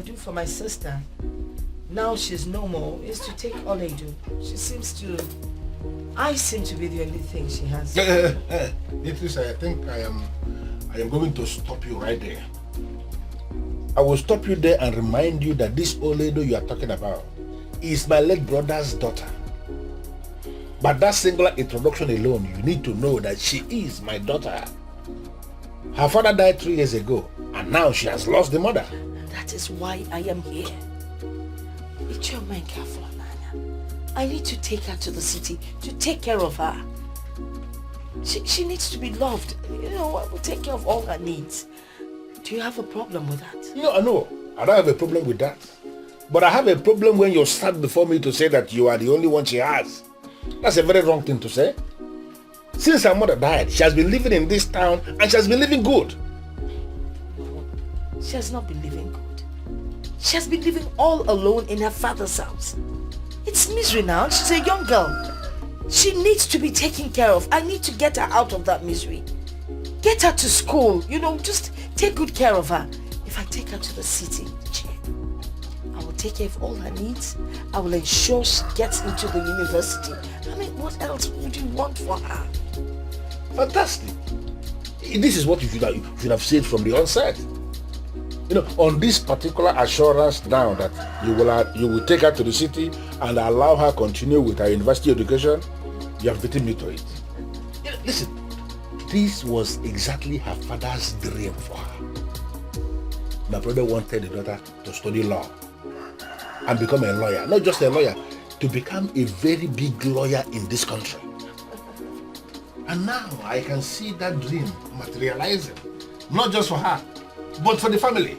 do for my sister, now she's no more, is to take all I do. I seem to be the only thing she has. Beatrice, I think I am going to stop you right there. I will stop you there and remind you that this old lady you are talking about is my late brother's daughter. But that singular introduction alone, you need to know that she is my daughter. Her father died 3 years ago, and now she has lost the mother. That is why I am here. I need to take her to the city to take care of her. She needs to be loved. You know, I will take care of all her needs. Do you have a problem with that? No, I don't have a problem with that. But I have a problem when you stand before me to say that you are the only one she has. That's a very wrong thing to say. Since her mother died, she has been living in this town and she has been living good. No, she has not been living good. She has been living all alone in her father's house. It's misery now. She's a young girl. She needs to be taken care of. I need to get her out of that misery. Get her to school. You know, just take good care of her. If I take her to the city, I will take care of all her needs. I will ensure she gets into the university. I mean, what else would you want for her? Fantastic. This is what you should have said from the onset. You know, on this particular assurance now that you will take her to the city and allow her continue with her university education, you have beaten me to it. You know, listen, this was exactly her father's dream for her. My brother wanted the daughter to study law and become a lawyer. Not just a lawyer, to become a very big lawyer in this country. And now I can see that dream materializing, not just for her, but for the family.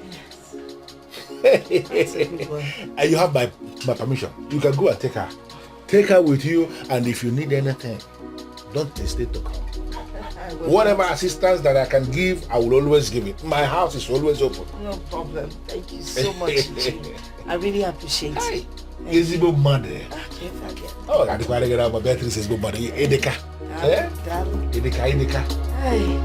That's a good one. And you have my permission. You can go and take her. Take her with you, and if you need anything, don't hesitate to come. Whatever assistance that I can give, I will always give it. My house is always open. No problem. Thank you so much. I really appreciate it. Easy mother. Okay, forget. Oh, I can't get out my Beatrice is good mother. Edeka. Edeka. Hey.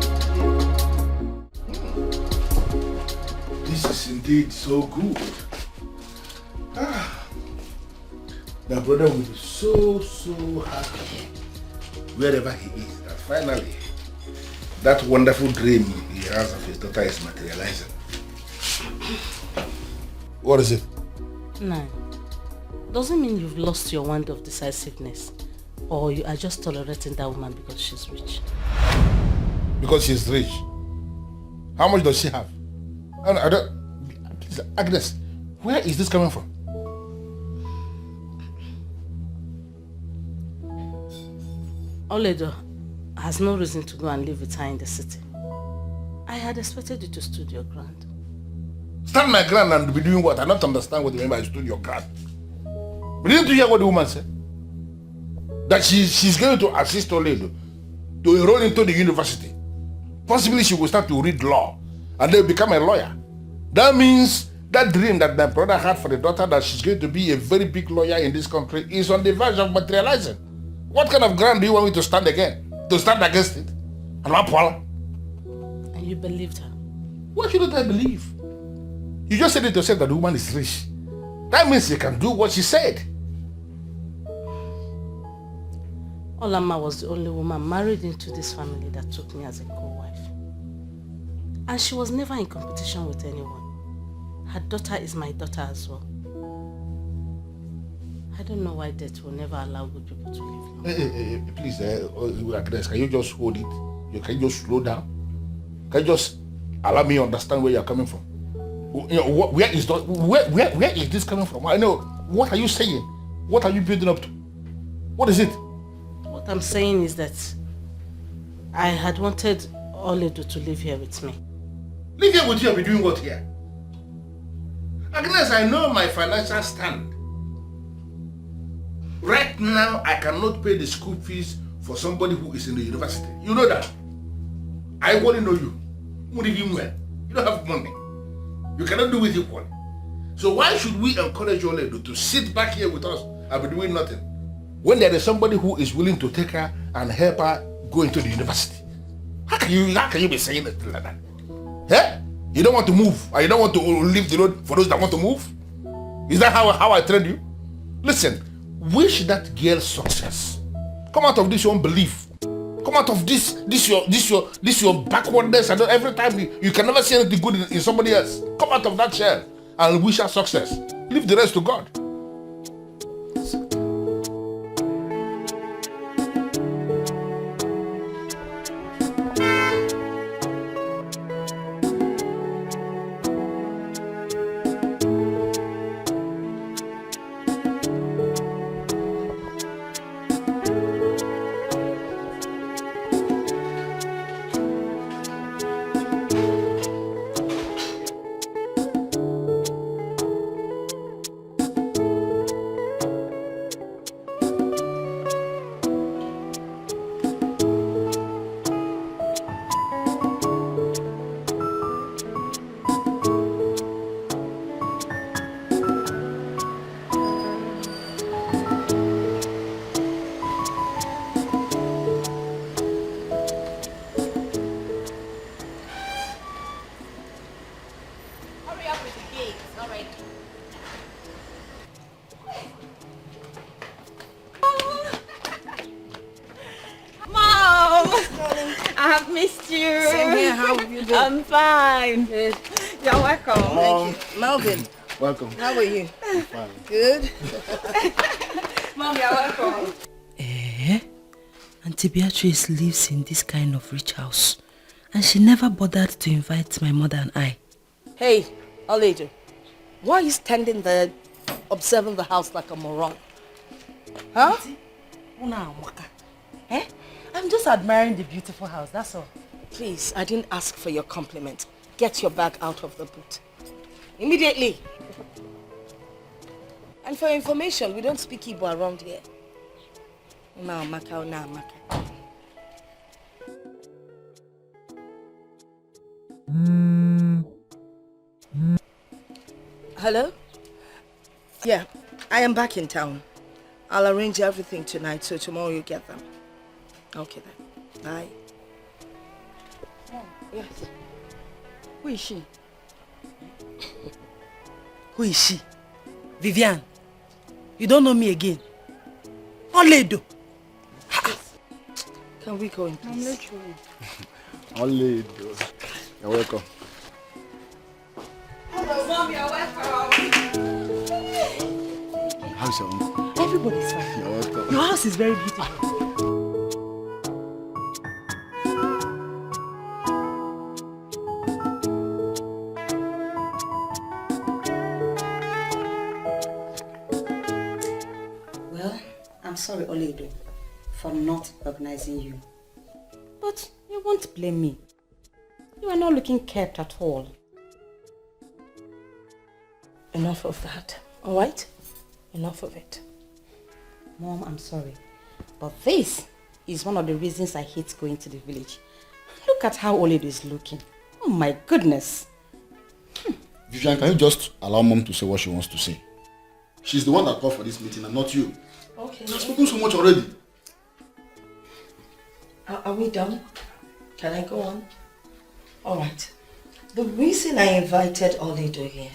This is indeed so good. My brother will be so happy wherever he is that finally that wonderful dream he has of his daughter is materializing. What is it? No. Doesn't mean you've lost your wand of decisiveness, or you are just tolerating that woman because she's rich. Because she's rich. How much does she have? I don't. Please, Agnes, where is this coming from? Oledo has no reason to go and live with her in the city. I had expected you to stood your ground. Stand my ground and be doing what? I don't understand what you mean by stood your ground. But didn't you hear what the woman said? That she's going to assist Oledo to enroll into the university. Possibly she will start to read law and then become a lawyer. That means that dream that my brother had for the daughter that she's going to be a very big lawyer in this country is on the verge of materializing. What kind of ground do you want me to stand again? To stand against it? And you believed her? Why shouldn't I believe? You just said it yourself that the woman is rich. That means you can do what she said. Olama was the only woman married into this family that took me as a co-wife. And she was never in competition with anyone. Her daughter is my daughter as well. I don't know why death will never allow good people to live. Please, Agnes, can you just hold it? Can you just slow down? Can you just allow me to understand where you're coming from? You know, where is this coming from? I know. What are you saying? What are you building up to? What is it? What I'm saying is that I had wanted Oledo to live here with me. Live here with you and be doing what here? Agnes, I know my financial stand. Right now, I cannot pay the school fees for somebody who is in the university. You know that. I only know you. You don't have money. You cannot do with equally. So why should we encourage Oledo to sit back here with us and be doing nothing when there is somebody who is willing to take her and help her go into the university? How can you be saying it like that? Eh? You don't want to move, and you don't want to leave the road for those that want to move? Is that how I trained you? Listen, wish that girl success. Come out of this your unbelief. Come out of this your backwardness, and every time you can never see anything good in somebody else. Come out of that shell and wish her success. Leave the rest to God. I'm fine. Good. You're welcome. Thank you. Melvin. Welcome. How are you? I'm fine. Good. Mom, you're welcome. Auntie Beatrice lives in this kind of rich house, and she never bothered to invite my mother and I. Hey, Alejo, why are you standing there observing the house like a moron? Huh? I'm just admiring the beautiful house, that's all. Please, I didn't ask for your compliment. Get your bag out of the boot. Immediately. And for information, we don't speak Igbo around here. Hello? Yeah, I am back in town. I'll arrange everything tonight, so tomorrow you get them. Okay then. Bye. Yes. Who is she? Who is she? Vivian. You don't know me again. Oledo. Can we go in, please? Oledo. You're welcome. Hello, Mom, you're welcome. How's your uncle? Everybody's fine. You're welcome. Your house is very beautiful. I'm sorry, Oledo, for not recognizing you. But you won't blame me. You are not looking kept at all. Enough of that, alright? Enough of it. Mom, I'm sorry. But this is one of the reasons I hate going to the village. Look at how Oledo is looking. Oh my goodness. Vivian, can you just allow Mom to say what she wants to say? She's the one that called for this meeting and not you. Okay. You've spoken so much already. Are we done? Can I go on? Alright. The reason I invited Oledo here,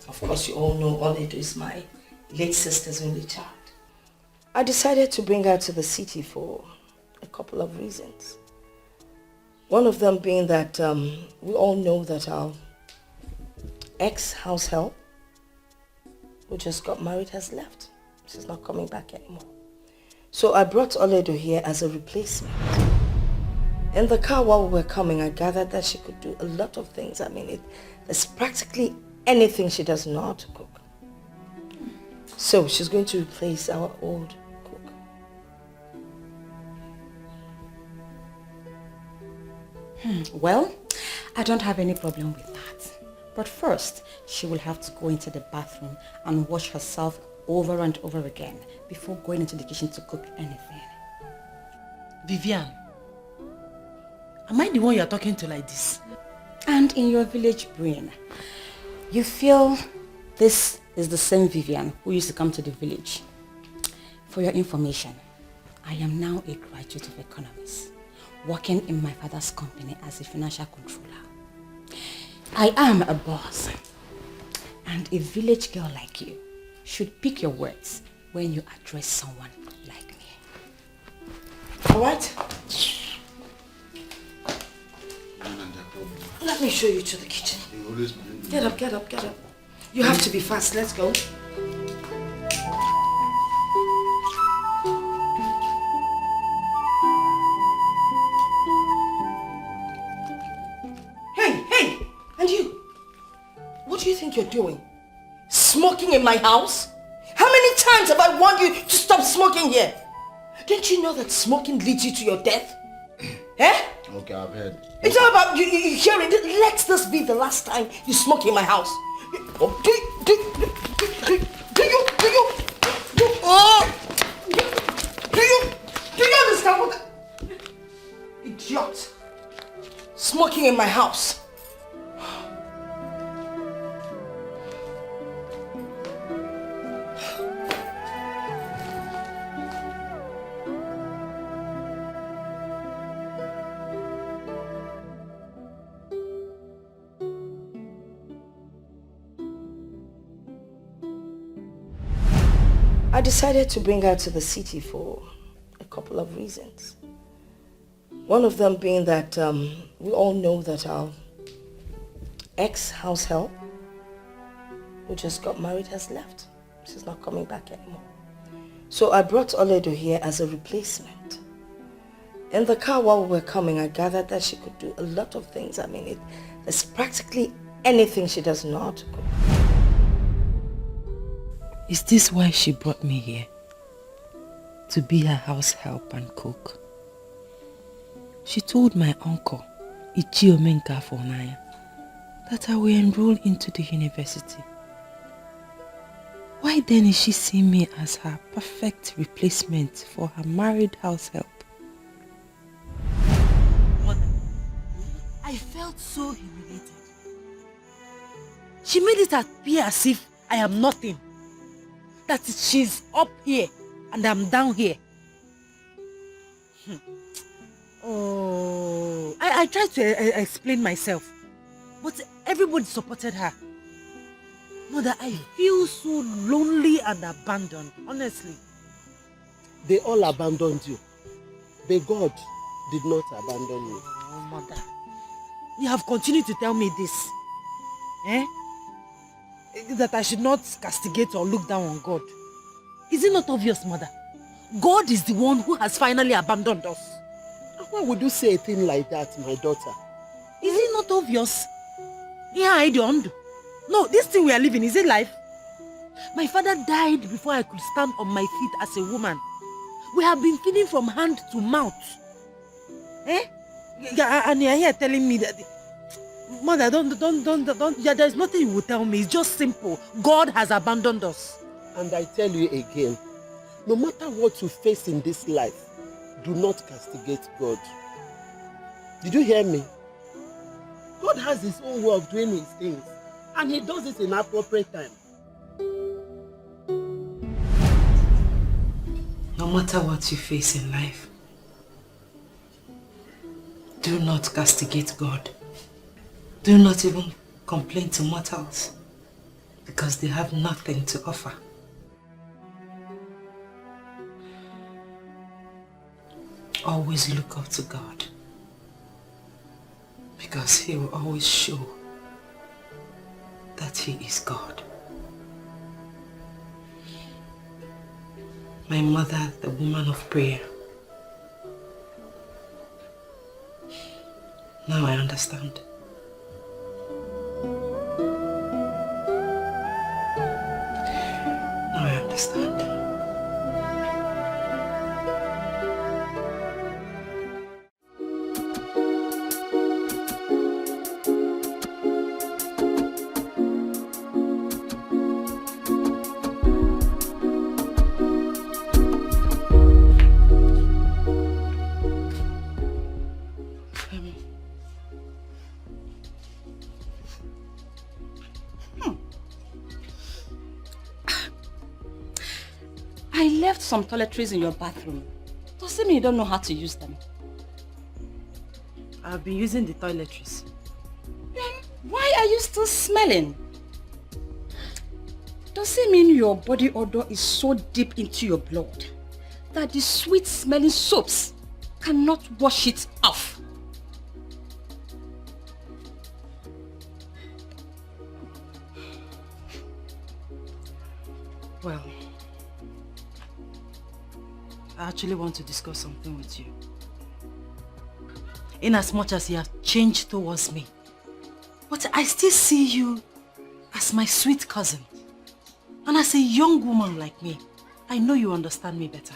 of course you all know Oledo is my late sister's only child. I decided to bring her to the city for a couple of reasons. One of them being that we all know that our ex-house help, who just got married, has left. She's not coming back anymore. So I brought Oledo here as a replacement. In the car while we were coming, I gathered that she could do a lot of things. I mean, there's practically anything she doesn't know how to cook. So she's going to replace our old cook. Well, I don't have any problem with that. But first, she will have to go into the bathroom and wash herself over and over again before going into the kitchen to cook anything. Vivian. Am I the one you're talking to like this? And in your village brain, you feel this is the same Vivian who used to come to the village. For your information, I am now a graduate of economics, working in my father's company as a financial controller. I am a boss. And a village girl like you should pick your words when you address someone like me. Alright? Let me show you to the kitchen. Get up, get up, get up. You have to be fast. Let's go. Hey, and you? What do you think you're doing? Smoking in my house? How many times have I warned you to stop smoking here? Don't you know that smoking leads you to your death? Eh? Okay, I've heard. It's all about you hearing. Let this be the last time you smoke in my house. Do you understand what? Idiot! Smoking in my house. I decided to bring her to the city for a couple of reasons. One of them being that we all know that our ex-house help, who just got married, has left. She's not coming back anymore. So I brought Oledo here as a replacement. In the car while we were coming, I gathered that she could do a lot of things. I mean, there's practically anything she does not cook. Is this why she brought me here? To be her house help and cook? She told my uncle, Ichiomenka Fonaya, that I will enroll into the university. Why then is she seeing me as her perfect replacement for her married house help? Mother, I felt so humiliated. She made it appear as if I am nothing. That she's up here and I'm down here. Oh, I tried to explain myself, but everybody supported her. Mother, I feel so lonely and abandoned, honestly. They all abandoned you, but God did not abandon you. Oh, Mother, you have continued to tell me this. Eh? That I should not castigate or look down on God. Is it not obvious, Mother? God is the one who has finally abandoned us. Why would you say a thing like that, my daughter? Is it not obvious? Yeah, I don't. No, this thing we are living, is it life? My father died before I could stand on my feet as a woman. We have been feeding from hand to mouth. Eh? And you are here telling me that... Mother, don't. Yeah, there's nothing you will tell me. It's just simple. God has abandoned us. And I tell you again, no matter what you face in this life, do not castigate God. Did you hear me? God has his own way of doing his things, and he does it in appropriate time. No matter what you face in life, do not castigate God. Do not even complain to mortals, because they have nothing to offer. Always look up to God, because he will always show that he is God. My mother, the woman of prayer. Now I understand. Now I understand. Some toiletries in your bathroom. Does it mean you don't know how to use them? I've been using the toiletries. Why are you still smelling? Does it mean your body odor is so deep into your blood that the sweet smelling soaps cannot wash it off? Well, I actually want to discuss something with you. In as much as you have changed towards me, but I still see you as my sweet cousin. And as a young woman like me, I know you understand me better.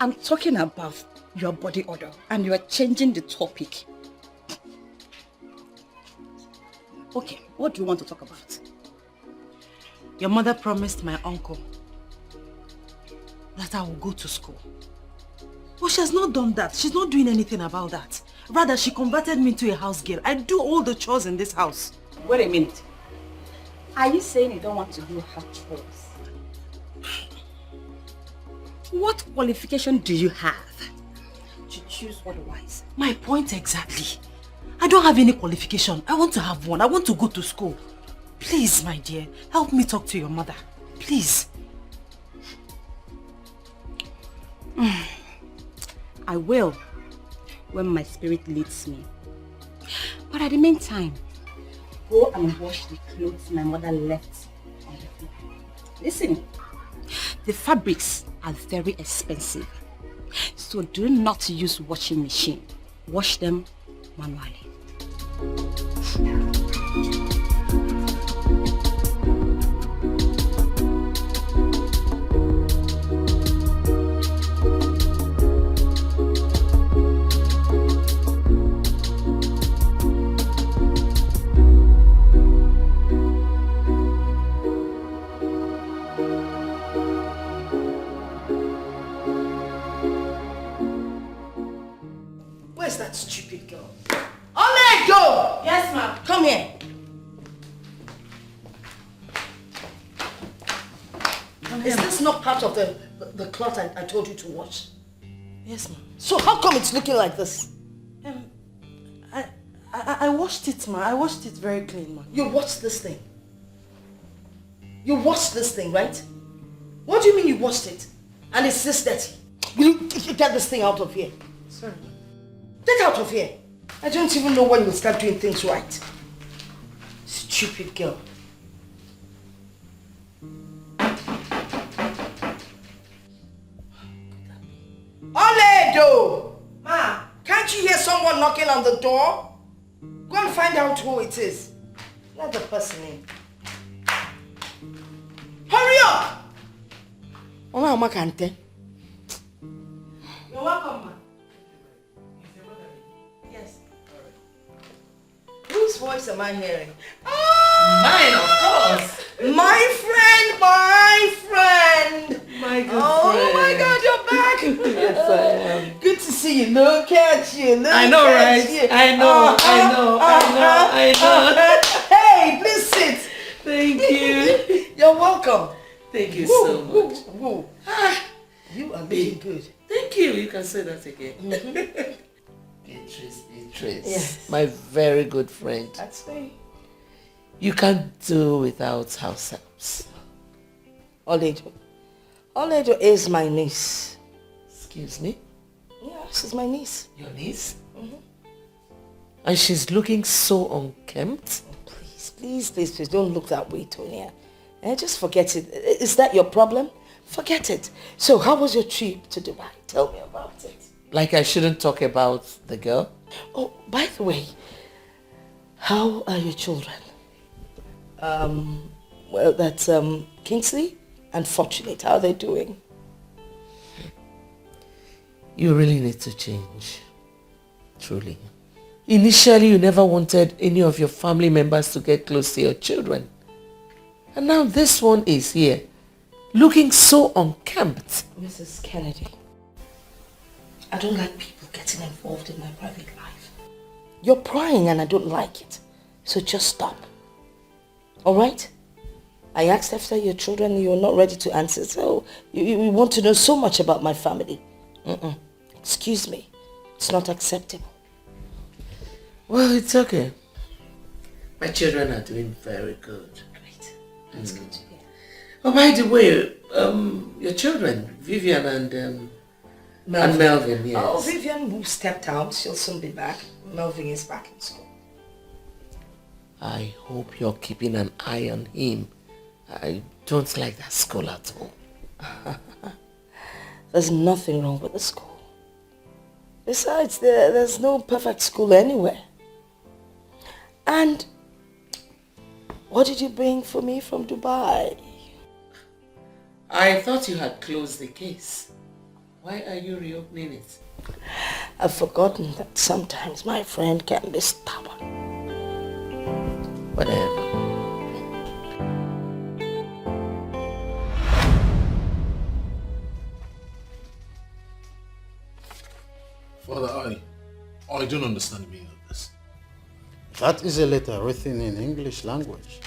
I'm talking about your body odor and you are changing the topic. Okay, what do you want to talk about? Your mother promised my uncle that I will go to school. But she has not done that. She's not doing anything about that. Rather, she converted me into a house girl. I do all the chores in this house. Wait a minute. Are you saying you don't want to do house chores? What qualification do you have to choose otherwise? My point exactly. I don't have any qualification. I want to have one. I want to go to school. Please, my dear, help me talk to your mother. Please. I will, when my spirit leads me. But at the meantime, go and wash the clothes my mother left on the floor. Listen, the fabrics are very expensive, so do not use washing machine. Wash them manually. Where's that stupid girl? Ini Edo! Yes, ma'am. Come here. Is this not part of the cloth I told you to wash? Yes, ma'am. So how come it's looking like this? I washed it, ma. I washed it very clean, ma. You washed this thing? You washed this thing, right? What do you mean you washed it? And it's this dirty? Will you get this thing out of here? Sorry. Get out of here. I don't even know when you'll start doing things right. Stupid girl. Ini Edo! Ma, can't you hear someone knocking on the door? Go and find out who it is. Let the person in. Hurry up! You're welcome, ma. Yes. Whose voice am I hearing? Mine, of course. My friend, my friend. My good Oh friend. my God, you're back. Yes, I am. Good to see you. Look at you. Look I know, at right? you. I know. Hey, please sit. Thank you. You're welcome. Thank you so much. Woo. You are looking good. Thank you. You can say that again. Beatrice, Yes. my very good friend. That's me. You can't do without house helps. Ini Edo is my niece. Excuse me? Yeah, she's my niece. Your niece? And she's looking so unkempt. Oh, please, don't look that way, Tonya. Just forget it. Is that your problem? Forget it. So how was your trip to Dubai? Tell me about it. Like I shouldn't talk about the girl? Oh, by the way, how are your children? Well, that's Kingsley and Fortunate. How are they doing? You really need to change. Truly. Initially, you never wanted any of your family members to get close to your children. And now this one is here, looking so unkempt. Mrs. Kennedy, I don't like people getting involved in my private life. You're prying and I don't like it. So just stop. Alright? I asked after your children and you're not ready to answer. So you want to know so much about my family. Excuse me. It's not acceptable. Well, it's okay. My children are doing very good. Great. That's good to hear. Oh, by the way, your children, Vivian and Melvin, yes. Oh, Vivian stepped out. She'll soon be back. Melvin is back in school. I hope you're keeping an eye on him. I don't like that school at all. There's nothing wrong with the school. Besides, there's no perfect school anywhere. And what did you bring for me from Dubai? I thought you had closed the case. Why are you reopening it? I've forgotten that sometimes my friend can be stubborn. Whatever. Father, I don't understand the meaning of this. That is a letter written in English language.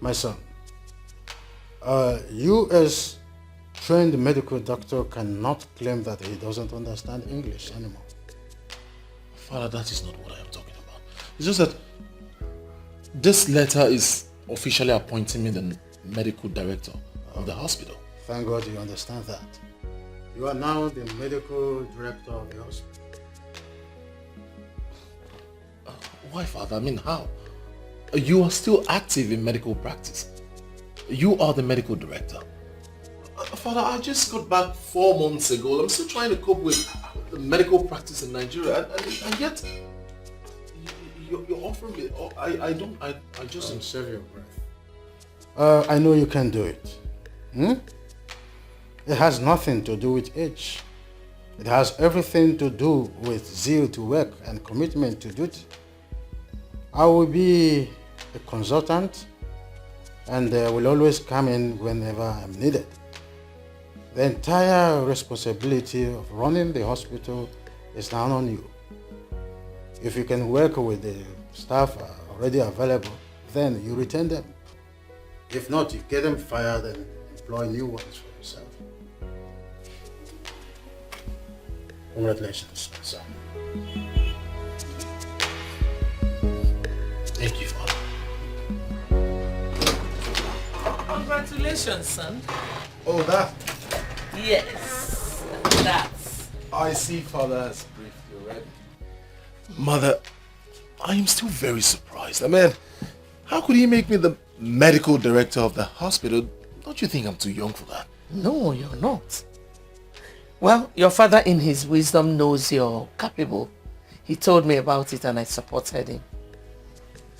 My son, you as trained medical doctor cannot claim that he doesn't understand English anymore. Father, that is not what I am talking about. It's just that this letter is officially appointing me the medical director of the hospital. Thank God you understand that. You are now the medical director of the hospital. Why, Father? I mean, how? You are still active in medical practice. You are the medical director. Father, I just got back 4 months ago. I'm still trying to cope with the medical practice in Nigeria, and yet you're offering me. I just save your breath. I know you can do it. It has nothing to do with age. It has everything to do with zeal to work and commitment to duty. I will be a consultant and will always come in whenever I'm needed. The entire responsibility of running the hospital is now on you. If you can work with the staff already available, then you retain them. If not, you get them fired and employ new ones for yourself. Congratulations, son. Thank you, Father. Congratulations, son. Oh, that? Yes, that's. I see Father has briefed you already. Mother, I am still very surprised. I mean, how could he make me the medical director of the hospital? Don't you think I'm too young for that? No, you're not. Well, your father in his wisdom knows you're capable. He told me about it and I supported him.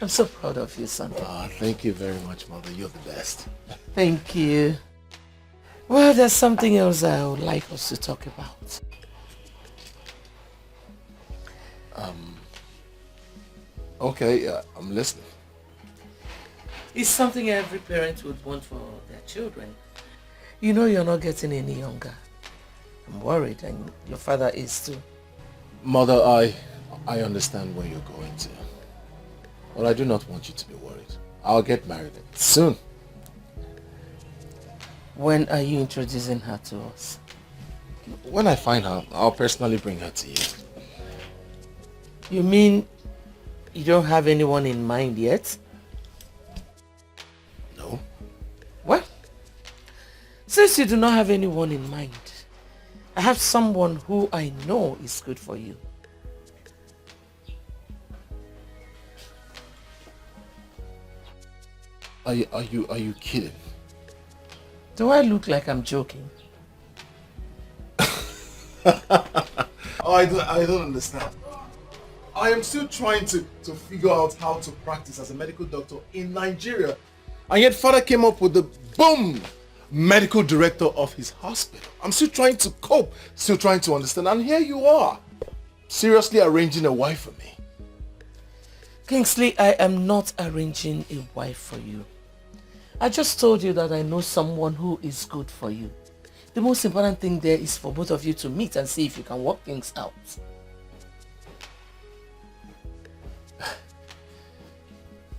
I'm so proud of you, son. Thank you very much, Mother. You're the best. Thank you. Well, there's something else I would like us to talk about. Okay, I'm listening. It's something every parent would want for their children. You know you're not getting any younger. I'm worried, and your father is too. Mother, I understand where you're going to. But I do not want you to be worried. I'll get married soon. When are you introducing her to us? When I find her, I'll personally bring her to you. You mean you don't have anyone in mind yet? No. Well, since you do not have anyone in mind, I have someone who I know is good for you. Are you kidding? Do I look like I'm joking? I don't understand. I am still trying to figure out how to practice as a medical doctor in Nigeria. And yet Father came up with the boom medical director of his hospital. I'm still trying to cope, still trying to understand. And here you are, seriously arranging a wife for me. Kingsley, I am not arranging a wife for you. I just told you that I know someone who is good for you. The most important thing there is for both of you to meet and see if you can work things out.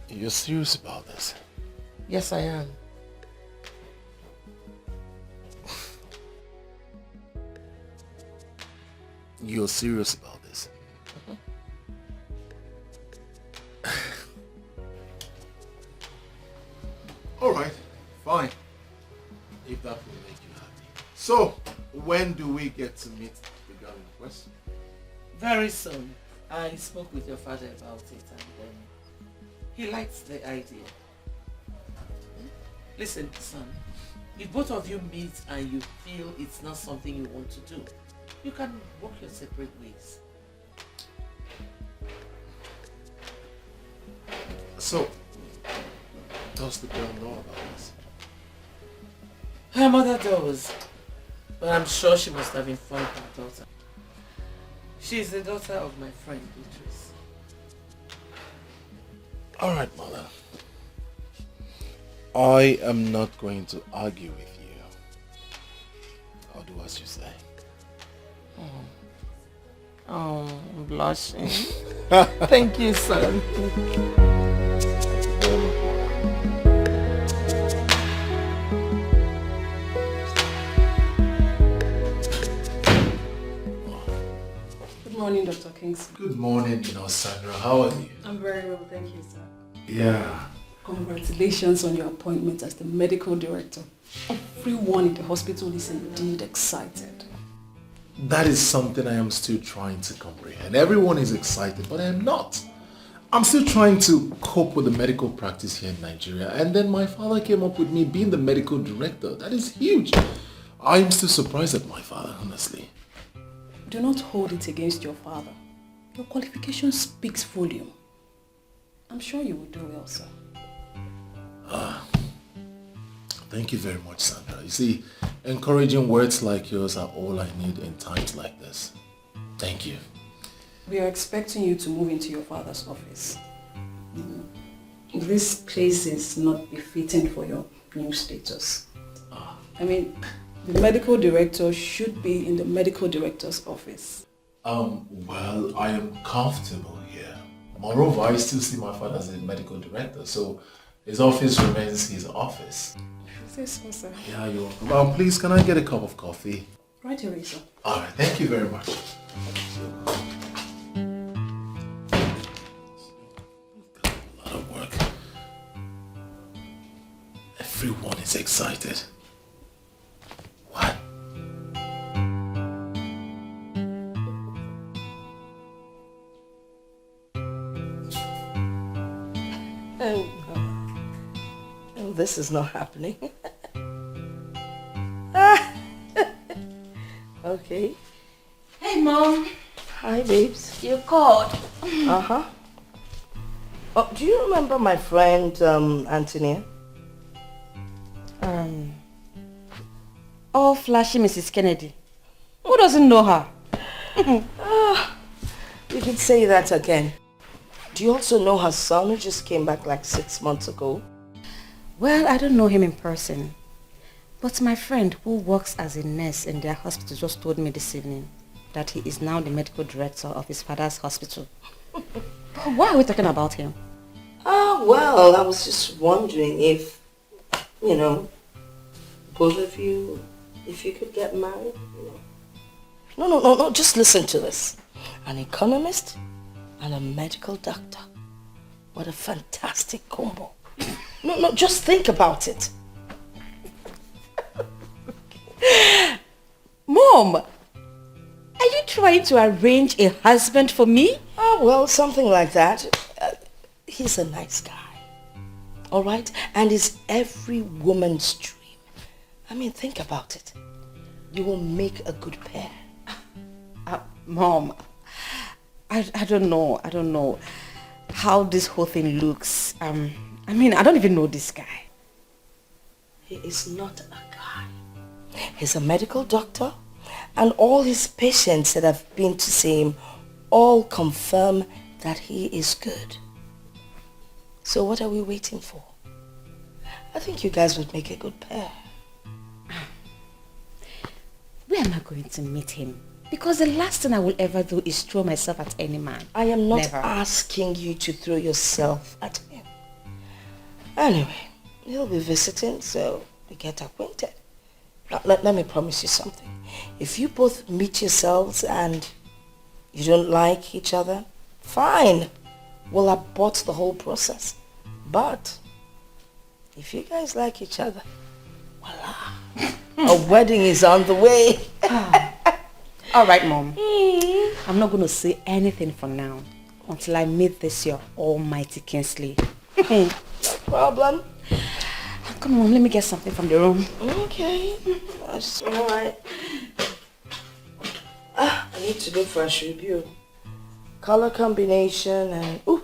You're serious about this? Yes, I am. You're serious about this? So, when do we get to meet the girl in question? Very soon. I spoke with your father about it and he likes the idea. Listen, son, if both of you meet and you feel it's not something you want to do, you can walk your separate ways. So, does the girl know about this? Her mother does, but I'm sure she must have informed her daughter. She's the daughter of my friend Beatrice. Alright, mother. I am not going to argue with you. I'll do as you say. Oh, I'm blushing. Thank you, son. Good morning, Dr. Kingsley. Good morning, Sandra. How are you? I'm very well, thank you, sir. Yeah. Congratulations on your appointment as the medical director. Everyone in the hospital is indeed excited. That is something I am still trying to comprehend. Everyone is excited, but I am not. I'm still trying to cope with the medical practice here in Nigeria, and then my father came up with me being the medical director. That is huge. I am still surprised at my father, honestly. Do not hold it against your father. Your qualification speaks volume. I'm sure you will do well, sir. Thank you very much, Sandra. You see, encouraging words like yours are all I need in times like this. Thank you. We are expecting you to move into your father's office. This place is not befitting for your new status. I mean, the medical director should be in the medical director's office. Well, I am comfortable here. Moreover, I still see my father as a medical director, so his office remains his office. Say so, sir. Yeah, you're welcome. Please, can I get a cup of coffee? Right away, sir. Alright, thank you very much. A lot of work. Everyone is excited. What? Oh, this is not happening. Okay. Hey, Mom. Hi, babes. You called. Uh-huh. Oh, do you remember my friend, Antonia? Oh, flashy Mrs. Kennedy. Who doesn't know her? You can say that again. Do you also know her son who just came back like 6 months ago? Well, I don't know him in person. But my friend who works as a nurse in their hospital just told me this evening that he is now the medical director of his father's hospital. But why are we talking about him? Well, I was just wondering if, both of you, if you could get married. No, just listen to this. An economist and a medical doctor. What a fantastic combo. No, just think about it. Mom, are you trying to arrange a husband for me? Oh, well, something like that. He's a nice guy. All right? And is every woman's dream. I mean, think about it. You will make a good pair. Mom, I don't know how this whole thing looks. I mean, I don't even know this guy. He is not a guy. He's a medical doctor, and all his patients that have been to see him all confirm that he is good. So what are we waiting for? I think you guys would make a good pair. Where am I going to meet him? Because the last thing I will ever do is throw myself at any man. I am not Never. asking you to throw yourself at him. Anyway, he'll be visiting, so we get acquainted. Now, let me promise you something. If you both meet yourselves and you don't like each other, fine. We'll abort the whole process. But if you guys like each other, voila. A wedding is on the way. All right, Mom. I'm not going to say anything for now until I meet this your almighty Kingsley. Problem? Come on, Mom, let me get something from the room. Okay. That's alright. I need to look for a review. Color combination and... Ooh,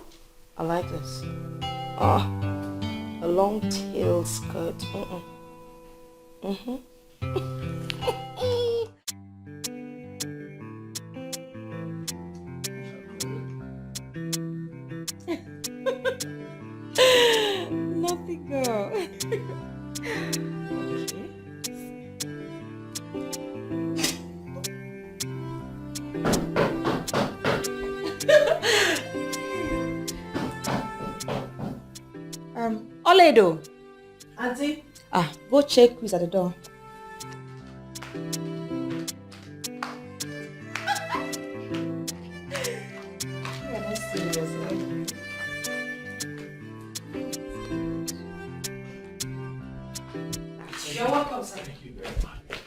I like this. A long tail skirt. Nothing, girl. Oledo. Auntie? Go check who's at the door. You're welcome, sir. Thank you very much.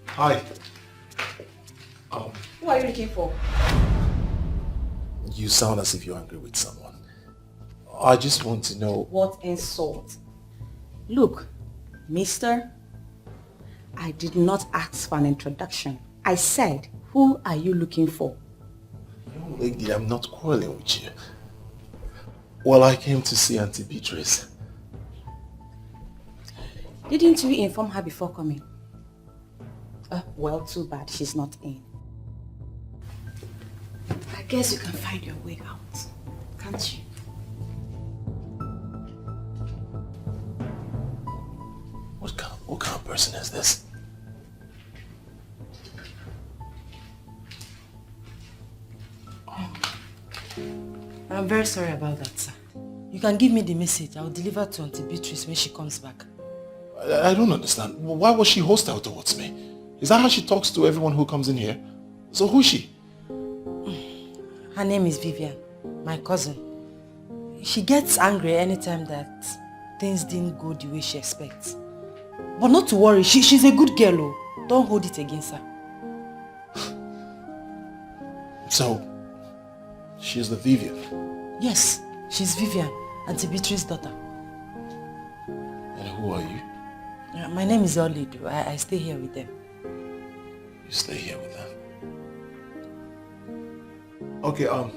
Hi. Who are you looking for? You sound as if you're angry with someone. I just want to know... What insult? Look, mister, I did not ask for an introduction. I said, who are you looking for? Young lady, I'm not quarreling with you. Well, I came to see Auntie Beatrice. Didn't you inform her before coming? Well, too bad she's not in. I guess you can find your way out, can't you? What kind of person is this? I'm very sorry about that, sir. You can give me the message. I'll deliver to Auntie Beatrice when she comes back. I don't understand. Why was she hostile towards me? Is that how she talks to everyone who comes in here? So who is she? Her name is Vivian, my cousin. She gets angry anytime that things didn't go the way she expects. But not to worry, she's a good girl. Oh. Don't hold it against her. So, she's the Vivian? Yes, she's Vivian, Auntie Beatrice's daughter. And who are you? My name is Oledo. I stay here with them. You stay here with them? Okay, I'll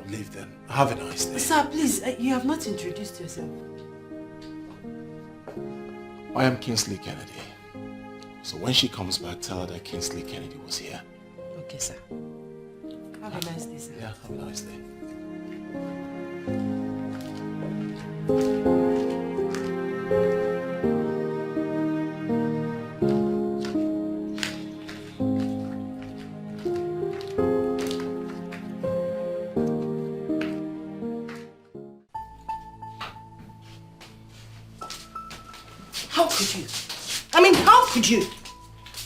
leave then. Have a nice day. Sir, please, you have not introduced yourself. I am Kingsley Kennedy. So when she comes back, tell her that Kingsley Kennedy was here. Okay, sir. Have a nice day, sir. Yeah, have a nice day. How could you? I mean, how could you?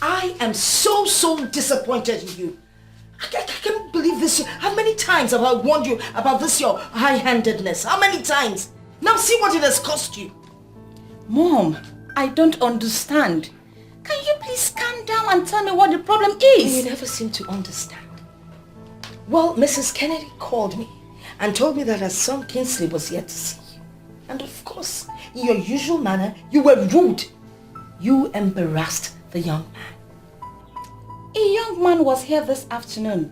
I am so disappointed in you. I can't believe this. How many times have I warned you about this, your high-handedness? How many times? Now see what it has cost you. Mom, I don't understand. Can you please calm down and tell me what the problem is? You never seem to understand. Well, Mrs. Kennedy called me and told me that her son Kingsley was here to see you. And of course, in your usual manner, you were rude. You embarrassed the young man. A young man was here this afternoon.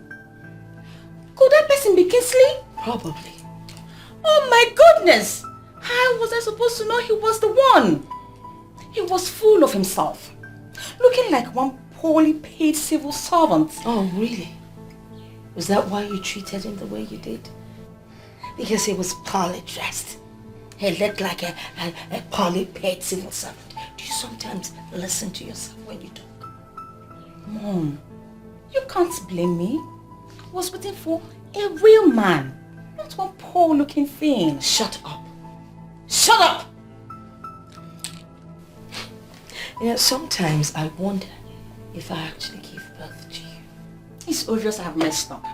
Could that person be Kingsley? Probably. Oh my goodness! How was I supposed to know he was the one? He was full of himself, looking like one poorly paid civil servant. Oh, really? Was that why you treated him the way you did? Because he was poorly dressed. He looked like a poorly paid civil servant. Do you sometimes listen to yourself when you talk? Mom, you can't blame me. I was waiting for a real man, not one poor-looking thing. Shut up. Shut up! You know, sometimes I wonder if I actually gave birth to you. It's obvious I have messed up.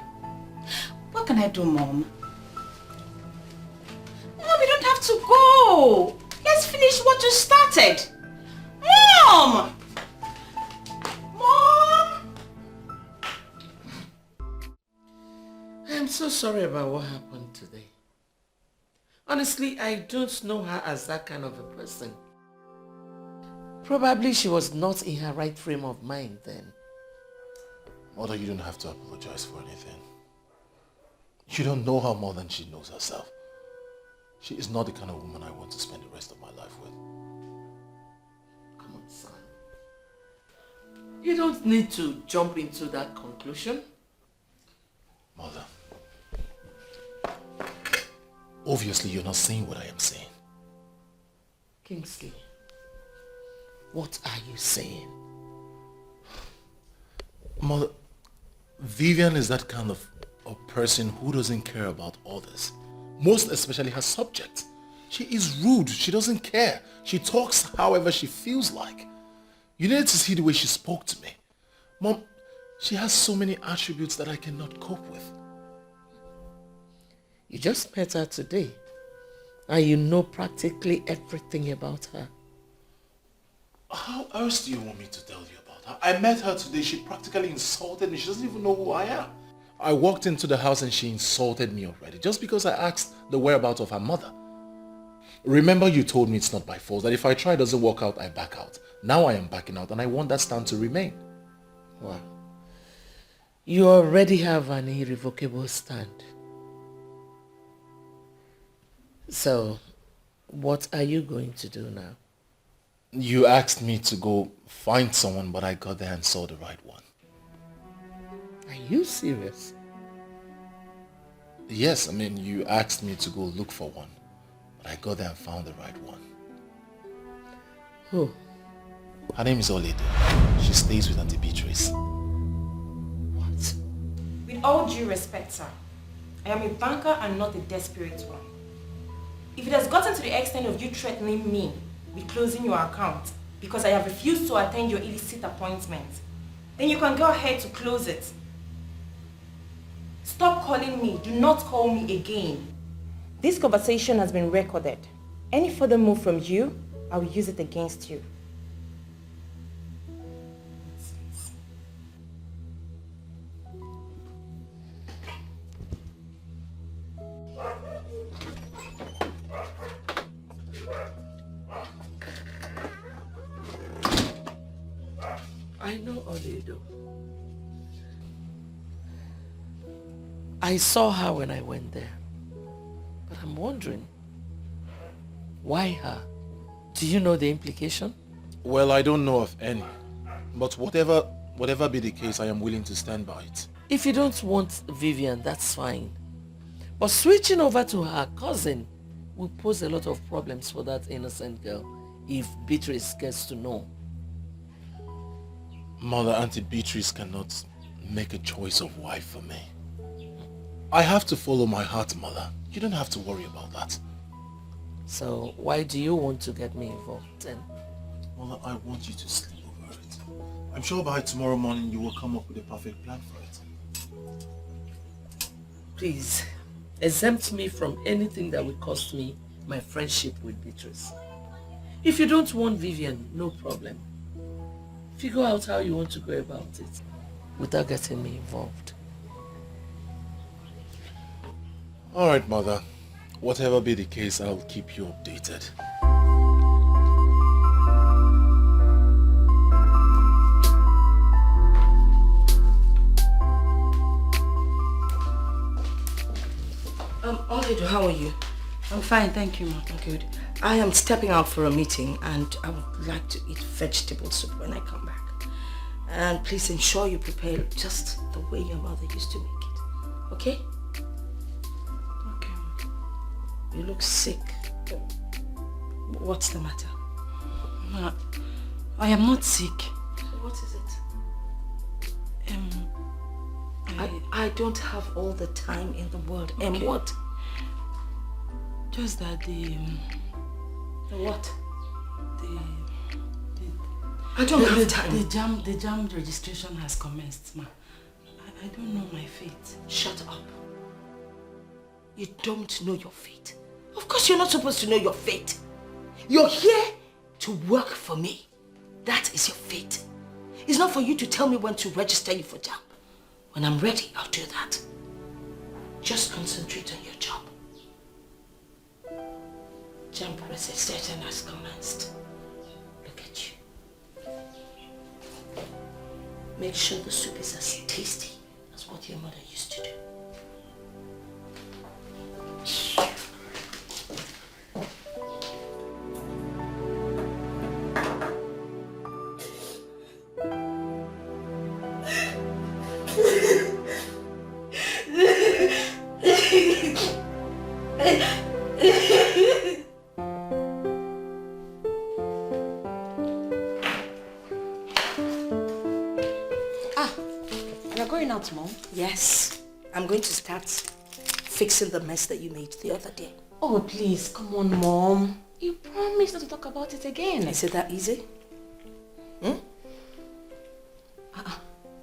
What can I do, Mom? Mom, you don't have to go. Let's finish what you started. so sorry about what happened today. Honestly, I don't know her as that kind of a person. Probably she was not in her right frame of mind then. Mother, you don't have to apologize for anything. You don't know her more than she knows herself. She is not the kind of woman I want to spend the rest of my life with. Come on, son. You don't need to jump into that conclusion. Mother, obviously you're not saying what I am saying. Kingsley, what are you saying? Mother, Vivian is that kind of a person who doesn't care about others. Most especially her subject. She is rude. She doesn't care. She talks however she feels like. You needed to see the way she spoke to me. Mom, she has so many attributes that I cannot cope with. You just met her today, and you know practically everything about her. How else do you want me to tell you about her? I met her today. She practically insulted me. She doesn't even know who I am. I walked into the house and she insulted me already just because I asked the whereabouts of her mother. Remember you told me it's not by force, that if I try it doesn't work out, I back out. Now I am backing out and I want that stand to remain. Wow. You already have an irrevocable stand. So, what are you going to do now? You asked me to go find someone, but I got there and saw the right one. Are you serious? Yes, I mean, you asked me to go look for one, but I got there and found the right one. Who? Her name is Ini Edo. She stays with Auntie Beatrice. What? With all due respect, sir, I am a banker and not a desperate one. If it has gotten to the extent of you threatening me with closing your account because I have refused to attend your illicit appointment, then you can go ahead to close it. Stop calling me. Do not call me again. This conversation has been recorded. Any further move from you, I will use it against you. I know Ini Edo. I saw her when I went there. But I'm wondering, why her? Do you know the implication? Well, I don't know of any. But whatever be the case, I am willing to stand by it. If you don't want Vivian, that's fine. But switching over to her cousin will pose a lot of problems for that innocent girl if Beatrice gets to know. Mother, Auntie Beatrice cannot make a choice of wife for me. I have to follow my heart, Mother. You don't have to worry about that. So why do you want to get me involved then? Mother, I want you to sleep over it. I'm sure by tomorrow morning you will come up with a perfect plan for it. Please, exempt me from anything that will cost me my friendship with Beatrice. If you don't want Vivian, no problem. Figure out how you want to go about it without getting me involved. Alright, Mother. Whatever be the case, I'll keep you updated. Ini Edo, how are you? I'm fine, thank you, Mom. Good. I am stepping out for a meeting and I would like to eat vegetable soup when I come back. And please ensure you prepare just the way your mother used to make it. Okay? Okay. You look sick. What's the matter? Ma, I am not sick. So what is it? I don't have all the time in the world. Okay. What? Just that The what? I don't have time. The jam registration has commenced, Ma. I don't know my fate. Shut up. You don't know your fate. Of course you're not supposed to know your fate. You're here to work for me. That is your fate. It's not for you to tell me when to register you for jam. When I'm ready, I'll do that. Just concentrate on your job. Jam processing has commenced. Look at you. Make sure the soup is as tasty as what your mother used to do. You're going out, Mom? Yes, I'm going to start fixing the mess that you made the other day. Oh, please, come on, Mom. You promised not to talk about it again. Is it that easy?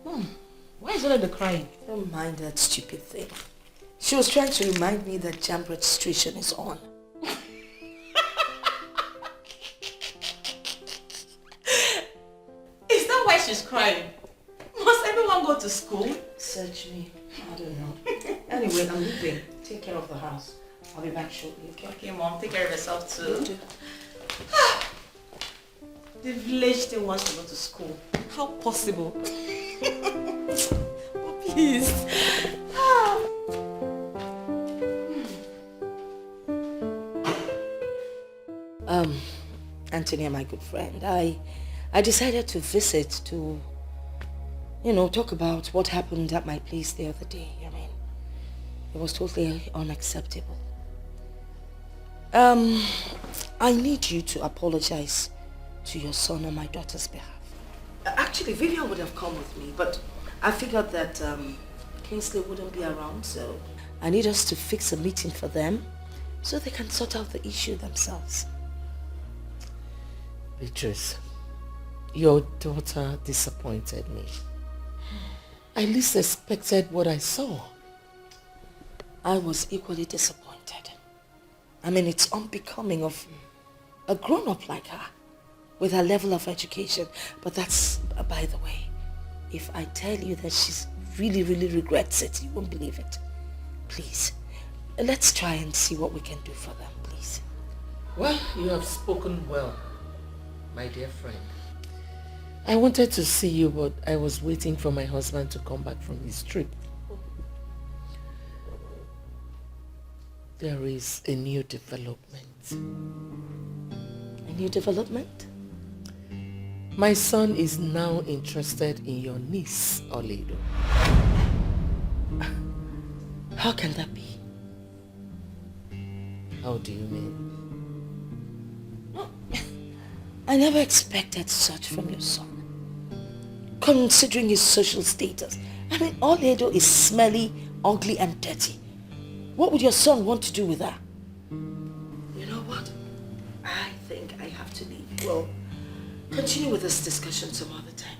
Mom, why is Olede crying? Don't mind that stupid thing. She was trying to remind me that jam registration is on. Is that why she's crying? Must everyone go to school? Search me. I don't know. Anyway, I'm leaving. Take care of the house. I'll be back shortly, okay? Okay, Mom, take care of yourself too. You too. The village still wants to go to school. How possible? Oh, please. Anthony, my good friend, I decided to visit to, talk about what happened at my place the other day. I mean, it was totally unacceptable. I need you to apologize to your son on my daughter's behalf. Actually, Vivian would have come with me, but I figured that Kingsley wouldn't be around, so I need us to fix a meeting for them so they can sort out the issue themselves. Beatrice, your daughter disappointed me. I least expected what I saw. I was equally disappointed. I mean, it's unbecoming of a grown-up like her with her level of education. But that's by the way. If I tell you that she's really, really regrets it, you won't believe it. Please, let's try and see what we can do for them, please. Well, you have spoken well, my dear friend. I wanted to see you, but I was waiting for my husband to come back from his trip. There is a new development. A new development? My son is now interested in your niece, Oledo. How can that be? How do you mean? I never expected such from your son. Considering his social status. I mean, Oledo is smelly, ugly and dirty. What would your son want to do with her? You know what? I think I have to leave. We'll continue with this discussion some other time.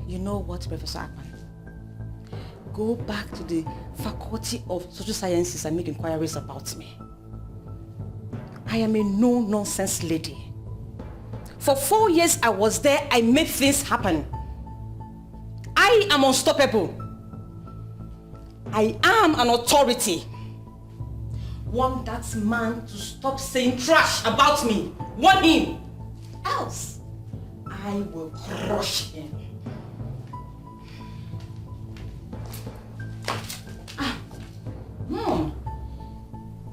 You know what, Professor Akpan? Go back to the Faculty of Social Sciences and make inquiries about me. I am a no-nonsense lady. For 4 years I was there, I made things happen. I am unstoppable. I am an authority. Want that man to stop saying trash about me. Want him. Else, I will crush him. Mom,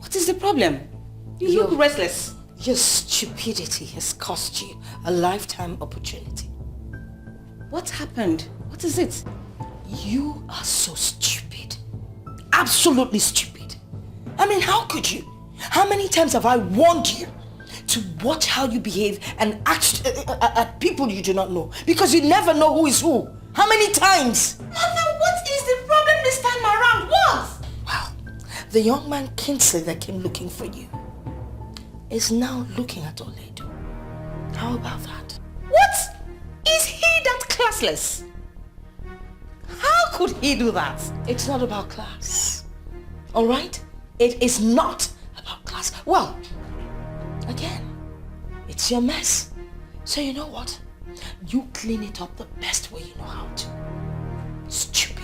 what is the problem? You look restless. Your stupidity has cost you a lifetime opportunity. What happened? What is it? You are so stupid. Absolutely stupid. I mean, how could you? How many times have I warned you to watch how you behave and act at people you do not know? Because you never know who is who. How many times? Mother, what is the problem this time around? What? Well, the young man Kingsley that came looking for you is now looking at Oledo. How about that? What? Is he that classless? How could he do that? It's not about class. All right? It is not about class. Well, again, it's your mess. So you know what? You clean it up the best way you know how to. Stupid.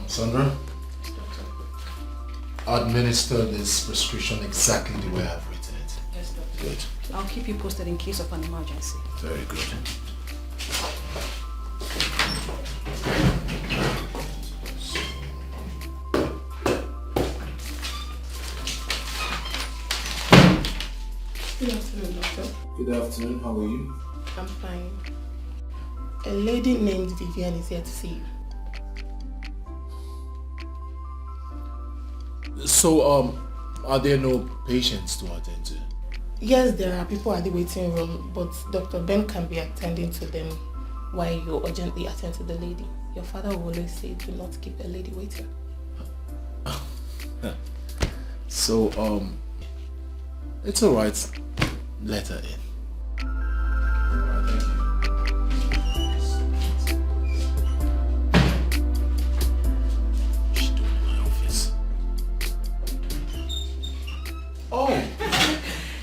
Sandra, administer this prescription exactly the way I've written it. Yes, doctor. Good. I'll keep you posted in case of an emergency. Very good. Good afternoon, doctor. Good afternoon, how are you? I'm fine. A lady named Vivian is here to see you. So, are there no patients to attend to? Yes, there are people at the waiting room, but Dr. Ben can be attending to them while you urgently attend to the lady. Your father will always say, do not keep a lady waiting. So, it's alright. Let her in.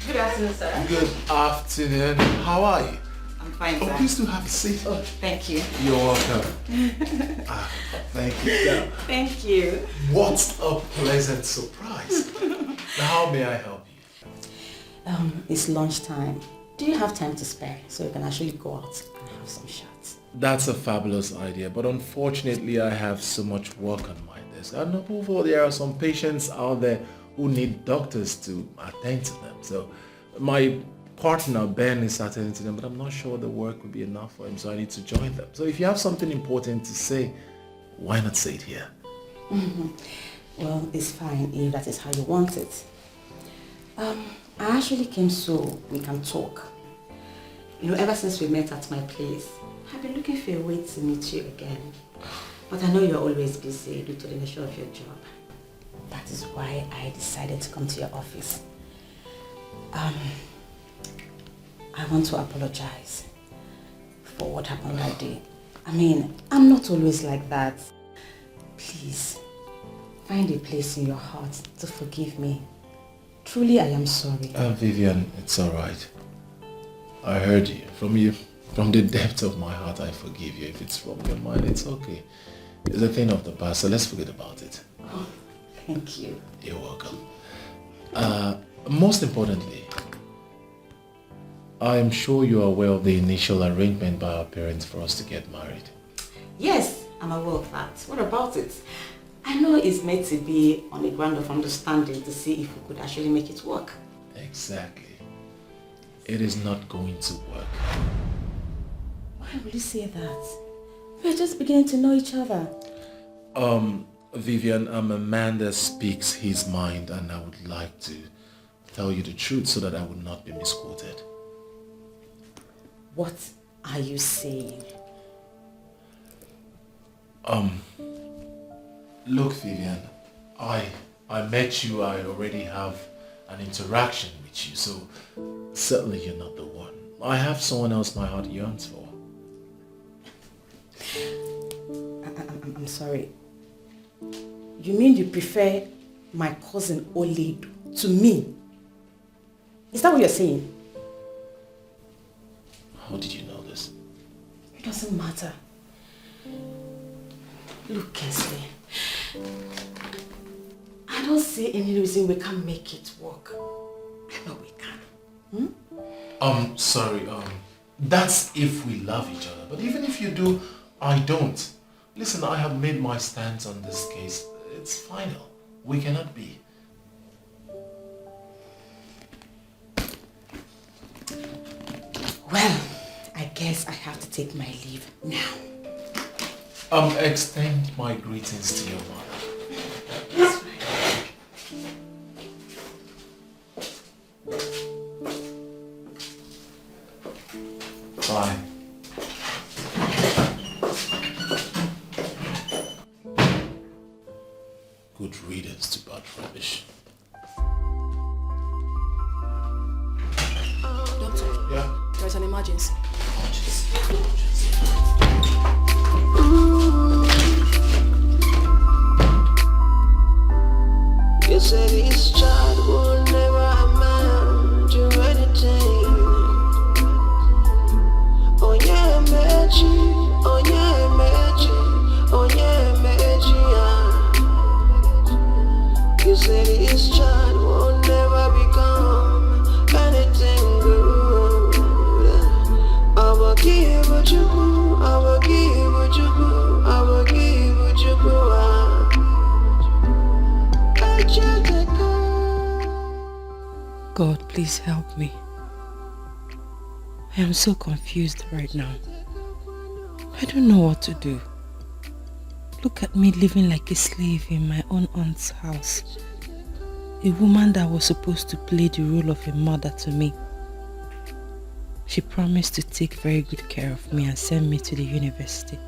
Good afternoon, sir. Good afternoon. How are you? I'm fine, sir. Please do have a seat. Oh, thank you. You're welcome. Thank you. Thank you. What a pleasant surprise. Now, how may I help you? It's lunchtime. Do you have time to spare so you can actually go out and have some shots? That's a fabulous idea, but unfortunately I have so much work on my desk. And above all, there are some patients out there who need doctors to attend to them. So my partner Ben is attending to them, but I'm not sure the work will be enough for him, so I need to join them. So if you have something important to say, why not say it here? Well, it's fine if that is how you want it. I actually came so we can talk. You know, ever since we met at my place, I've been looking for a way to meet you again. But I know you're always busy due to the nature of your job. That is why I decided to come to your office. I want to apologize for what happened that day. I mean, I'm not always like that. Please, find a place in your heart to forgive me. Truly, I am sorry. Vivian, it's alright. I heard you. From the depth of my heart, I forgive you. If it's from your mind, it's okay. It's a thing of the past, so let's forget about it. Oh, thank you. You're welcome. Most importantly, I am sure you are aware of the initial arrangement by our parents for us to get married. Yes, I'm aware of that. What about it? I know it's meant to be on the ground of understanding to see if we could actually make it work. Exactly. It is not going to work. Why would you say that? We're just beginning to know each other. Vivian, I'm a man that speaks his mind, and I would like to tell you the truth so that I would not be misquoted. What are you saying? Look, Vivian, I met you, I already have an interaction with you, so certainly you're not the one. I have someone else my heart yearns for. I'm sorry. You mean you prefer my cousin Oledu to me? Is that what you're saying? How did you know this? It doesn't matter. Look, Kinsley, I don't see any reason we can't make it work. I know we can. Sorry, that's if we love each other. But even if you do, I don't. Listen, I have made my stance on this case. It's final. We cannot be. Well, I guess I have to take my leave now. Extend my greetings to your mother. That's right. fine. Good riddance to bad rubbish. Doctor, Yeah? there's an emergency. You said this child will never amount to anything. Oh yeah, magic. Oh yeah, magic. Oh yeah, magic. You said this child will never become anything good. I will give what you do. I will give what you do. I will give what you do. God, please help me. I am so confused right now. I don't know what to do. Look at me living like a slave in my own aunt's house. A woman that was supposed to play the role of a mother to me. She promised to take very good care of me and send me to the university.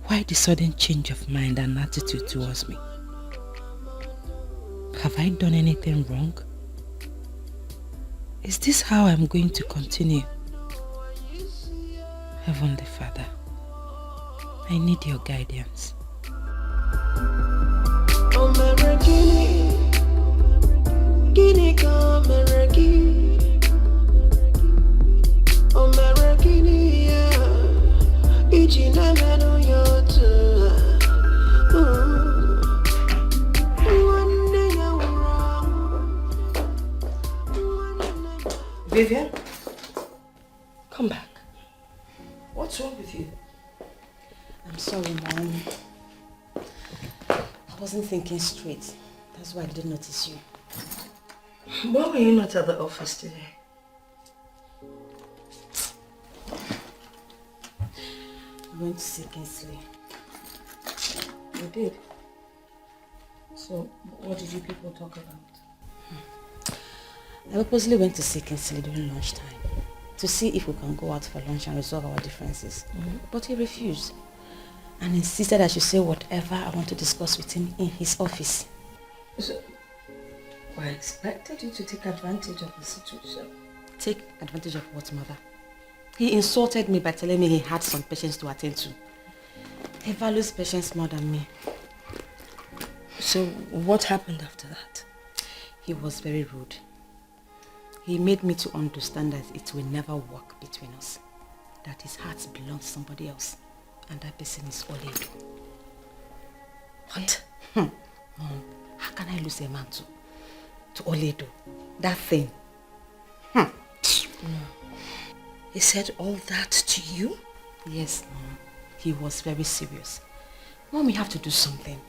Why the sudden change of mind and attitude towards me? Have I done anything wrong? Is this how I'm going to continue? Heavenly Father, I need your guidance. Vivian, come back. What's wrong with you? I'm sorry, Mom. I wasn't thinking straight. That's why I didn't notice you. Why were you not at the office today? We went to see Kingsley. You did? So, what did you people talk about? I purposely went to see Kingsley during lunchtime to see if we can go out for lunch and resolve our differences. But he refused and insisted I should say whatever I want to discuss with him in his office. So, I expected you to take advantage of the situation. Take advantage of what, Mother? He insulted me by telling me he had some patients to attend to. He values patients more than me. So, what happened after that? He was very rude. He made me to understand that it will never work between us. That his heart belongs to somebody else. And that person is Ini Edo. What? Mom, how can I lose a man to Ini Edo? That thing. No. He said all that to you? Yes, Mom. He was very serious. Mom, we have to do something.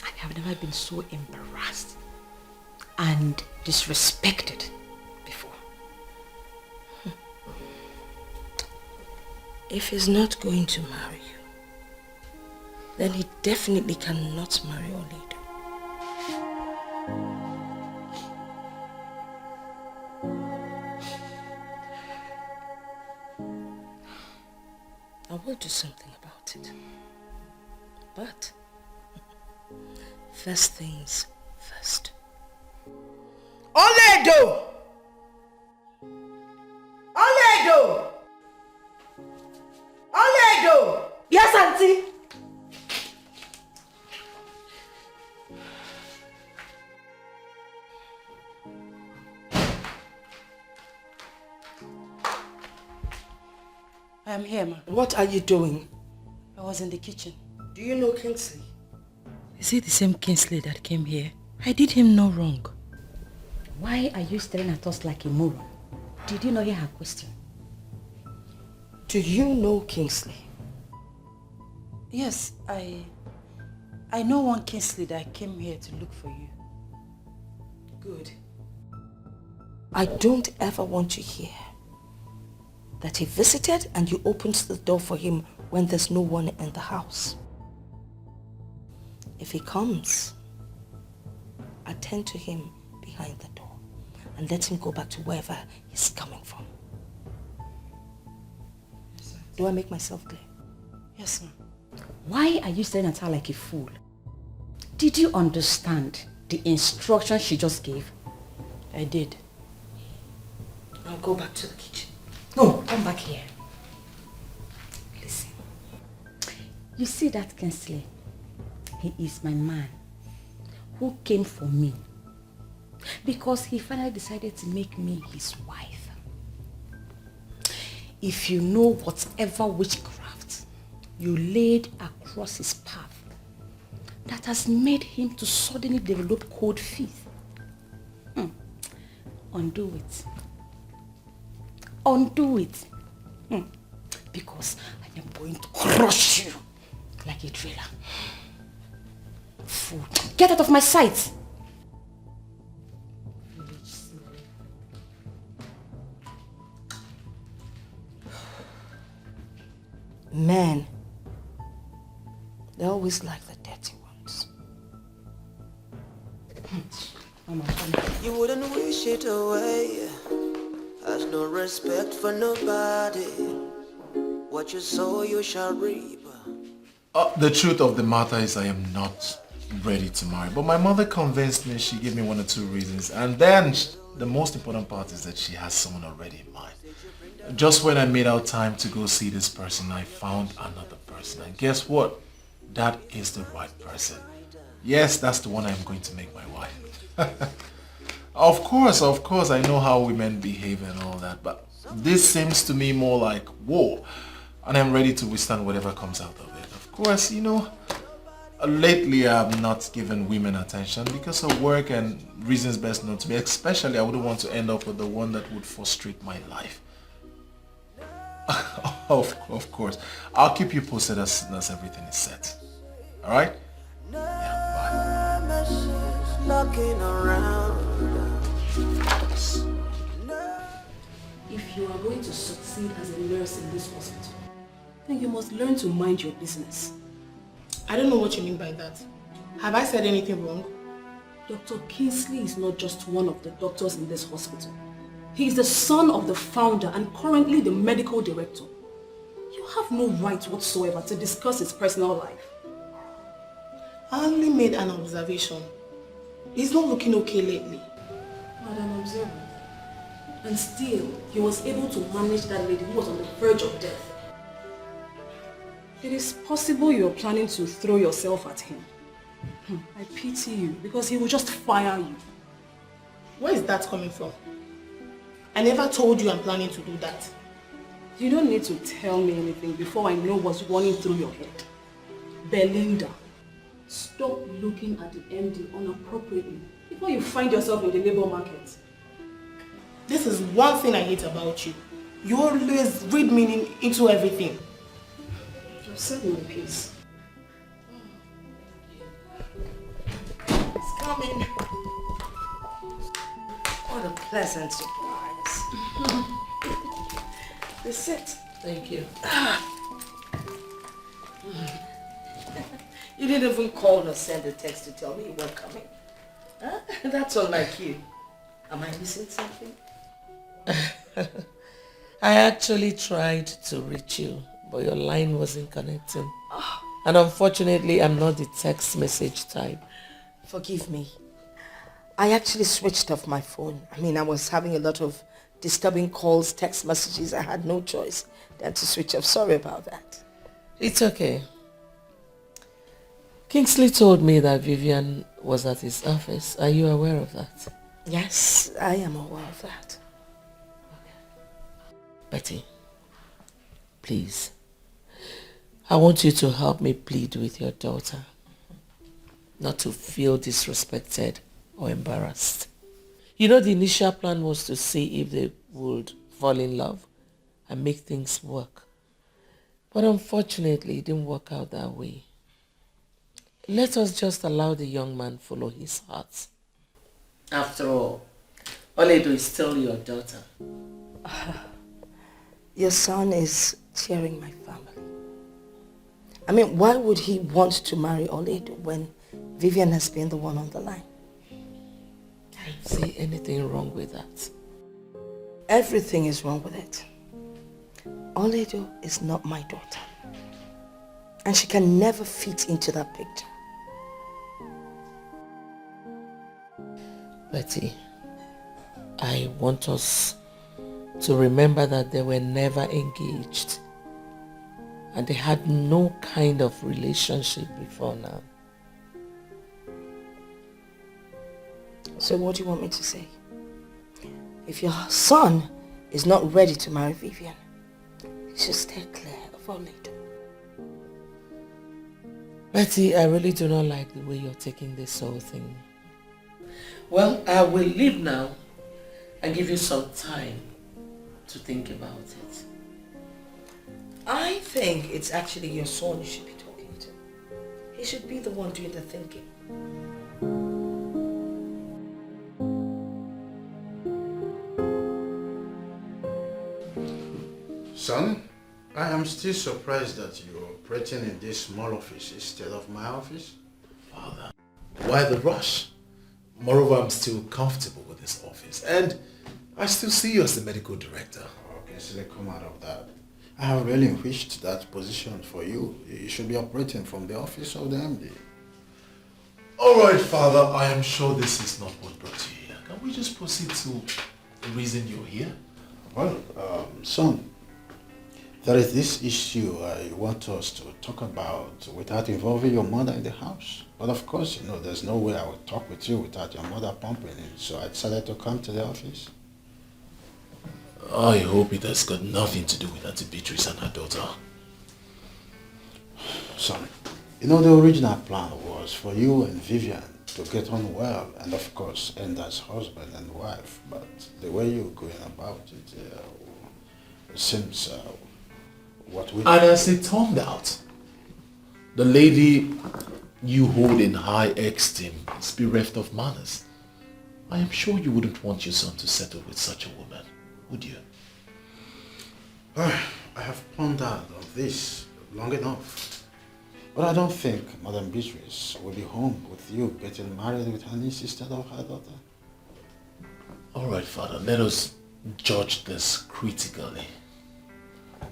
I have never been so embarrassed and disrespected before. If he's not going to marry you, then he definitely cannot marry Ini Edo. I will do something about it. But first things first. Ini Edo! Ini Edo! Ini Edo! Yes, Auntie. I am here, ma. What are you doing? I was in the kitchen. Do you know Kingsley? Is it the same Kingsley that came here? I did him no wrong. Why are you staring at us like a moron? Did you not hear her question? Do you know Kingsley? Yes, I know one Kingsley that came here to look for you. Good. I don't ever want to hear that he visited and you opened the door for him when there's no one in the house. If he comes, attend to him behind the door and let him go back to wherever he's coming from. Do I make myself clear? Yes, ma'am. Why are you staring at her like a fool? Did you understand the instruction she just gave? I did. I'll go back to the kitchen. No, come back here. Listen. You see that Kingsley? He is my man who came for me because he finally decided to make me his wife. If you know whatever witchcraft you laid across his path that has made him to suddenly develop cold feet, undo it. Undo it. Because I am going to crush you like a trailer. Fool. Get out of my sight! Men, they always like the dirty ones. You wouldn't wish it away. Has no respect for nobody. What you sow, you shall reap. The truth of the matter is I am not ready to marry. But my mother convinced me. She gave me 1 or 2 reasons. And then the most important part is that she has someone already in mind. Just when I made out time to go see this person, I found another person. And guess what? That is the right person. Yes, that's the one I'm going to make my wife. Of course, I know how women behave and all that, but this seems to me more like war, and I'm ready to withstand whatever comes out of it. Of course, you know, lately I've not given women attention because of work and reasons best known to me. Especially, I wouldn't want to end up with the one that would frustrate my life. Of course, I'll keep you posted as soon as everything is set. All right? Yeah, bye. Looking around. If you are going to succeed as a nurse in this hospital, then you must learn to mind your business. I don't know what you mean by that. Have I said anything wrong? Dr. Kingsley is not just one of the doctors in this hospital. He is the son of the founder and currently the medical director. You have no right whatsoever to discuss his personal life. I only made an observation. He's not looking okay lately. Not an observer. And still, he was able to manage that lady who was on the verge of death. It is possible you are planning to throw yourself at him. I pity you because he will just fire you. Where is that coming from? I never told you I'm planning to do that. You don't need to tell me anything before I know what's running through your head. Belinda, stop looking at the MD inappropriately before you find yourself in the labor market. This is one thing I hate about you. You always read meaning into everything. Just set me in peace. It's coming. What a pleasant surprise. This sit. Thank you. You didn't even call or send a text to tell me you weren't coming. Huh? That's unlike you. Am I missing something? I actually tried to reach you, but your line wasn't connecting. And unfortunately, I'm not the text message type. Forgive me. I actually switched off my phone. I was having a lot of disturbing calls, text messages. I had no choice than to switch off. Sorry about that. It's okay. Kingsley told me that Vivian was at his office. Are you aware of that? Yes, I am aware of that. Betty, please, I want you to help me plead with your daughter not to feel disrespected or embarrassed. You know, the initial plan was to see if they would fall in love and make things work. But unfortunately, it didn't work out that way. Let us just allow the young man follow his heart. After all, Oledo is still your daughter. Your son is tearing my family. Why would he want to marry Oledo when Vivian has been the one on the line? I don't see anything wrong with that. Everything is wrong with it. Oledo is not my daughter. And she can never fit into that picture. Betty, I want us to remember that they were never engaged. And they had no kind of relationship before now. So what do you want me to say? If your son is not ready to marry Vivian, he should stay clear of Oledo. Betty, I really do not like the way you're taking this whole thing. Well, I will leave now and give you some time to think about it. I think it's actually your son you should be talking to. He should be the one doing the thinking. Son, I am still surprised that you're operating in this small office instead of my office. Father, why the rush? Moreover, I'm still comfortable with this office and I still see you as the medical director. Okay, so let's come out of that. I have relinquished that position for you. You should be operating from the office of the MD. Alright, Father, I am sure this is not what brought you here. Can we just proceed to the reason you're here? Well, son, there is this issue I want us to talk about without involving your mother in the house. But of course, you know, there's no way I would talk with you without your mother pumping in. So I decided to come to the office. I hope it has got nothing to do with Auntie Beatrice and her daughter. Son, you know, the original plan was for you and Vivian to get on well and of course end as husband and wife. But the way you're going about it seems what we... And as it turned out, the lady you hold in high esteem is bereft of manners. I am sure you wouldn't want your son to settle with such a woman, would you? I have pondered on this long enough. But I don't think Madam Beatrice will be home with you getting married with her niece instead of her daughter. Alright, Father, let us judge this critically.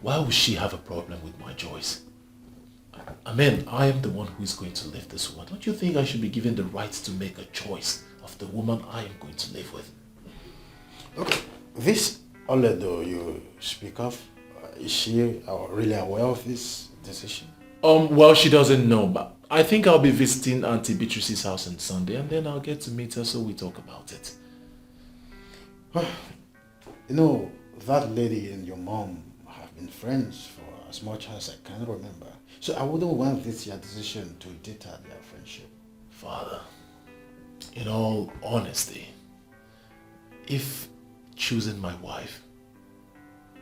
Why would she have a problem with my choice? I mean, I am the one who is going to live this woman. Don't you think I should be given the right to make a choice of the woman I am going to live with? Okay, this Oledo you speak of, is she really aware of this decision? Well, she doesn't know, but I think I'll be visiting Auntie Beatrice's house on Sunday and then I'll get to meet her so we talk about it. You know, that lady and your mom have been friends for as much as I can remember. So I wouldn't want this your decision to deter their friendship. Father, in all honesty, if choosing my wife,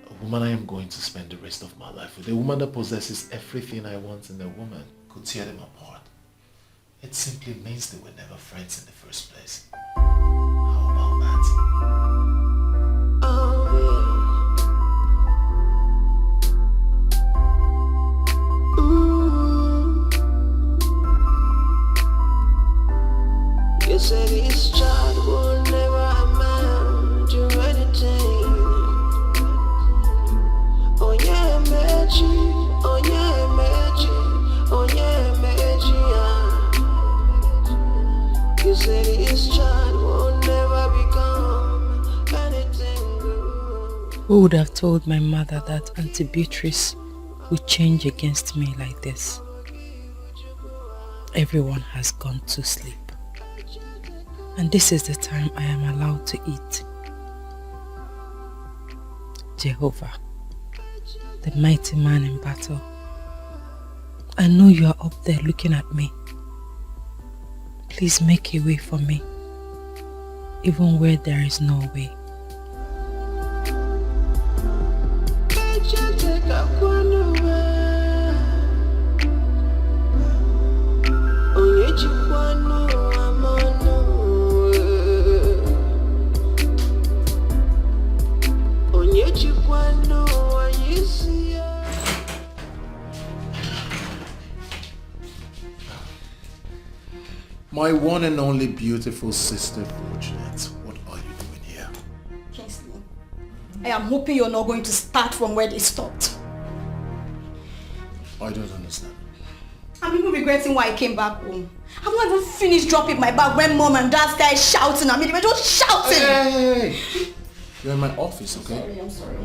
a woman I am going to spend the rest of my life with, a woman that possesses everything I want in a woman, could tear them apart, it simply means they were never friends in the first place. How about that? You said this child will never amount to anything. Oh yeah, magic. Oh yeah, magic. Oh yeah, magic. You said this child will never become anything good. Who would have told my mother that Auntie Beatrice would change against me like this? Everyone has gone to sleep. And this is the time I am allowed to eat. Jehovah, the mighty man in battle, I know you are up there looking at me. Please make a way for me, even where there is no way. My one and only beautiful sister, Fortunate, what are you doing here? Kingsley, I am hoping you're not going to start from where they stopped. I don't understand. I'm even regretting why I came back home. I've not even finished dropping my bag when mom and dad started shouting at me. They were just shouting. Hey. You're in my office, okay? I'm sorry.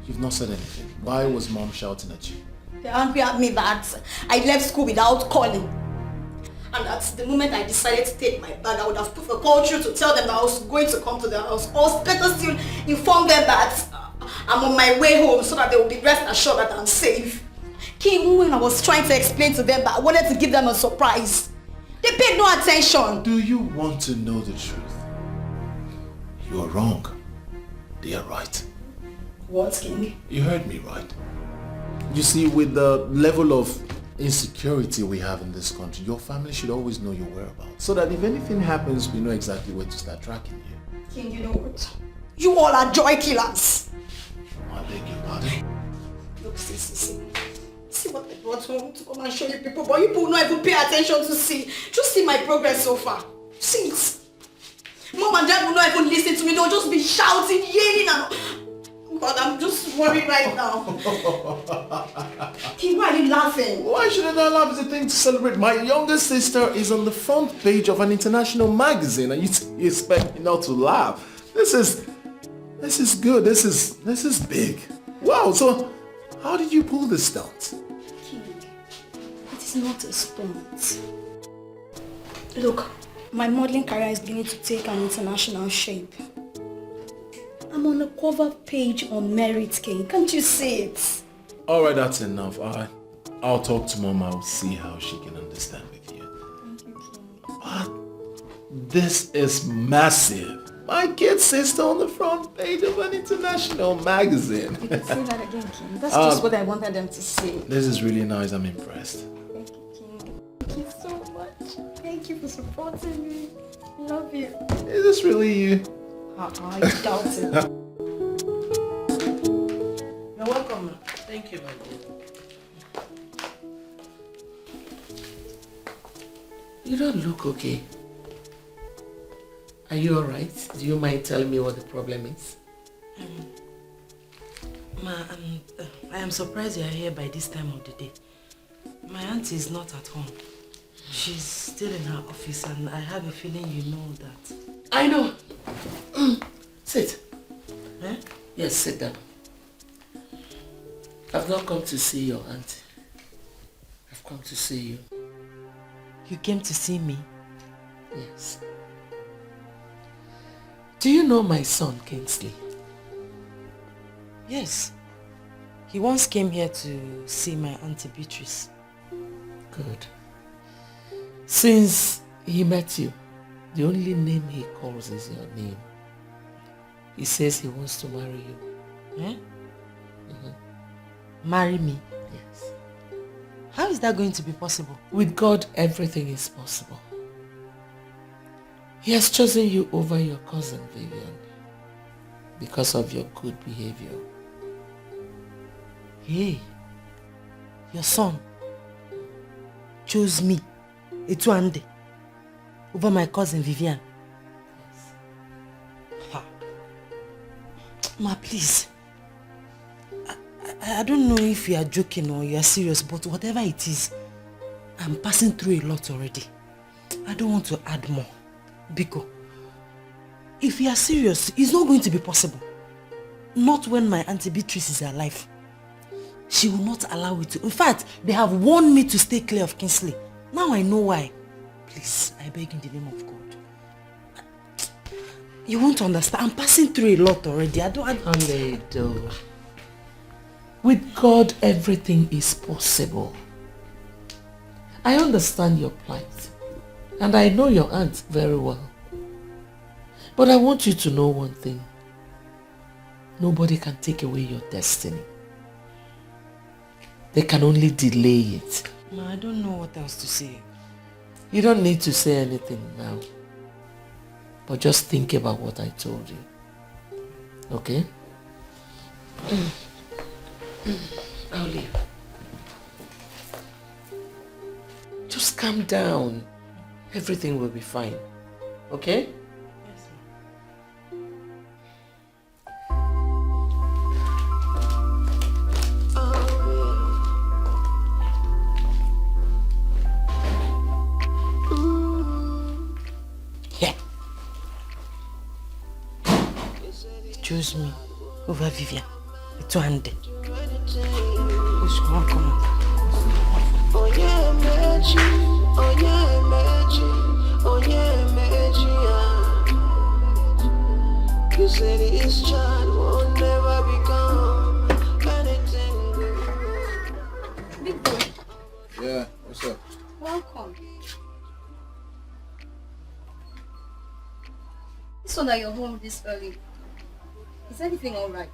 You've not said anything. Why was mom shouting at you? They're angry at me that I left school without calling. And that's the moment I decided to take my bag, I would have put a call through to tell them that I was going to come to their house. Or better still, inform them that I'm on my way home so that they will be rest assured that I'm safe. Even when I was trying to explain to them that I wanted to give them a surprise, they paid no attention. Do you want to know the truth? You are wrong. They are right. What, King? You heard me right. You see, with the level of insecurity we have in this country, your family should always know your whereabouts. So that if anything happens, we know exactly where to start tracking you. King, you know what? You all are joy killers. I beg your pardon. Look, see what I brought home to come and show you people, but you people not even pay attention to see. Just see my progress so far. See it. Mom and dad will not even listen to me. They'll just be shouting, yelling, and God, I'm just worried right now. King, why are you laughing? Why should I not laugh? It's a thing to celebrate. My younger sister is on the front page of an international magazine, and you expect me not to laugh. This is good. This is big. Wow. So, how did you pull this stunt? King, it is not a stunt. Look, my modeling career is beginning to take an international shape. I'm on the cover page on Merit, King. Can't you see it? Alright, that's enough. I'll talk to Mom. I'll see how she can understand with you. Thank you, King. But this is massive. My kid sister on the front page of an international magazine. You can say that again, King. That's just what I wanted them to see. This is really nice. I'm impressed. Thank you, King. Thank you so much. Thank you for supporting me. I love you. Is this really you? I doubt it. You're welcome. Thank you, my dear. You don't look okay. Are you alright? Do you mind telling me what the problem is? I am surprised you are here by this time of the day. My auntie is not at home. She's still in her office, and I have a feeling you know that. I know. Sit. Eh? Yes, sit down. I've not come to see your auntie. I've come to see you. You came to see me? Yes. Do you know my son, Kingsley? Yes. He once came here to see my auntie Beatrice. Good. Since he met you, the only name he calls is your name. He says he wants to marry you. Eh? Marry me? Yes. How is that going to be possible? With God, everything is possible. He has chosen you over your cousin, Vivian, because of your good behavior. Hey, your son chose me, Etuande, over my cousin Vivian. Yes. Ha. Ma, please. I don't know if you are joking or you are serious, but whatever it is, I'm passing through a lot already. I don't want to add more. Biko, if you are serious, it's not going to be possible. Not when my Auntie Beatrice is alive. She will not allow it to. In fact, they have warned me to stay clear of Kingsley. Now I know why. Please, I beg in the name of God. You won't understand. I'm passing through a lot already. Ini Edo. With God, everything is possible. I understand your plight. And I know your aunt very well. But I want you to know one thing. Nobody can take away your destiny. They can only delay it. No, I don't know what else to say. You don't need to say anything now. But just think about what I told you. Okay? I'll leave. Just calm down. Everything will be fine. Okay? Yes, Yeah. Choose me over Vivian. It's one day. Push one come. Oh yeah, magic. Oh yeah, magic. Oh yeah, magic. You said this child will never become anything good. Big boy, Yeah, what's up? welcome. It's one that you're home this early. Is everything alright?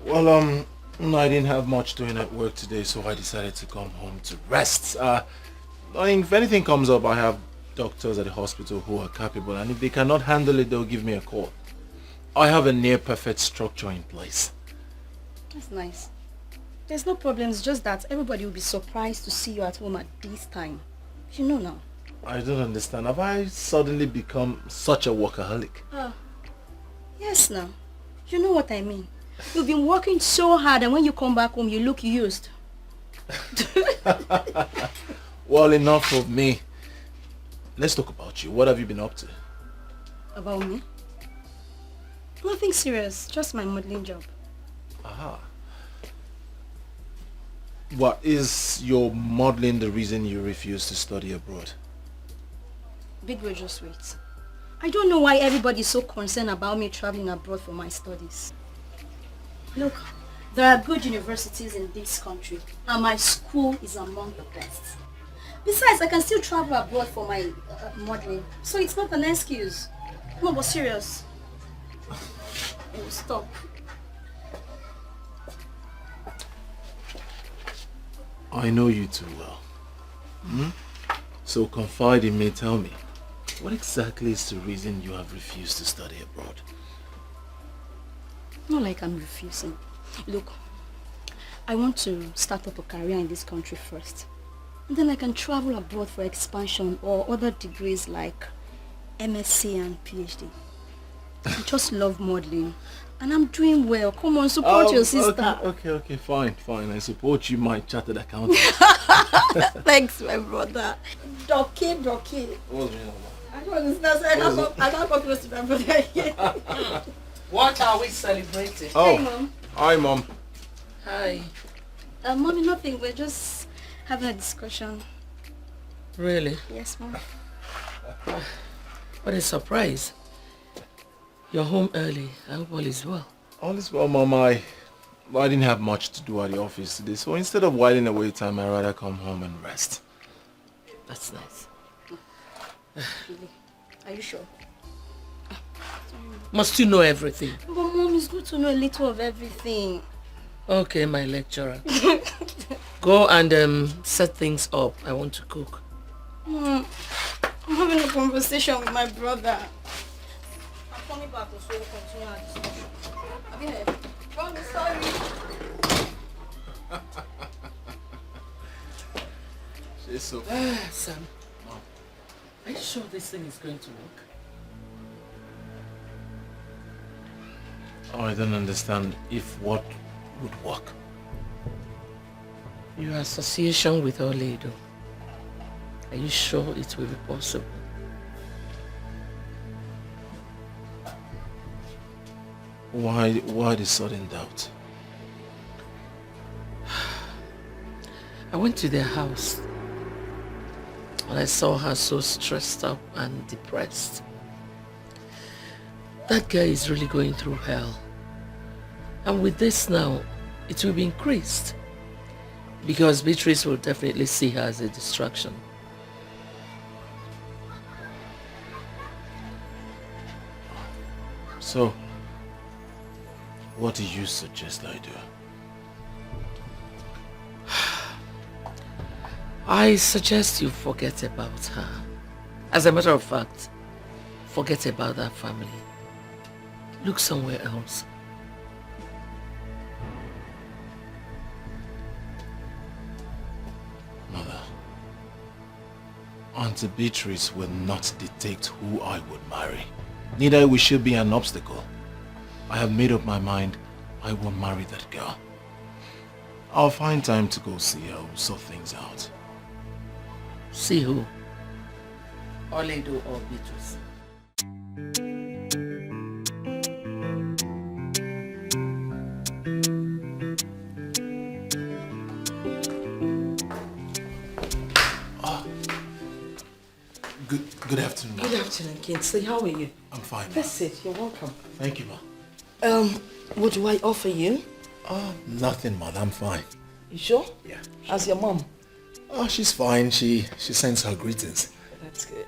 Well, no, I didn't have much doing at work today, so I decided to come home to rest. I mean, if anything comes up, I have doctors at the hospital who are capable, and if they cannot handle it, they'll give me a call. I have a near-perfect structure in place. That's nice. There's no problems, just that everybody will be surprised to see you at home at this time. You know now. I don't understand. Have I suddenly become such a workaholic? Yes now. You know what I mean. You've been working so hard and when you come back home you look used. Well, enough of me. Let's talk about you. What have you been up to? About me? Nothing serious, just my modeling job. Aha. What, is your modeling the reason you refuse to study abroad? Big Bro, just wait. I don't know why everybody is so concerned about me traveling abroad for my studies. Look, there are good universities in this country and my school is among the best. Besides, I can still travel abroad for my modeling, so it's not an excuse. No, but serious. Oh, stop. I know you too well. So confide in me, tell me, what exactly is the reason you have refused to study abroad? Not like I'm refusing. Look, I want to start up a career in this country first. And then I can travel abroad for expansion or other degrees like MSc and PhD. I just love modeling. And I'm doing well. Come on, support your sister. Okay, fine. I support you, my chartered accountant. Thanks, my brother. Dikeh. What's your name? I don't understand. I can't go close to my brother again. What are we celebrating? Oh, Hey, Mom. hi, Mom. Hi. Mommy, nothing. We're just having a discussion. Really? Yes, Mom. What a surprise. You're home early. I hope all is well. All is well, Mom. I didn't have much to do at the office today, so instead of whiling away time, I'd rather come home and rest. That's nice. Really? Are you sure? Must you know everything? But Mom, it's good to know a little of everything. Okay, my lecturer. Go and set things up. I want to cook. Mom, I'm having a conversation with my brother. I'm coming back so we'll continue our discussion. Have you heard? Mom, sorry. She's so Sam, are you sure this thing is going to work? Oh, I don't understand if what would work. Your association with Ini Edo. Are you sure it will be possible? Why the sudden doubt? I went to their house and I saw her so stressed up and depressed. That guy is really going through hell. And with this now, it will be increased. Because Beatrice will definitely see her as a distraction. So, what do you suggest I do? I suggest you forget about her. As a matter of fact, forget about that family. Look somewhere else. Mother, Auntie Beatrice will not dictate who I would marry. Neither will she be an obstacle. I have made up my mind. I will marry that girl. I'll find time to go see her. We'll sort things out. See who? Oledo or Beatrice? Good afternoon, ma. Good afternoon, Kingsley. How are you? I'm fine, ma. That's it. You're welcome. Thank you, ma. What do I offer you? Nothing, ma. I'm fine. You sure? Yeah. How's your mom? Oh, she's fine. She sends her greetings. That's good.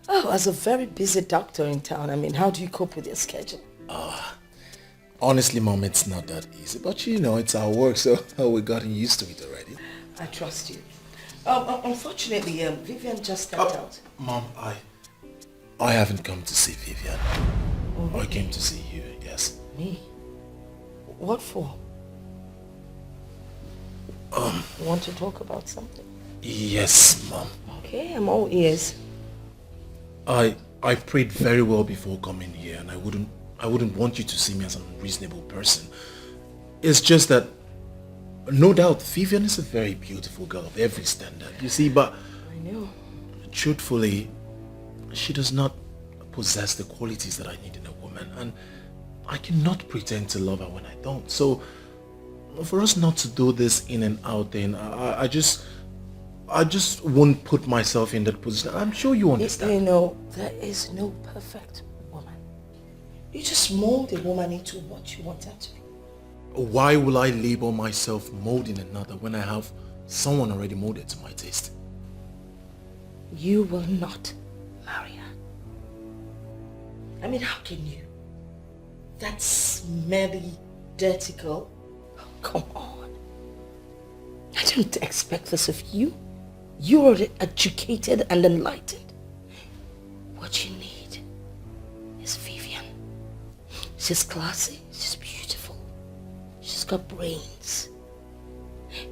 Oh, as a very busy doctor in town, I mean, how do you cope with your schedule? Honestly, Mom, it's not that easy. But you know, it's our work, so we've gotten used to it already. I trust you. Unfortunately, Vivian just stepped out. Mom, I haven't come to see Vivian. Oh, really? I came to see you, yes. Me? What for? You want to talk about something? Yes, Mom. Okay, I'm all ears. I prayed very well before coming here, and I wouldn't want you to see me as an unreasonable person. It's just that, no doubt, Vivian is a very beautiful girl of every standard, you see, but I know. Truthfully, she does not possess the qualities that I need in a woman, and I cannot pretend to love her when I don't. So, for us not to do this in and out thing, I just won't put myself in that position. I'm sure you understand. You know, there is no perfect woman. You just mold a woman into what you want her to be. Why will I label myself molding another when I have someone already molded to my taste? You will not marry her. I mean, how can you? That smelly, dirty girl? Oh, come on. I don't expect this of you. You're already educated and enlightened. What you need is Vivian. She's classy, she's beautiful, she's got brains.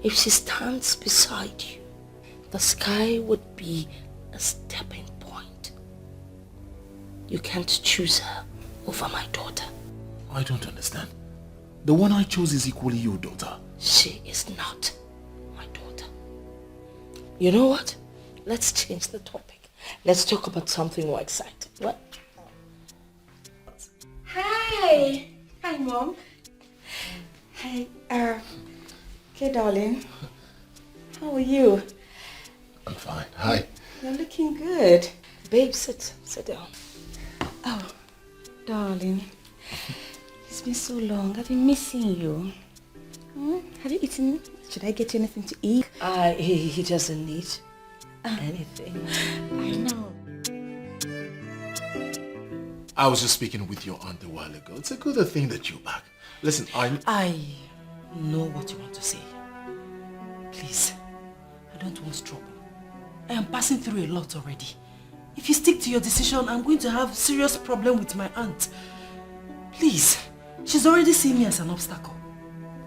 If she stands beside you, the sky would be a stepping point. You can't choose her over my daughter. I don't understand. The one I chose is equally your daughter. She is not my daughter. You know what? Let's change the topic. Let's talk about something more exciting. What? Hi. Hi, Mom. Hi. Okay, darling. How are you? I'm fine. Hi. You're looking good. Babe, sit down. Oh, darling. It's been so long. I've been missing you. Have you eaten? Should I get you anything to eat? He doesn't need anything. I know. I was just speaking with your aunt a while ago. It's a good thing that you're back. Listen, I know what you want to say. Please, I don't want trouble. I am passing through a lot already. If you stick to your decision, I'm going to have serious problem with my aunt. Please, she's already seen me as an obstacle.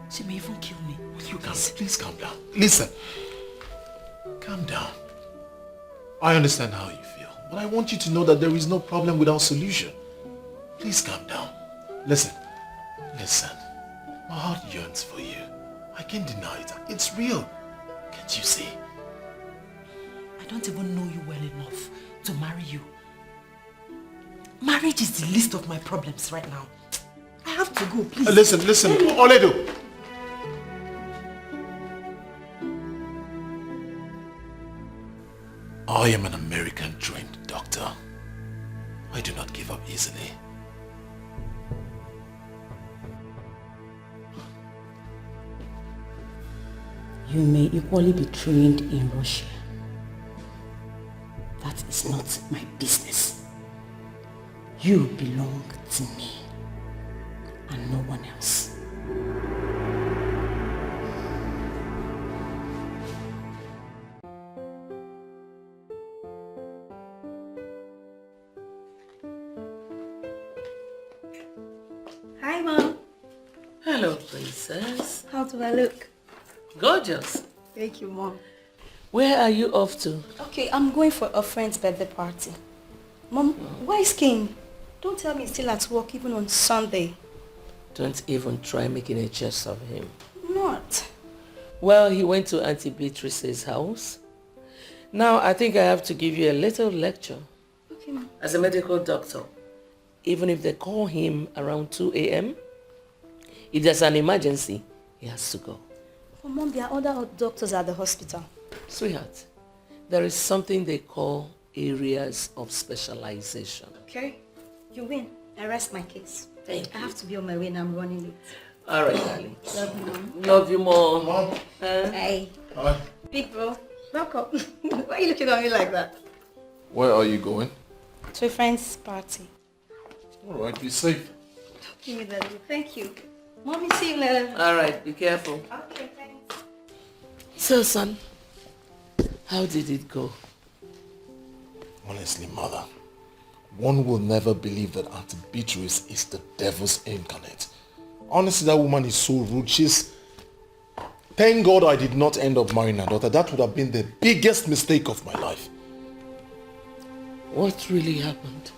She may even kill me. Please calm down. Listen, calm down. I understand how you feel, but I want you to know that there is no problem without solution. Please calm down. Listen, my heart yearns for you. I can't deny it. It's real. Can't you see? I don't even know you well enough to marry you. Marriage is the least of my problems right now. I have to go, please. Listen, Oledo. I am an American-trained doctor. I do not give up easily. You may equally be trained in Russia. That is not my business. You belong to me and no one else. Hi, Mom. Hello, princess. How do I look? Gorgeous. Thank you, Mom. Where are you off to? Okay, I'm going for a friend's birthday party. Mom, where is King? Don't tell me he's still at work even on Sunday. Don't even try making a jest of him. Not. Well, he went to Auntie Beatrice's house Now I think I have to give you a little lecture. Okay, Mom. As a medical doctor, even if they call him around 2 a.m., if there's an emergency, he has to go. But Mom, there are other doctors at the hospital. Sweetheart, there is something they call areas of specialization. Okay, you win. I rest my case. Thank I have to be on my way and I'm running late. All right, darling. Love you, Mom. Love you, Mom. Hey. Hi. Big bro, welcome. Why are you looking at me like that? Where are you going? To a friend's party. All right, be safe. Give me that. Thank you. Mommy, see you later. All right, be careful. Okay, thanks. So, son, how did it go? Honestly, Mother, one will never believe that Auntie Beatrice is the devil's incarnate. Honestly, that woman is so rude. Thank God I did not end up marrying her daughter. That would have been the biggest mistake of my life. What really happened?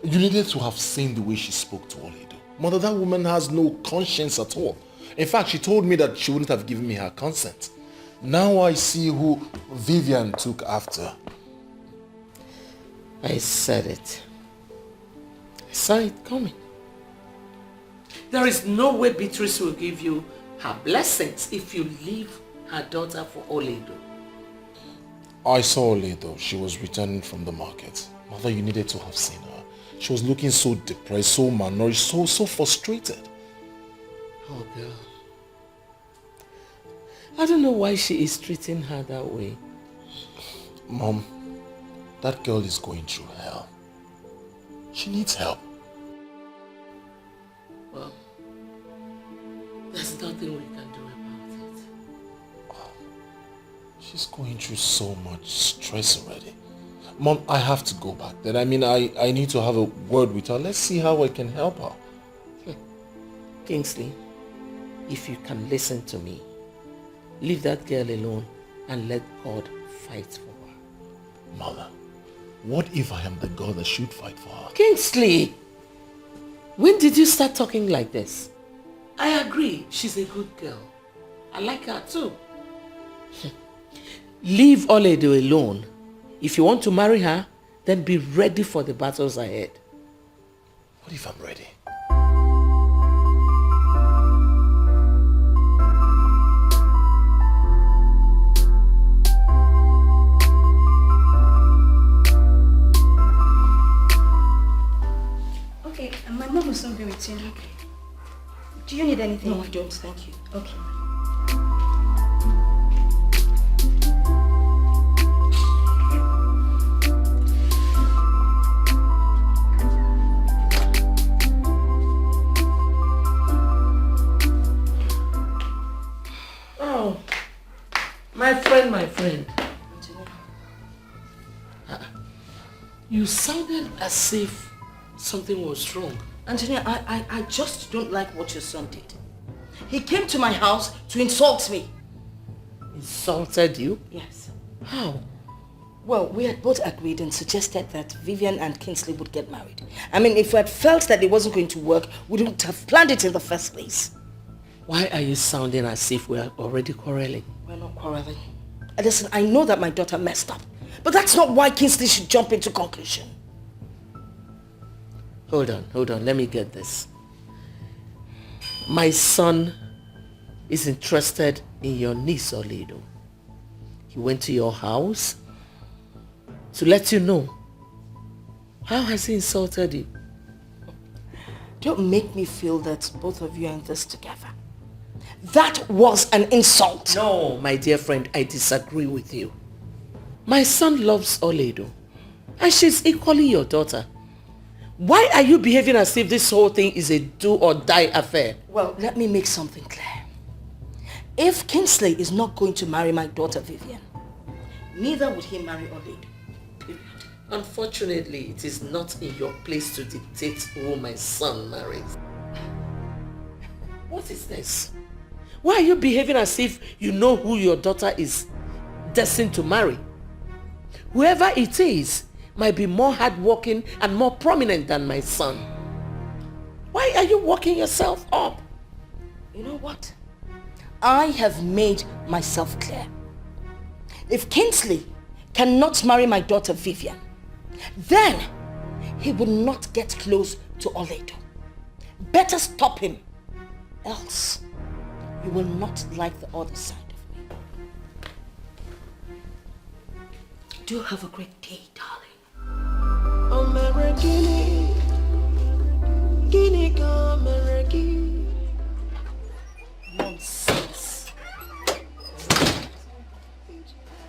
You needed to have seen the way she spoke to Oledo. Mother, that woman has no conscience at all. In fact, she told me that she wouldn't have given me her consent. Now I see who Vivian took after. I said it. I saw it coming. There is no way Beatrice will give you her blessings if you leave her daughter for Oledo. I saw Oledo. She was returning from the market. Mother, you needed to have seen her. She was looking so depressed, so malnourished, so frustrated. Oh, girl. I don't know why she is treating her that way. Mom, that girl is going through hell. She needs help. Well, there's nothing we can do about it. She's going through so much stress already. Mom, I have to go back then. I mean, I need to have a word with her. Let's see how I can help her. Kingsley, if you can listen to me, leave that girl alone and let God fight for her. Mother, what if I am the God that should fight for her? Kingsley, when did you start talking like this? I agree, she's a good girl. I like her too. Leave Oledo alone. If you want to marry her, then be ready for the battles ahead. What if I'm ready? Okay, and my mom will soon be with you. Okay. Do you need anything? No, I don't. Thank you. Okay. Oh, my friend. You sounded as if something was wrong. Antonia, I just don't like what your son did. He came to my house to insult me. Insulted you? Yes. How? Well, we had both agreed and suggested that Vivian and Kingsley would get married. I mean, if we had felt that it wasn't going to work, we wouldn't have planned it in the first place. Why are you sounding as if we are already quarreling? We're not quarreling. Listen, I know that my daughter messed up, but that's not why Kingsley should jump into conclusion. Hold on, let me get this. My son is interested in your niece, Oledo. He went to your house to let you know. How has he insulted you? Don't make me feel that both of you are in this together. That was an insult. No, my dear friend, I disagree with you. My son loves Oledo, and she's equally your daughter. Why are you behaving as if this whole thing is a do-or-die affair? Well, let me make something clear. If Kingsley is not going to marry my daughter Vivian, neither would he marry Oledo. Unfortunately, it is not in your place to dictate who my son marries. What is this? Why are you behaving as if you know who your daughter is destined to marry? Whoever it is might be more hardworking and more prominent than my son. Why are you working yourself up? You know what? I have made myself clear. If Kingsley cannot marry my daughter Vivian, then he will not get close to Oledo. Better stop him, else you will not like the other side of me. Do have a great day, darling. American, Guinea, American. Nonsense.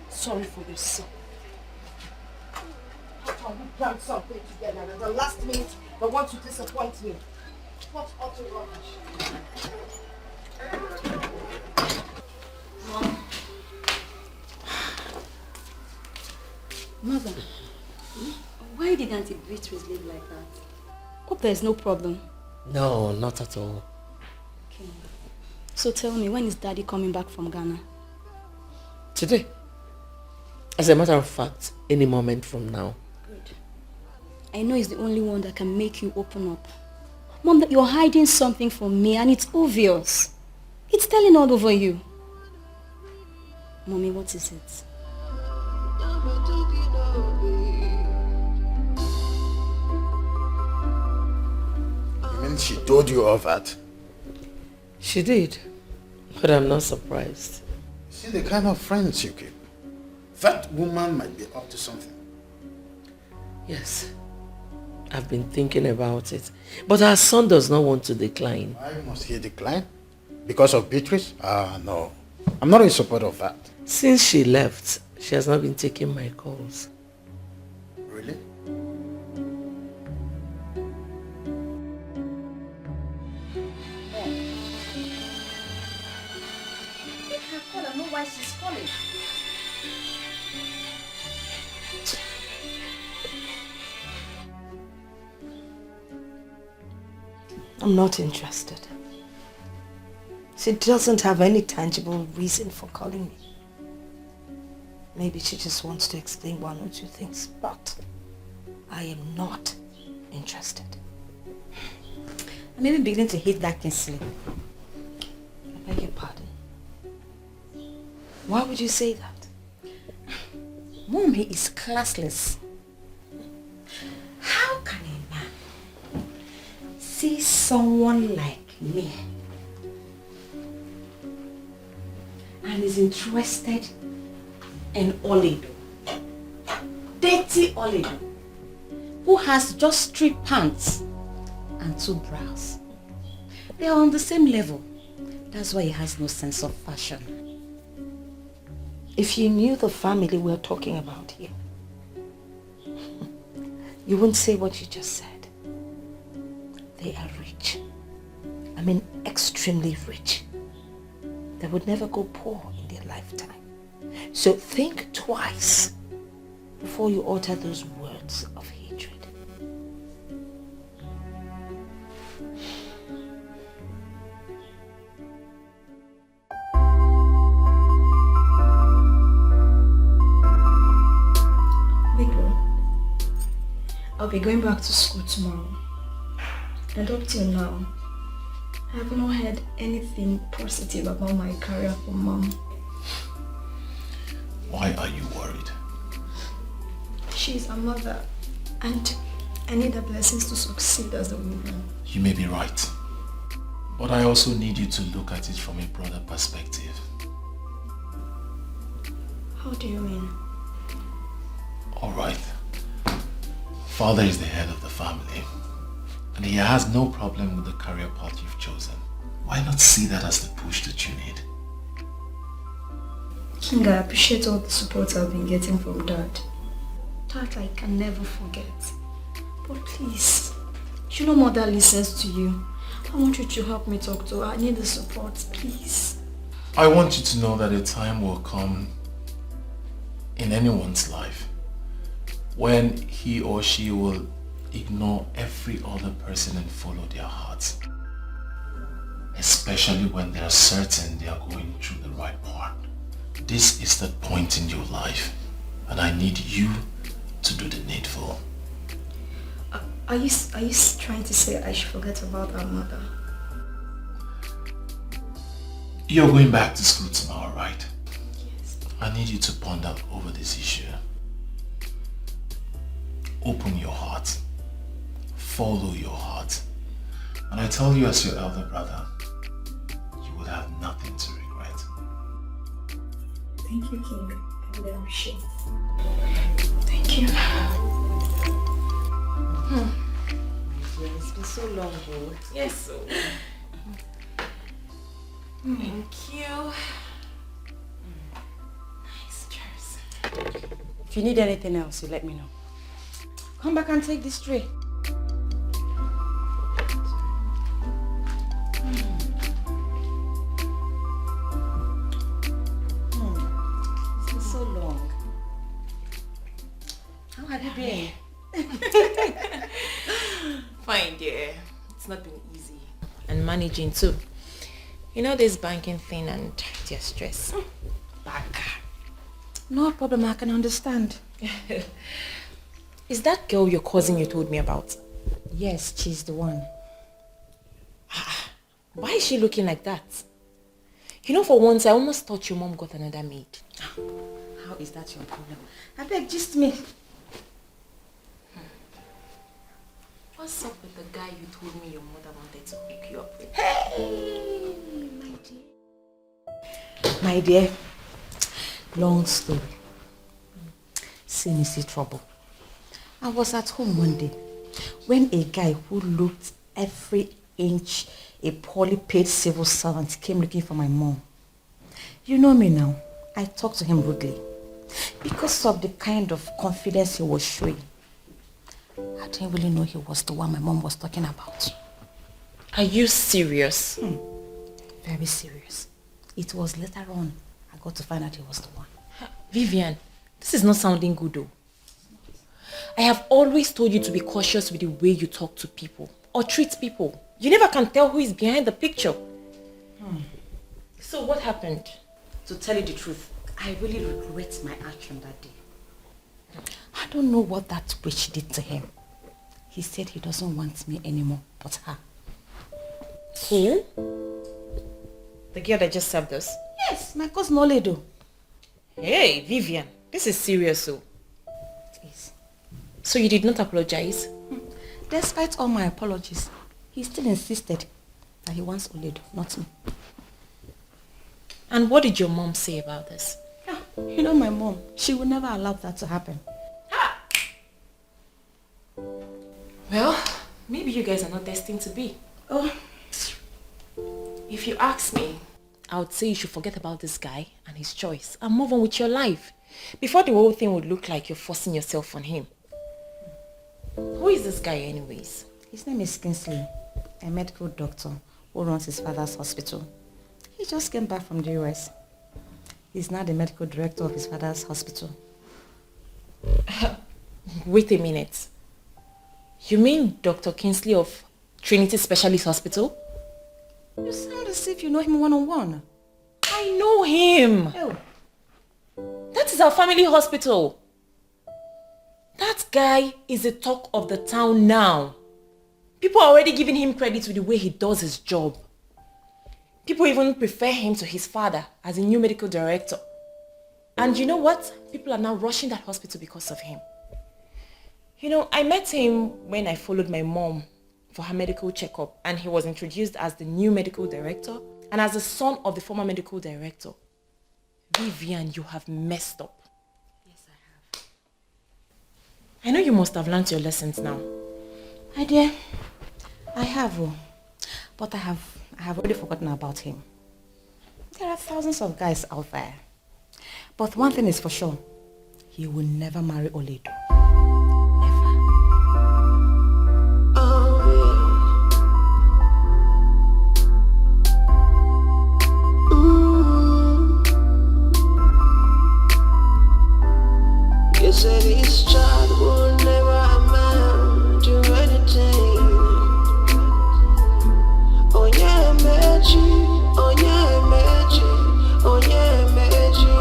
Sorry for your son. How can we plan something together and at the last minute they want to disappoint me? What utter rubbish. Mom. Mother, why did Auntie Beatrice live like that? Hope there's no problem. No, not at all. Okay. So tell me, when is Daddy coming back from Ghana? Today. As a matter of fact, any moment from now. Good. I know he's the only one that can make you open up. Mom, that you're hiding something from me and it's obvious. It's telling all over you. Mommy, what is it? You mean she told you all that? She did, but I'm not surprised. See the kind of friends you keep. That woman might be up to something. Yes, I've been thinking about it. But our son does not want to decline. Why must he decline? Because of Beatrice? No. I'm not in support of that. Since she left, she has not been taking my calls. Really? I don't know why she's calling. I'm not interested. She doesn't have any tangible reason for calling me. Maybe she just wants to explain one or two things, but I am not interested. I'm even beginning to hate that Kingsley. I beg your pardon. Why would you say that? Mom, he is classless. How can a man see someone like me and is interested in Oledo? Dirty Oledo, who has just 3 pants and 2 bras. They are on the same level. That's why he has no sense of fashion. If you knew the family we're talking about here, you wouldn't say what you just said. They are rich. I mean, extremely rich. They would never go poor in their lifetime. So think twice before you utter those words of hatred. I'll be going back to school tomorrow. And up till now, I have not heard anything positive about my career from Mom. Why are you worried? She's a mother, and I need her blessings to succeed as a woman. You may be right. But I also need you to look at it from a broader perspective. How do you mean? Alright. Father is the head of the family, and he has no problem with the career path you've chosen. Why not see that as the push that you need? King, I appreciate all the support I've been getting from Dad. That I can never forget. But please, you know Mother listens to you. I want you to help me talk to her. I need the support, please. I want you to know that a time will come in anyone's life when he or she will ignore every other person and follow their hearts. Especially when they are certain they are going through the right path. This is the point in your life, and I need you to do the needful. Are you trying to say I should forget about our mother? You're going back to school tomorrow, right? Yes. I need you to ponder over this issue. open your heart. Follow your heart. And I tell you as your elder brother, you will have nothing to regret. Thank you, King. I really appreciate it. Thank you. It's been so long, though. Yes, so. Thank you. Nice, cheers. If you need anything else, you let me know. Come back and take this tray. It's been so long. How have you been? Fine, dear. It's not been easy. And managing too. You know this banking thing and their stress. Banker. No problem, I can understand. Is that girl your cousin you told me about? Yes, she's the one. Why is she looking like that? You know, for once I almost thought your mom got another maid. How is that your problem? I beg, just me. What's up with the guy you told me your mother wanted to hook you up with? Hey, my dear. Long story. See trouble. I was at home one day when a guy who looked every inch a poorly paid civil servant came looking for my mom. You know me now. I talked to him rudely because of the kind of confidence he was showing. I didn't really know he was the one my mom was talking about. Are you serious? Very serious. It was later on I got to find out he was the one. Vivian, this is not sounding good though. I have always told you to be cautious with the way you talk to people or treat people. You never can tell who is behind the picture. So what happened? To tell you the truth, I really regret my action that day. I don't know what that witch did to him. He said he doesn't want me anymore, but her. Who? The girl that just served us? Yes, my cousin Ini Edo. Hey, Vivian, this is serious, so. It is. So you did not apologize? Despite all my apologies, he still insisted that he wants Ini Edo, not me. And what did your mom say about this? You know my mom, she would never allow that to happen. Well, maybe you guys are not destined to be. Oh. If you ask me, I would say you should forget about this guy and his choice and move on with your life before the whole thing would look like you're forcing yourself on him. Who is this guy anyways? His name is Kingsley, a medical doctor who runs his father's hospital. He just came back from the US. He's now the medical director of his father's hospital. Wait a minute. You mean Dr. Kingsley of Trinity Specialist Hospital? You sound as if you know him one-on-one. I know him. Oh. That is our family hospital. That guy is the talk of the town now. People are already giving him credit with the way he does his job. People even prefer him to his father as a new medical director. And you know what? People are now rushing that hospital because of him. You know, I met him when I followed my mom for her medical checkup, and he was introduced as the new medical director and as the son of the former medical director. Vivian, you have messed up. Yes, I have. I know you must have learned your lessons now. My dear, I have, but I have already forgotten about him. There are thousands of guys out there. But one thing is for sure, he will never marry Ini Edo. You said this child will never amount to anything. Oh yeah, magic. Oh yeah, magic. Oh yeah, magic.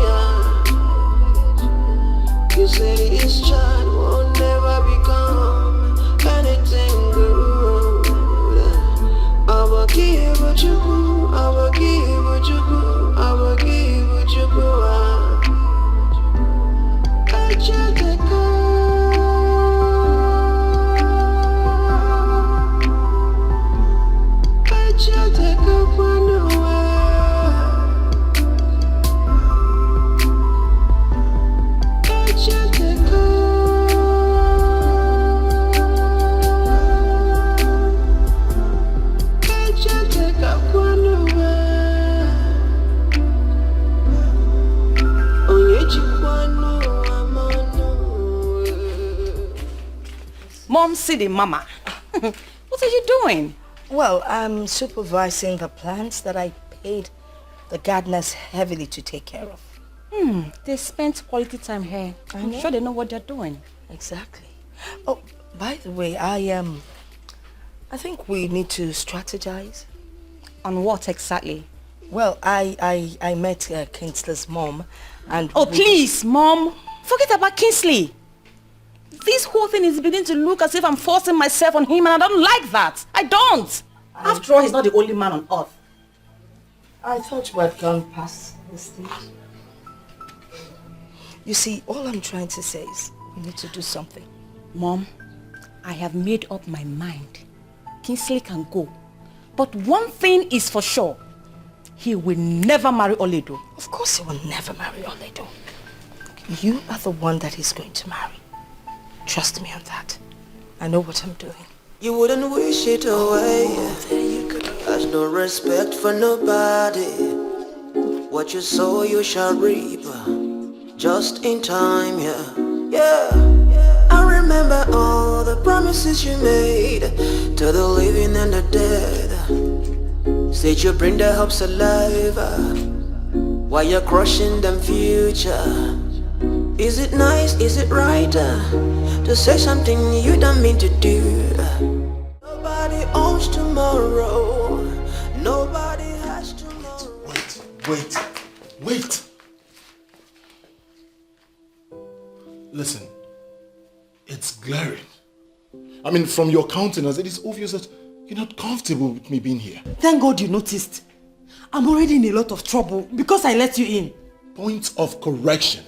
You said this child will never become anything good. I will give what you do. I will give what you do. I will give what you do. I just Come see the mama. What are you doing? Well, I'm supervising the plants that I paid the gardeners heavily to take care of. They spent quality time here. I'm sure they know what they're doing. Exactly. Oh, by the way, I think we need to strategize. On what exactly? Well, I met Kingsley's mom and... Oh, please, Mom. Forget about Kingsley. This whole thing is beginning to look as if I'm forcing myself on him, and I don't like that. I don't. After all, he's not the only man on earth. I thought you had gone past this stage. You see, all I'm trying to say is we need to do something. Mom, I have made up my mind. Kingsley can go. But one thing is for sure. He will never marry Oledo. Of course he will never marry Oledo. You are the one that he's going to marry. Trust me on that. I know what I'm doing. You wouldn't wish it away. Has no respect for nobody. What you sow you shall reap. Just in time, yeah. I remember all the promises you made to the living and the dead. Said you bring their hopes alive while you're crushing them future. Is it nice, is it right to say something you don't mean to do? Nobody owns tomorrow. Nobody has tomorrow. Wait. Listen, it's glaring. I mean, from your countenance, it is obvious that you're not comfortable with me being here. Thank God you noticed. I'm already in a lot of trouble because I let you in. Point of correction.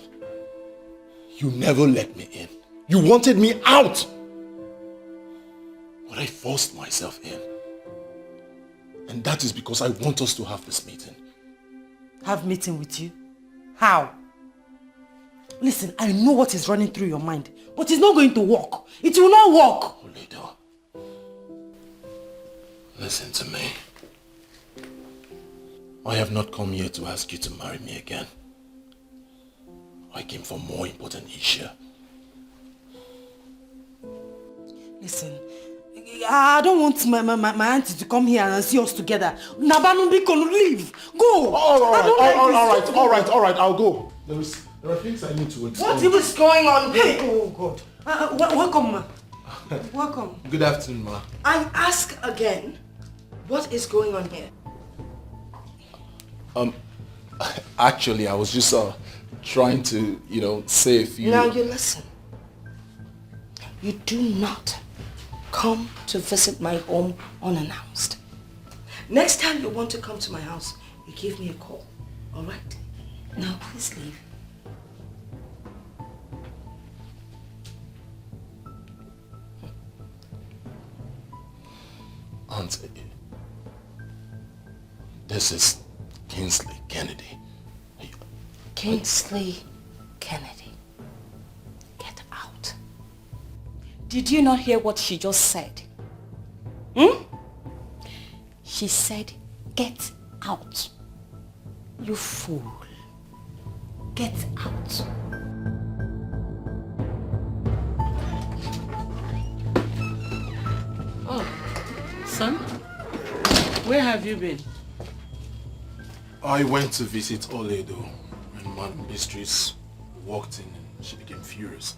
You never let me in. You wanted me out. But I forced myself in. And that is because I want us to have this meeting. Have meeting with you? How? Listen, I know what is running through your mind, but it's not going to work. It will not work. Oledo, listen to me. I have not come here to ask you to marry me again. I came for more important issue. Listen, I don't want my auntie to come here and see us together. Nabanumbi can leave. Go. All right. I'll go. There are things I need to explain. What is going on here? Oh God. Welcome, ma. Welcome. Good afternoon, ma. I ask again, what is going on here? Actually, I was just trying to, say a few... Now you listen. You do not come to visit my home unannounced. Next time you want to come to my house, you give me a call. All right? Now please leave. Auntie, this is Kingsley Kennedy. Kingsley Kennedy. Get out. Did you not hear what she just said? She said, get out. You fool. Get out. Oh, son, where have you been? I went to visit Oledo when Madam Beatrice walked in and she became furious.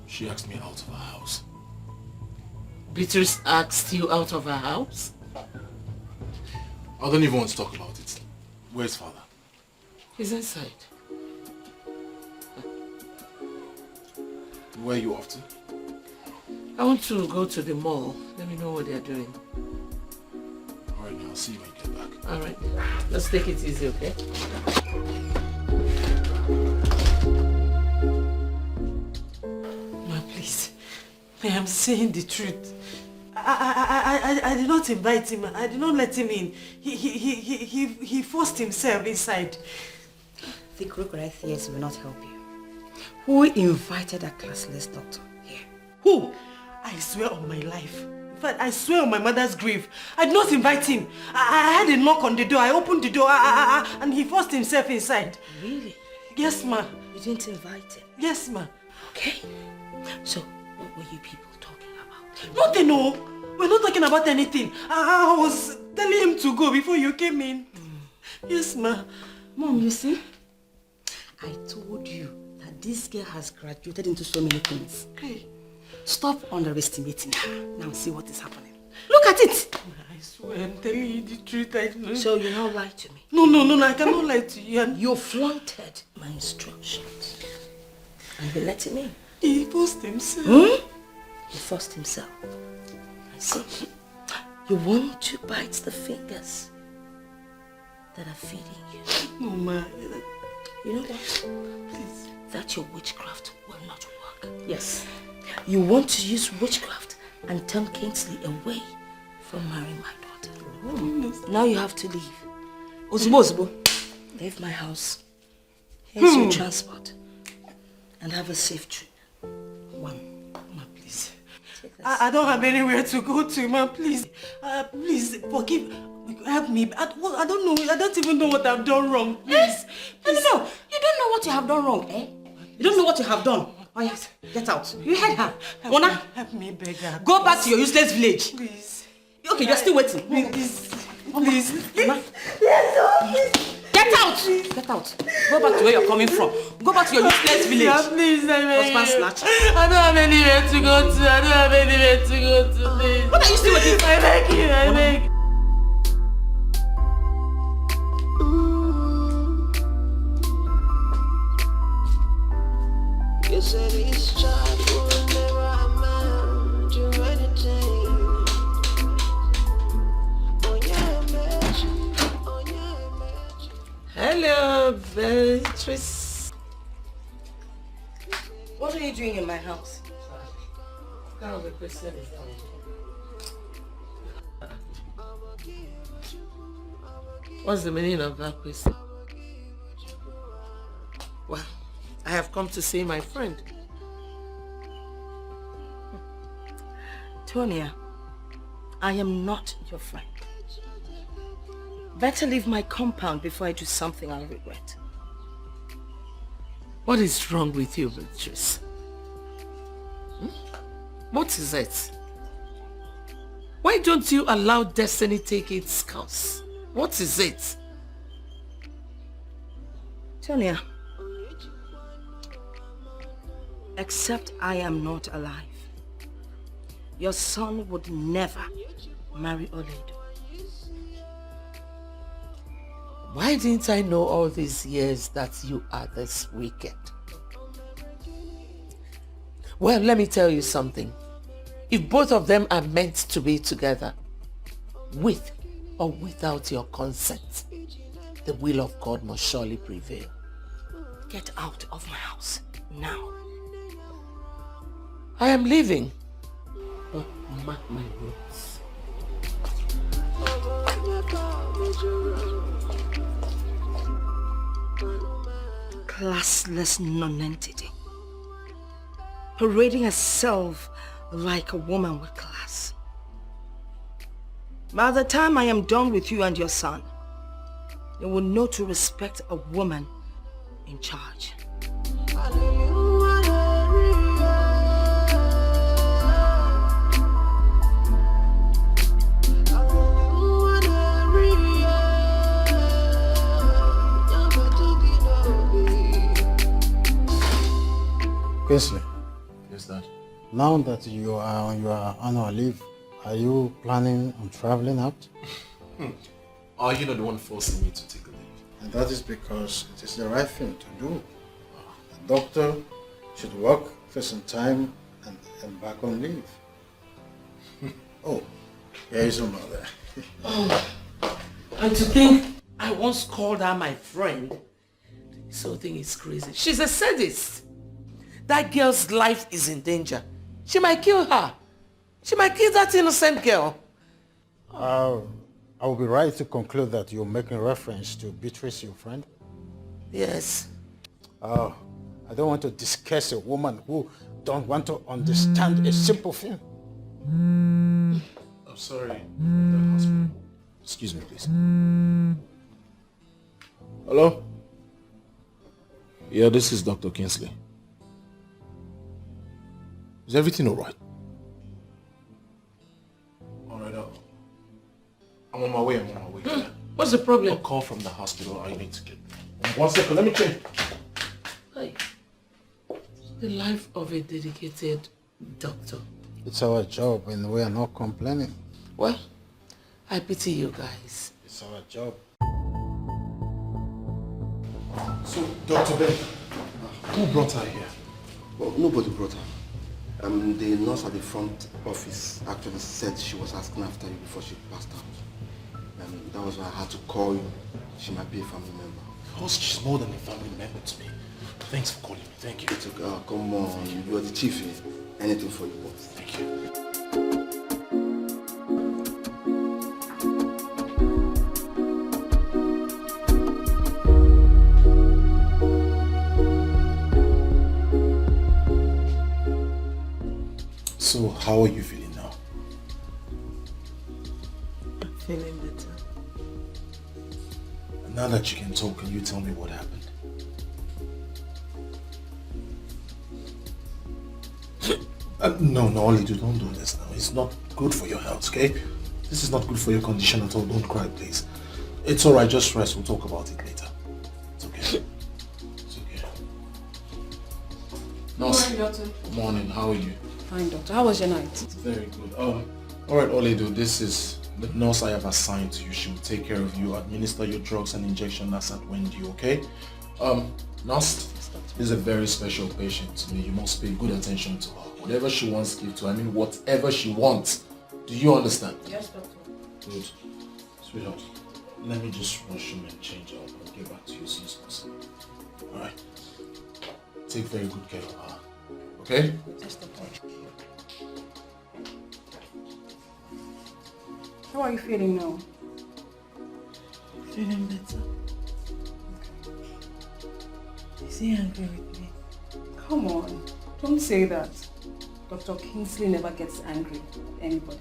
She asked me out of her house. Beatrice asked you out of her house? I don't even want to talk about it. Where's father? He's inside. Where are you off to? I want to go to the mall. Let me know what they're doing. Alright, now I'll see you when you get back. Alright. Let's take it easy, okay? Ma, please. I am saying the truth. I did not invite him. I did not let him in. He forced himself inside. The crocodile tears will not help you. Who invited a classless doctor here? Who? I swear on my life. In fact, I swear on my mother's grave. I did not invite him. I had a knock on the door. I opened the door and he forced himself inside. Really? Yes, ma. You didn't invite him? Yes, ma. Okay. So, what were you people talking about? Nothing, no. We're not talking about anything. I was telling him to go before you came in. Yes, ma. Mom, you see? I told you that this girl has graduated into so many things. Hey. Stop underestimating her. Now see what is happening. Look at it! I swear, I'm telling you the truth. I know. So you now lie to me? No, I cannot lie to you. You flaunted my instructions. And you let him in. He forced himself. He forced himself. I see. You want to bite the fingers that are feeding you. No, ma. You know what? Please. That your witchcraft will not work. Yes. You want to use witchcraft and turn Kingsley away from marrying my daughter. Now you have to leave. Osbo. Leave my house. Here's your transport. And have a safe trip. One. Ma, please. I don't have anywhere to go to, ma. Please. Please, forgive. Help me. I don't know. I don't even know what I've done wrong. Please. No. You don't know what you have done wrong, eh? You don't know what you have done. Oh yes, get out. You heard her. Mona, help me, beg her. Go back to your useless village. Please. Okay, you're still waiting. Please. Mama. Get out! Get out. Go back to where you're coming from. Go back to your useless village. Please, husband snatch. I don't have anywhere to go to. Please. What are you still waiting for? I beg you. You said this child will never amount to anything. Hello, Beatrice. What are you doing in my house? What kind of a question is that? What's the meaning of that question? Well, I have come to see my friend. Tonia, I am not your friend. Better leave my compound before I do something I'll regret. What is wrong with you, Beatrice? What is it? Why don't you allow destiny take its course? What is it? Tonia, except I am not alive, your son would never marry Oledo. Why didn't I know all these years that you are this wicked? Well, let me tell you something. If both of them are meant to be together, with or without your consent, the will of God must surely prevail. Get out of my house now. I am leaving. But mark my words. Classless nonentity, parading herself like a woman with class. By the time I am done with you and your son, you will know to respect a woman in charge. Kingsley. Yes, Dad. Now that you are on your annual leave, are you planning on traveling out? Are you not the one forcing me to take a leave? And that is because it is the right thing to do. The doctor should work for some time and embark on leave. Oh, here is your mother. And to think I once called her my friend. This whole thing is crazy. She's a sadist. That girl's life is in danger. She might kill her. She might kill that innocent girl. I will be right to conclude that you're making reference to Beatrice, your friend? Yes. I don't want to discuss a woman who don't want to understand a simple thing. I'm sorry, the hospital. Excuse me, please. Hello? Yeah, this is Dr. Kingsley. Is everything alright? on my way. What's the problem? A call from the hospital. I need to get... 1 second, let me check. Hey. The life of a dedicated doctor. It's our job and we are not complaining. Well, I pity you guys. It's our job. So, Dr. Ben, who brought her here? Well, nobody brought her. The nurse at the front office actually said she was asking after you before she passed out. That was why I had to call you. She might be a family member. Because she's more than a family member to me. Thanks for calling me. Thank you. It's okay. Come on. You're the chief here. Anything for you, boss. Thank you. So, how are you feeling now? I'm feeling better. Now that you can talk, can you tell me what happened? No, Olidu, don't do this now. It's not good for your health, okay? This is not good for your condition at all. Don't cry, please. It's alright, just rest. We'll talk about it later. It's okay. It's okay. Nurse, Good morning, doctor. good morning. How are you? Fine, doctor. How was your night? Very good. Alright, Olidu, this is the nurse I have assigned to you. She will take care of you, administer your drugs and injection as at when due, okay? Nurse, this is a very special patient to me. You must pay good attention to her. Whatever she wants, give to her. I mean, whatever she wants. Do you understand? Yes, doctor. Good. Sweetheart, let me just rush him and change out. I'll get back to you as soon as possible. Alright? Take very good care of her. Okay? Yes, doctor. How are you feeling now? Feeling better. Is he angry with me? Come on. Don't say that. Dr. Kingsley never gets angry with anybody.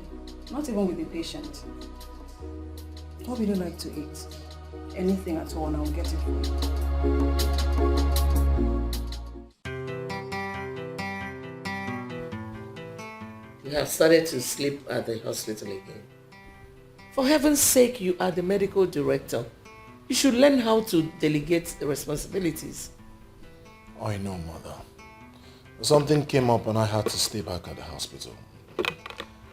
Not even with the patient. What would you like to eat? Anything at all and I'll get it for you. You have started to sleep at the hospital again. For heaven's sake, you are the medical director. You should learn how to delegate the responsibilities. I know, Mother. Something came up and I had to stay back at the hospital.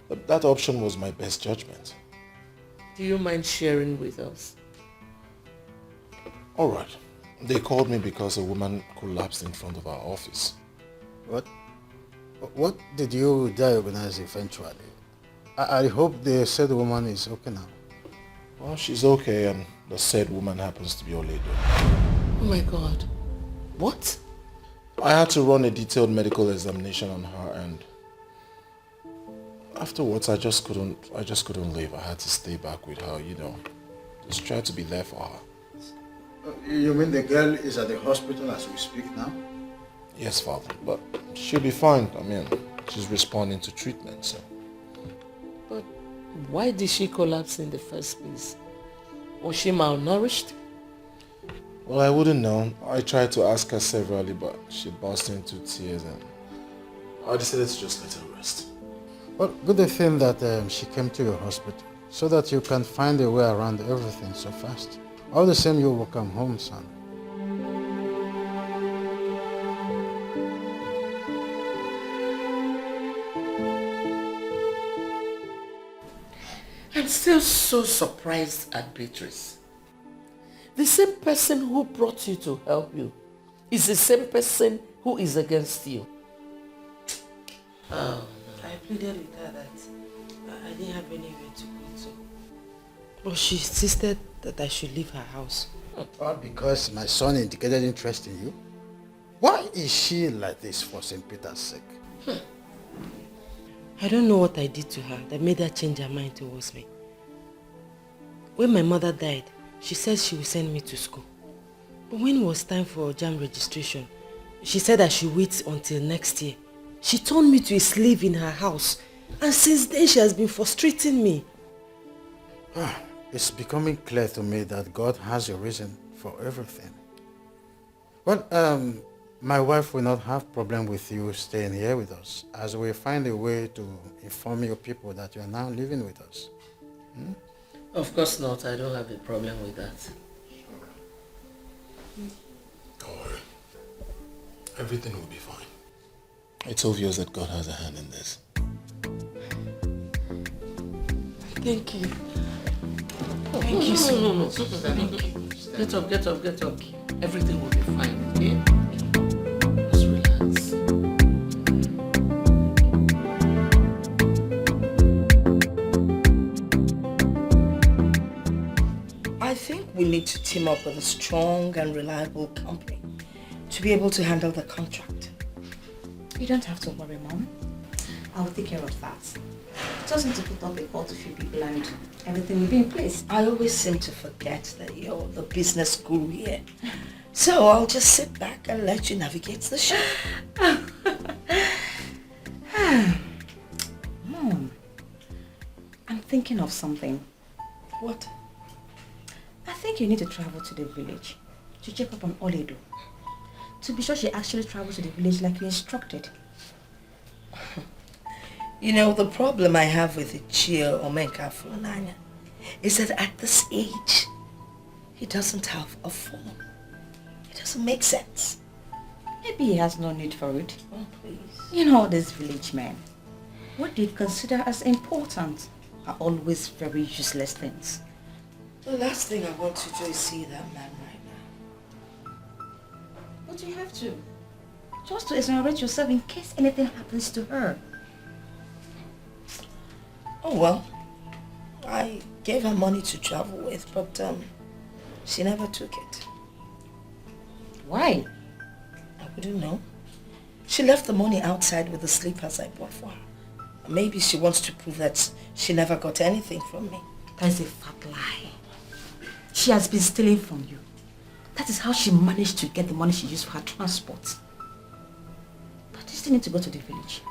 But that option was my best judgment. Do you mind sharing with us? Alright. They called me because a woman collapsed in front of our office. What? What did you diagnose eventually? I hope the said woman is okay now. Well, she's okay and the said woman happens to be Oledo. Oh my God. What? I had to run a detailed medical examination on her and afterwards I just couldn't leave. I had to stay back with her, you know. Just try to be there for her. You mean the girl is at the hospital as we speak now? Yes, Father, but she'll be fine. I mean, she's responding to treatment, so. But why did she collapse in the first place? Was she malnourished? Well, I wouldn't know. I tried to ask her severally, but she burst into tears and I decided to just let her rest. Well, good thing that she came to your hospital so that you can find a way around everything so fast. All the same, you will come home, son. I'm still so surprised at Beatrice. The same person who brought you to help you is the same person who is against you. I pleaded with her that I didn't have anywhere to go to. But she insisted that I should leave her house. All because my son indicated interest in you? Why is she like this for St. Peter's sake? I don't know what I did to her that made her change her mind towards me. When my mother died, she said she would send me to school. But when it was time for JAM registration, she said I should wait until next year. She turned me to a slave in her house, and since then she has been frustrating me. It's becoming clear to me that God has a reason for everything. Well, my wife will not have problem with you staying here with us, as we find a way to inform your people that you are now living with us. Of course not. I don't have a problem with that. Don't worry. Everything will be fine. It's obvious that God has a hand in this. Thank you. Thank you so much. Thank you. Get up, get up, get up. Everything will be fine, okay? Just relax. I think we need to team up with a strong and reliable company to be able to handle the contract. You don't have to worry, Mom. I will take care of that. Just need to put up a call to few people and everything will be in place. I always seem to forget that you're the business guru here. So I'll just sit back and let you navigate the show. Mom, I'm thinking of something. What? I think you need to travel to the village to check up on Ini Edo. To be sure she actually travels to the village like you instructed. You know, the problem I have with Ichio Omenka Fulani is that at this age, he doesn't have a phone. It doesn't make sense. Maybe he has no need for it. Oh, please. You know, these village men, what they consider as important are always very useless things. The last thing I want to do is see that man right now. But you have to. Just to exonerate yourself in case anything happens to her. Oh well, I gave her money to travel with, but she never took it. Why? I wouldn't know. She left the money outside with the slippers I bought for her. Maybe she wants to prove that she never got anything from me. That's a fat lie. She has been stealing from you. That is how she managed to get the money she used for her transport. But you still need to go to the village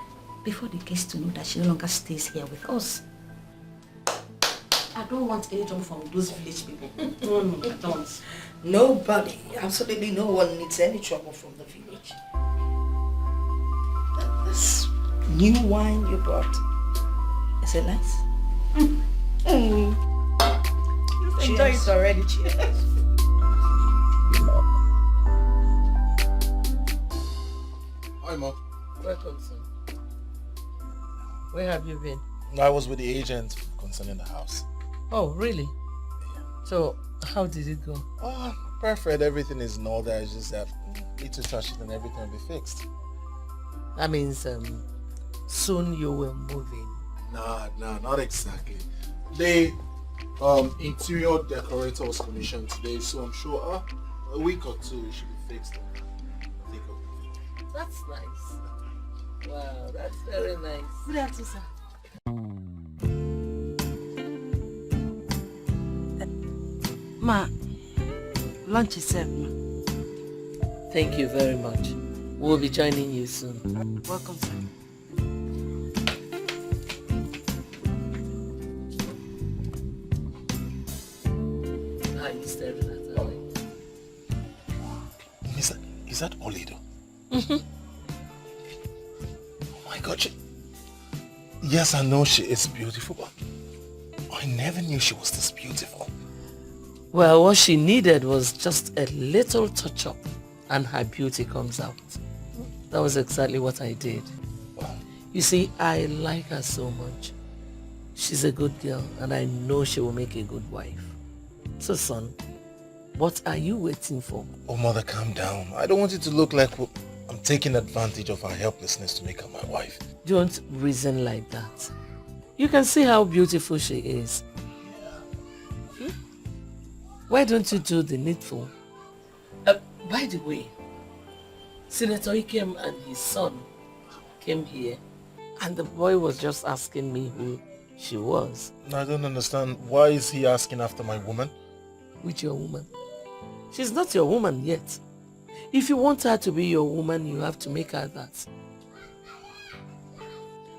before they get to know that she no longer stays here with us. I don't want any trouble from those village people. No, I don't. Nobody, absolutely no one needs any trouble from the village. This new wine you brought, is it nice? Just enjoy it already. Cheers. Hi, Mom. Welcome, son. Where have you been? I was with the agent concerning the house. Oh, really? So, how did it go? Oh, perfect. Everything is in order. It's just that need to touch it and everything will be fixed. That means soon you will move in. Nah, not exactly. The interior decorator was commissioned today, so I'm sure a week or two it should be fixed. That's nice. Wow, that's very nice. Good afternoon, sir. Ma, lunch is served, ma. Thank you very much. We'll be joining you soon. Welcome, sir. How are you staring at her? Is that Ini Edo? Mm-hmm. Oh my God, yes, I know she is beautiful, but I never knew she was this beautiful. Well, what she needed was just a little touch-up and her beauty comes out. That was exactly what I did. You see, I like her so much. She's a good girl and I know she will make a good wife. So son, what are you waiting for? Oh mother, calm down. I don't want it to look like I'm taking advantage of her helplessness to make her my wife. Don't reason like that. You can see how beautiful she is. Why don't you do the needful? By the way, Senator Ikem and his son came here and the boy was just asking me who she was. I don't understand. Why is he asking after my woman? Which your woman? She's not your woman yet. If you want her to be your woman, you have to make her that.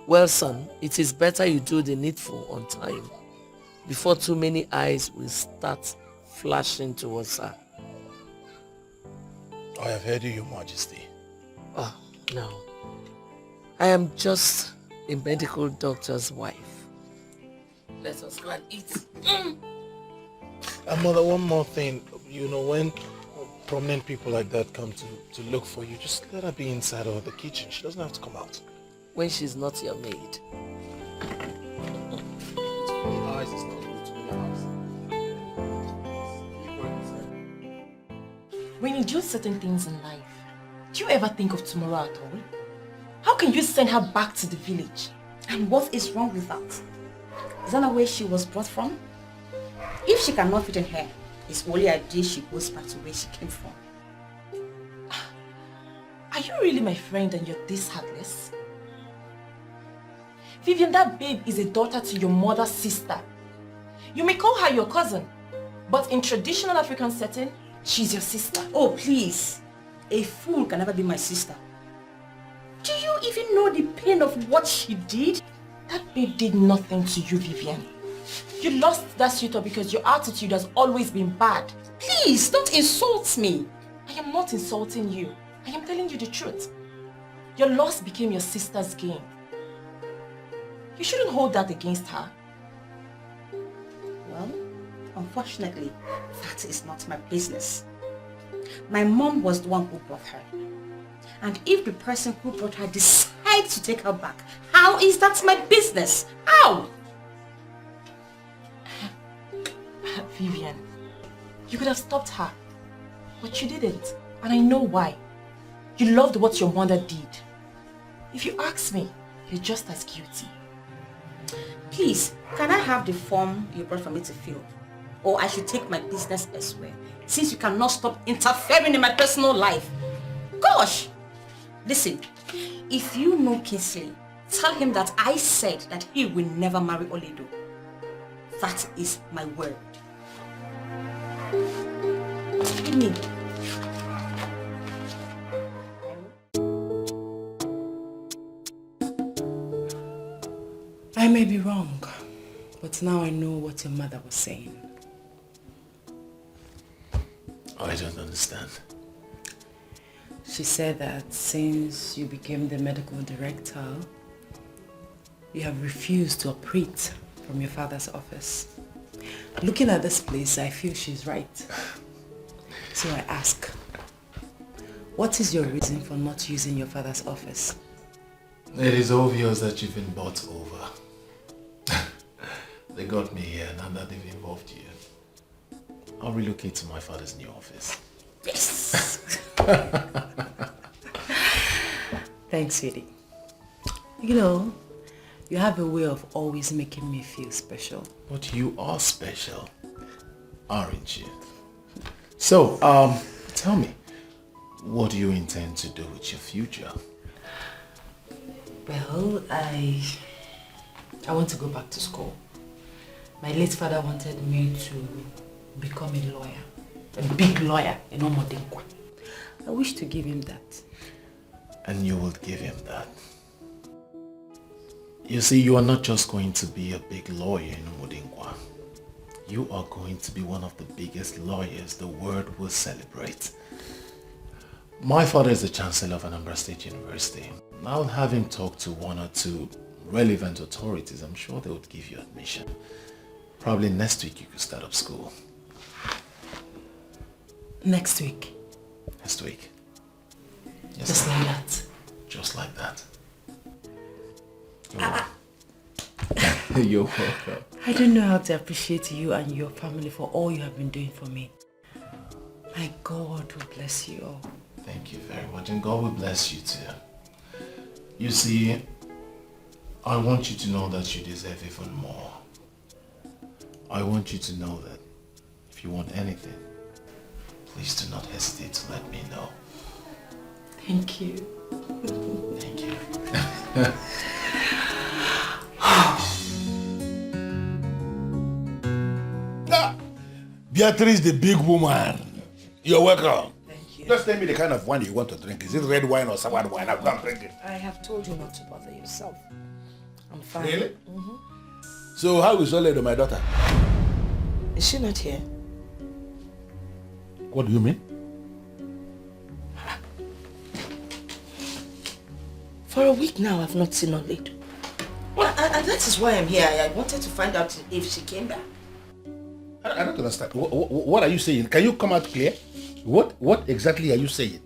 Well, son, it is better you do the needful on time before too many eyes will start flashing towards her. I have heard you, Your Majesty. Oh, no. I am just a medical doctor's wife. Let us go and eat. And mother, one more thing. You know, when prominent people like that come to look for you, just let her be inside or the kitchen. She doesn't have to come out. When she's not your maid. When you do certain things in life, do you ever think of tomorrow at all? How can you send her back to the village? And what is wrong with that? Is that not where she was brought from? If she cannot fit in here, it's only a day she goes back to where she came from. Are you really my friend and you're this heartless? Vivian, that babe is a daughter to your mother's sister. You may call her your cousin, but in traditional African setting, she's your sister. Oh, please. A fool can never be my sister. Do you even know the pain of what she did? That babe did nothing to you, Vivian. You lost that suitor because your attitude has always been bad. Please, don't insult me. I am not insulting you. I am telling you the truth. Your loss became your sister's gain. You shouldn't hold that against her. Well, unfortunately, that is not my business. My mom was the one who brought her. And if the person who brought her decides to take her back, how is that my business? How? Vivian, you could have stopped her, but you didn't, and I know why. You loved what your mother did. If you ask me, you're just as guilty. Please, can I have the form you brought for me to fill? Or I should take my business elsewhere, since you cannot stop interfering in my personal life. Gosh! Listen, if you know Kingsley, tell him that I said that he will never marry Oledo. That is my word. Give me. I may be wrong, but now I know what your mother was saying. I don't understand. She said that since you became the medical director, you have refused to operate from your father's office. Looking at this place, I feel she's right. So I ask, what is your reason for not using your father's office? It is obvious that you've been bought over. They got me here, now that they've involved you. I'll relocate to my father's new office. Yes! Thanks, sweetie. You know, you have a way of always making me feel special. But you are special, aren't you? So, tell me, what do you intend to do with your future? Well, I want to go back to school. My late father wanted me to become a lawyer, a big lawyer in Omodinkwa. I wish to give him that. And you will give him that. You see, you are not just going to be a big lawyer in Omodinkwa. You are going to be one of the biggest lawyers the world will celebrate. My father is the Chancellor of Anambra State University. I'll have him talk to one or two relevant authorities. I'm sure they would give you admission. Probably next week you could start up school. Next week? Next week. Yes, just like that? Just like that. You're welcome. I don't know how to appreciate you and your family for all you have been doing for me. My God will bless you all. Thank you very much, and God will bless you too. You see, I want you to know that you deserve even more. I want you to know that if you want anything, please do not hesitate to let me know. Thank you. Thank you. Beatrice, the big woman. You're welcome. Thank you. Just tell me the kind of wine you want to drink. Is it red wine or sour wine? I'm going to drink it. I have told you not to bother yourself. I'm fine. Really? Mm-hmm. So how is Oledo, my daughter? Is she not here? What do you mean? For a week now, I've not seen Oledo. Well, and that is why I'm here. I wanted to find out if she came back. I don't understand. What are you saying? Can you come out clear? What exactly are you saying?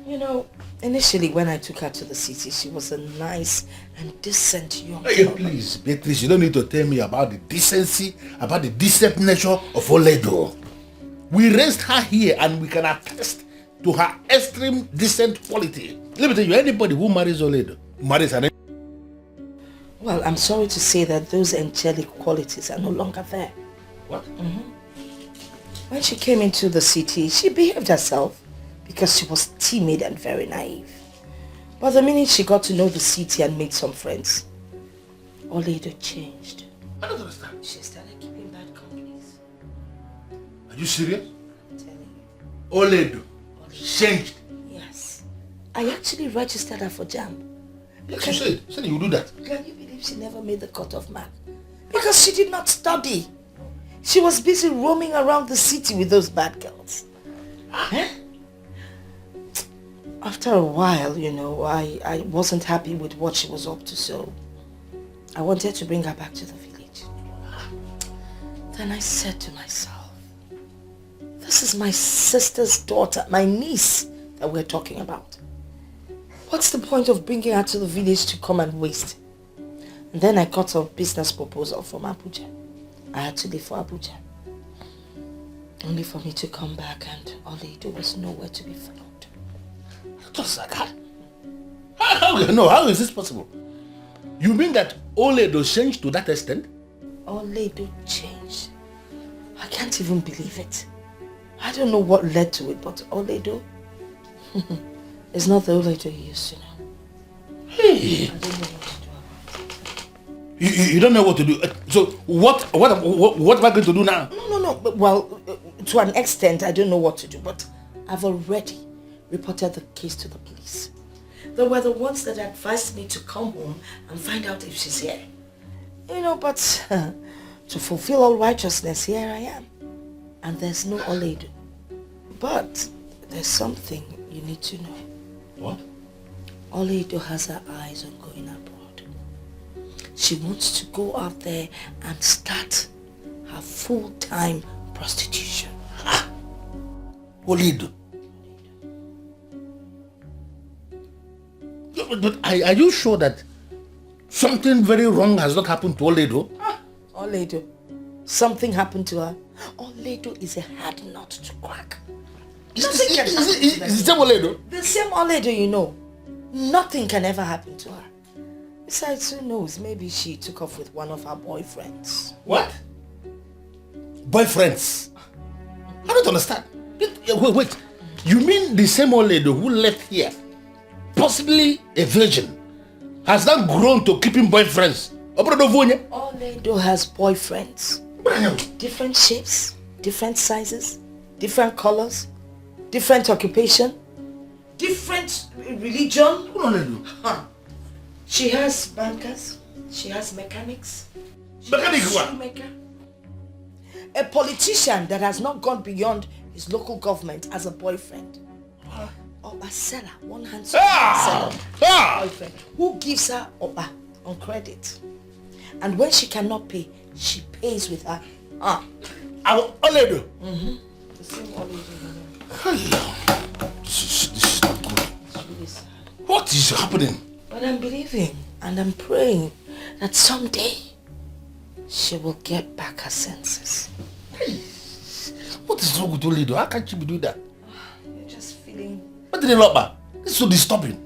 You know, initially when I took her to the city, she was a nice and decent young Hey, girl. please, Beatrice, you don't need to tell me about the decency, about the decent nature of Oledo. We raised her here and we can attest to her extreme decent quality. Let me tell you, anybody who marries Oledo marries an... Well, I'm sorry to say that those angelic qualities are no longer there. What? When she came into the city, she behaved herself because she was timid and very naive. But the minute she got to know the city and made some friends, Oledo changed. I don't understand. She started keeping bad companies. Are you serious? I'm telling you. Oledo changed. Yes. I actually registered her for JAMB. Yes, you said you would do that. Can you believe she never made the cut-off mark? Because she did not study. She was busy roaming around the city with those bad girls. Huh? After a while, you know, I wasn't happy with what she was up to, so I wanted to bring her back to the village. Then I said to myself, this is my sister's daughter, my niece that we're talking about. What's the point of bringing her to the village to come and waste? And then I got a business proposal from Abuja. I had to leave for Abuja. Only for me to come back and Oledo was nowhere to be found. Just like that? How is this possible? You mean that Oledo changed to that extent? Oledo changed. I can't even believe it. I don't know what led to it, but Oledo is not the Oledo you used to know. Hey! I don't know what to do. You don't know what to do. So what am I going to do now? No. Well, to an extent, I don't know what to do, but I've already reported the case to the police. They were the ones that advised me to come home and find out if she's here. You know, but to fulfill all righteousness, here I am. And there's no Oledo. But there's something you need to know. What? Oledo has her eyes on going abroad. She wants to go out there and start her full-time prostitution. Oledo. But are you sure that something very wrong has not happened to Oledo? Oledo. Something happened to her. Oledo is a hard nut to crack. Is it the same Oledo? The same Oledo, you know. Nothing can ever happen to her. Besides, who knows? Maybe she took off with one of her boyfriends. What? Boyfriends? I don't understand. Wait. You mean the same Oledo who left here, possibly a virgin, has now grown to keeping boyfriends? Oledo has boyfriends. Different shapes, different sizes, different colors, different occupation, different religion. Huh. She has bankers, she has mechanics. Mechanics what? Shoemaker. A politician that has not gone beyond his local government as a boyfriend. Or a seller, one handsome seller. Boyfriend who gives her Oba on credit. And when she cannot pay, she pays with her. Our Oledo. The same Oledo. Hello. This is not good. It's really sad. What is happening? But I'm believing and I'm praying that someday she will get back her senses. Hey, what is wrong with Oledo? How can't you be doing that? You're just feeling... What did they lock back? This is so disturbing.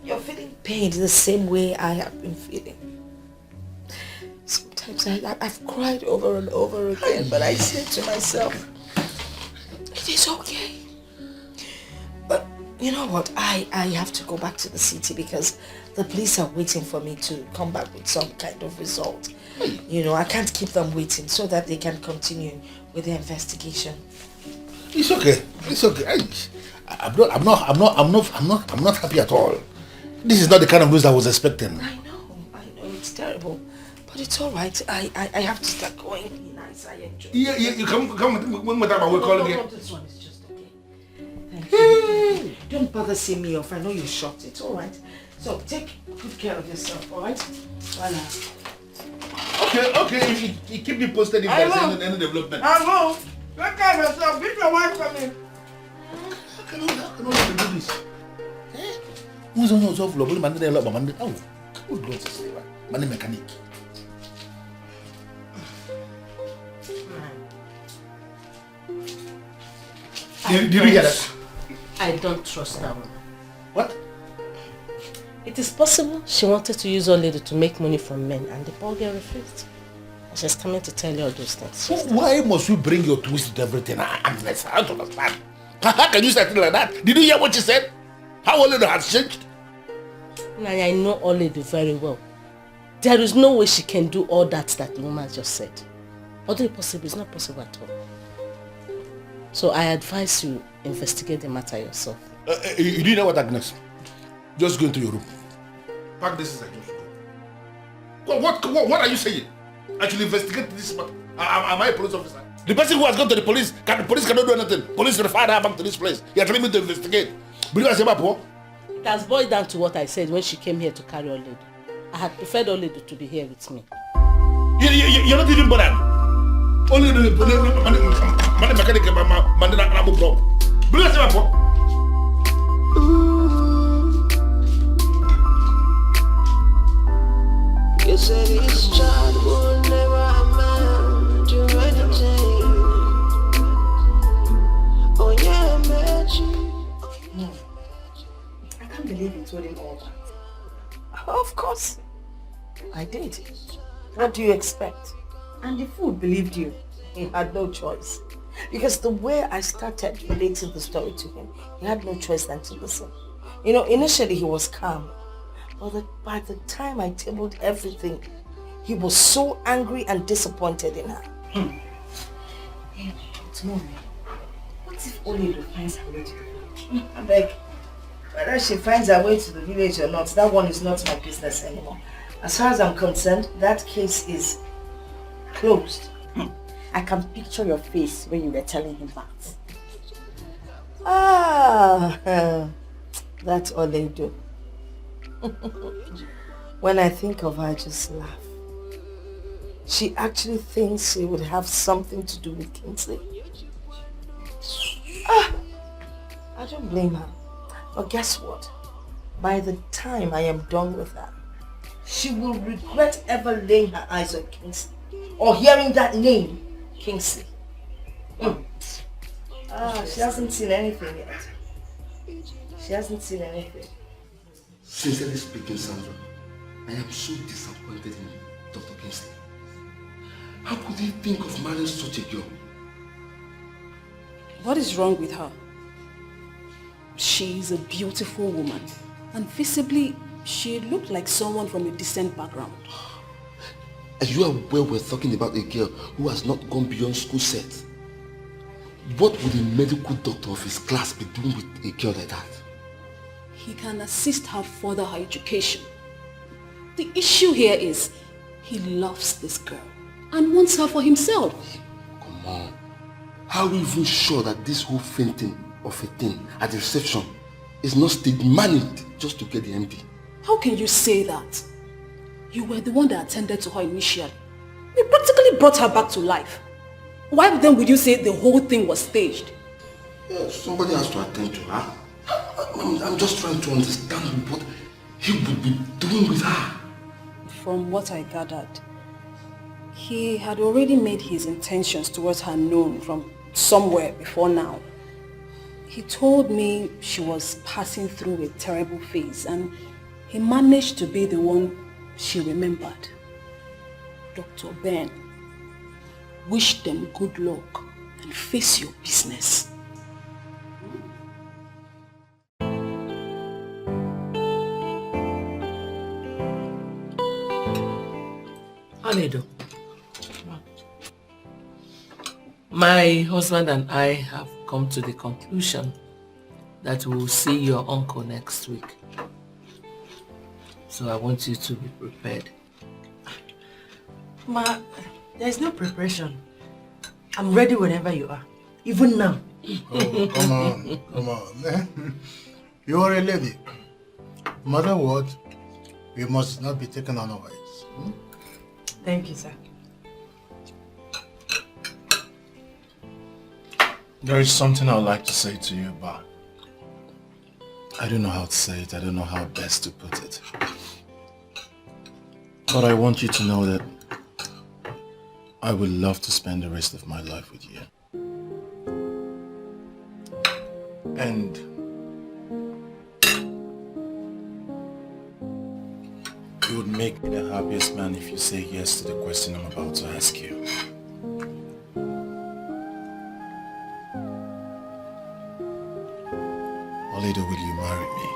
You're feeling pain the same way I have been feeling. Sometimes I've cried over and over again, but I say to myself, it is okay. But you know what? I have to go back to the city because the police are waiting for me to come back with some kind of result. You know, I can't keep them waiting so that they can continue with the investigation. It's okay. It's okay. I'm not happy at all. This is not the kind of news I was expecting. I know, it's terrible. But it's all right. I have to start going. Be nice. I enjoy. Yeah. You come with that. We're calling again. This one is just okay. Thank you. Don't bother seeing me off. I know you're shocked. It's all right. So take good care of yourself. All right. Voila. Okay, you keep me posted if there's any development. I will. Take care of yourself. Give your wife for me. How can you do this? Who's on yourself? Lobby, man, they love man. Oh, good God, say what? Man, mechanic. Did you hear that? I don't trust that woman. What? It is possible she wanted to use our lady to make money from men and the poor girl refused. And she's coming to tell you all those things. So why must you bring your twist to everything? Agnes, I don't understand. How can you say something like that? Did you hear what she said? How Oledo has changed? Nanya, I know Oledo very well. There is no way she can do all that the woman just said. Although it's possible, it's not possible at all. So I advise you investigate the matter yourself. You do know what, Agnes? Just go into your room. Pack this inside. What are you saying? I should investigate this matter. Am I a police officer? The person who has gone to the police, the police cannot do anything. Police refer her back to this place. You are telling me to investigate. But you say, it has boiled down to what I said when she came here to carry Oledo. I had preferred Oledo to be here with me. You're not even bothered. Only the mechanic man problem. But you say, you said this child will never amount to anything. Oh yeah, I met you. I can't believe you told him all that. Of course, I did. What do you expect? And the fool believed you. He had no choice. Because the way I started relating the story to him, he had no choice than to listen. You know, initially he was calm. But by the time I tabled everything, he was so angry and disappointed in her. Hey, but mommy, what if Oledo finds her way to the village? I beg, whether she finds her way to the village or not, that one is not my business anymore. As far as I'm concerned, that case is closed. I can picture your face when you were telling him that. Ah, that's Oledo. When I think of her, I just laugh. She actually thinks she would have something to do with Kingsley. I don't blame her. But guess what? By the time I am done with her, she will regret ever laying her eyes on Kingsley or hearing that name, Kingsley. She hasn't seen anything yet. She hasn't seen anything. Sincerely speaking, Sandra, I am so disappointed in Dr. Kingsley. How could he think of marrying such a girl? What is wrong with her? She is a beautiful woman, and visibly, she looked like someone from a decent background. And you are aware we're talking about a girl who has not gone beyond school set. What would a medical doctor of his class be doing with a girl like that? He can assist her further her education. The issue here is, he loves this girl and wants her for himself. Come on. How are we even sure that this whole fainting of a thing at the reception is not staged, managed just to get the MD? How can you say that? You were the one that attended to her initially. You practically brought her back to life. Why then would you say the whole thing was staged? Yeah, somebody has to attend to her. I'm just trying to understand what he would be doing with her. From what I gathered, he had already made his intentions towards her known from somewhere before now. He told me she was passing through a terrible phase and he managed to be the one she remembered. Dr. Ben, wish them good luck and face your business. Ini Edo, my husband and I have come to the conclusion that we will see your uncle next week. So I want you to be prepared. Ma, there is no preparation. I'm ready whenever you are. Even now. Oh, come on. You are a lady. No matter what, we must not be taken unawares. Thank you, sir. There is something I would like to say to you, but I don't know how to say it. I don't know how best to put it. But I want you to know that I would love to spend the rest of my life with you. And you would make me the happiest man if you say yes to the question I'm about to ask you. Later, will you marry me?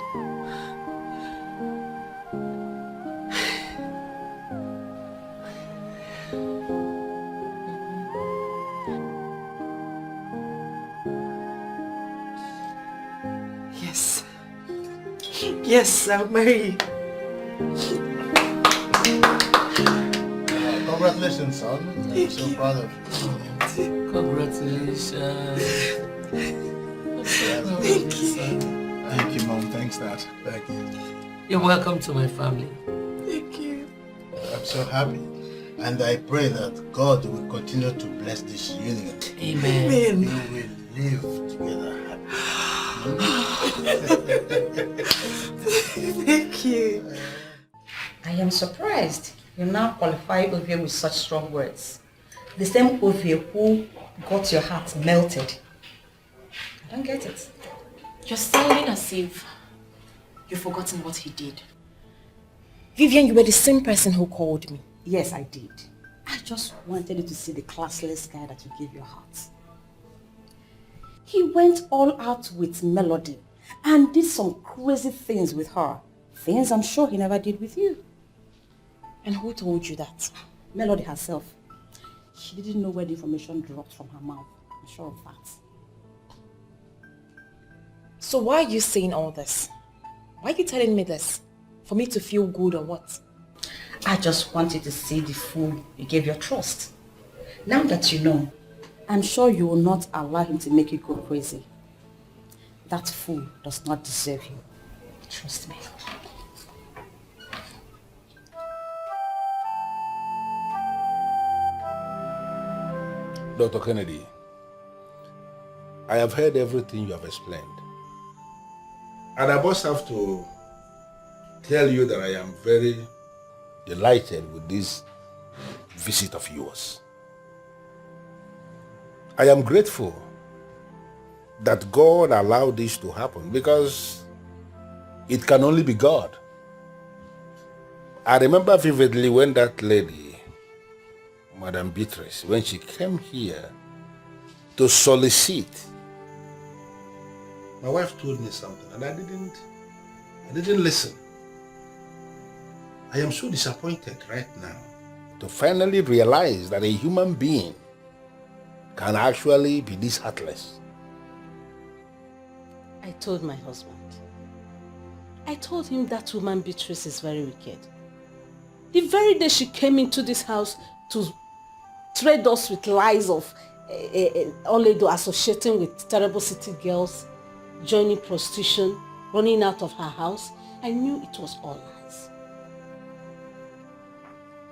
Yes. Yes, I'll marry you. Congratulations, son. I'm so proud of you. Congratulations. Thank you. Thank you, Mom. Thanks, Dad. Thank you. You're welcome to my family. Thank you. I'm so happy. And I pray that God will continue to bless this union. Amen. Amen. You will live together happy. Thank you. I am surprised you now qualify Ovie with such strong words. The same Ovie who got your heart melted. I don't get it. You're sounding as if you've forgotten what he did. Vivian, you were the same person who called me. Yes, I did. I just wanted you to see the classless guy that you gave your heart. He went all out with Melody and did some crazy things with her. Things I'm sure he never did with you. And who told you that? Melody herself. She didn't know where the information dropped from her mouth. I'm sure of that. So why are you saying all this? Why are you telling me this? For me to feel good or what? I just want you to see the fool you gave your trust. Now that you know, I'm sure you will not allow him to make you go crazy. That fool does not deserve you. Trust me. Dr. Kennedy, I have heard everything you have explained. And I must have to tell you that I am very delighted with this visit of yours. I am grateful that God allowed this to happen because it can only be God. I remember vividly when that lady, Madam Beatrice, when she came here to solicit, my wife told me something and I didn't listen. I am so disappointed right now to finally realize that a human being can actually be this heartless. I told my husband. I told him that woman Beatrice is very wicked. The very day she came into this house to trade us with lies of Oledo associating with terrible city girls, joining prostitution, running out of her house, I knew it was all lies.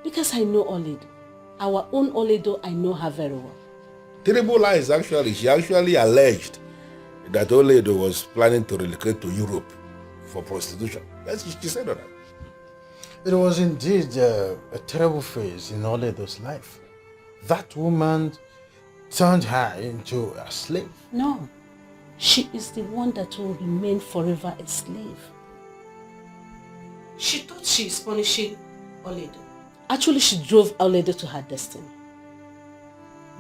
Because I know Oledo. Our own Oledo, I know her very well. Terrible lies actually. She actually alleged that Oledo was planning to relocate to Europe for prostitution. That's what she said on that. It was indeed a terrible phase in Oledo's life. That woman turned her into a slave. No, she is the one that will remain forever a slave. She thought she is punishing Oledo. Actually, she drove Oledo to her destiny.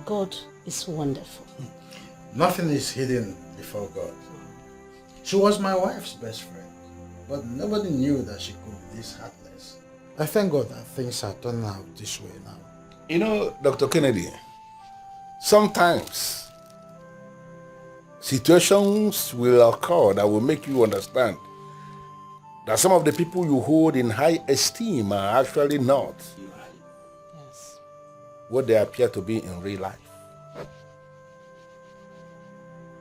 God is wonderful. Nothing is hidden before God. She was my wife's best friend, but nobody knew that she could be this heartless. I thank God that things are turning out this way now. You know, Dr. Kennedy, sometimes situations will occur that will make you understand that some of the people you hold in high esteem are actually not what they appear to be in real life.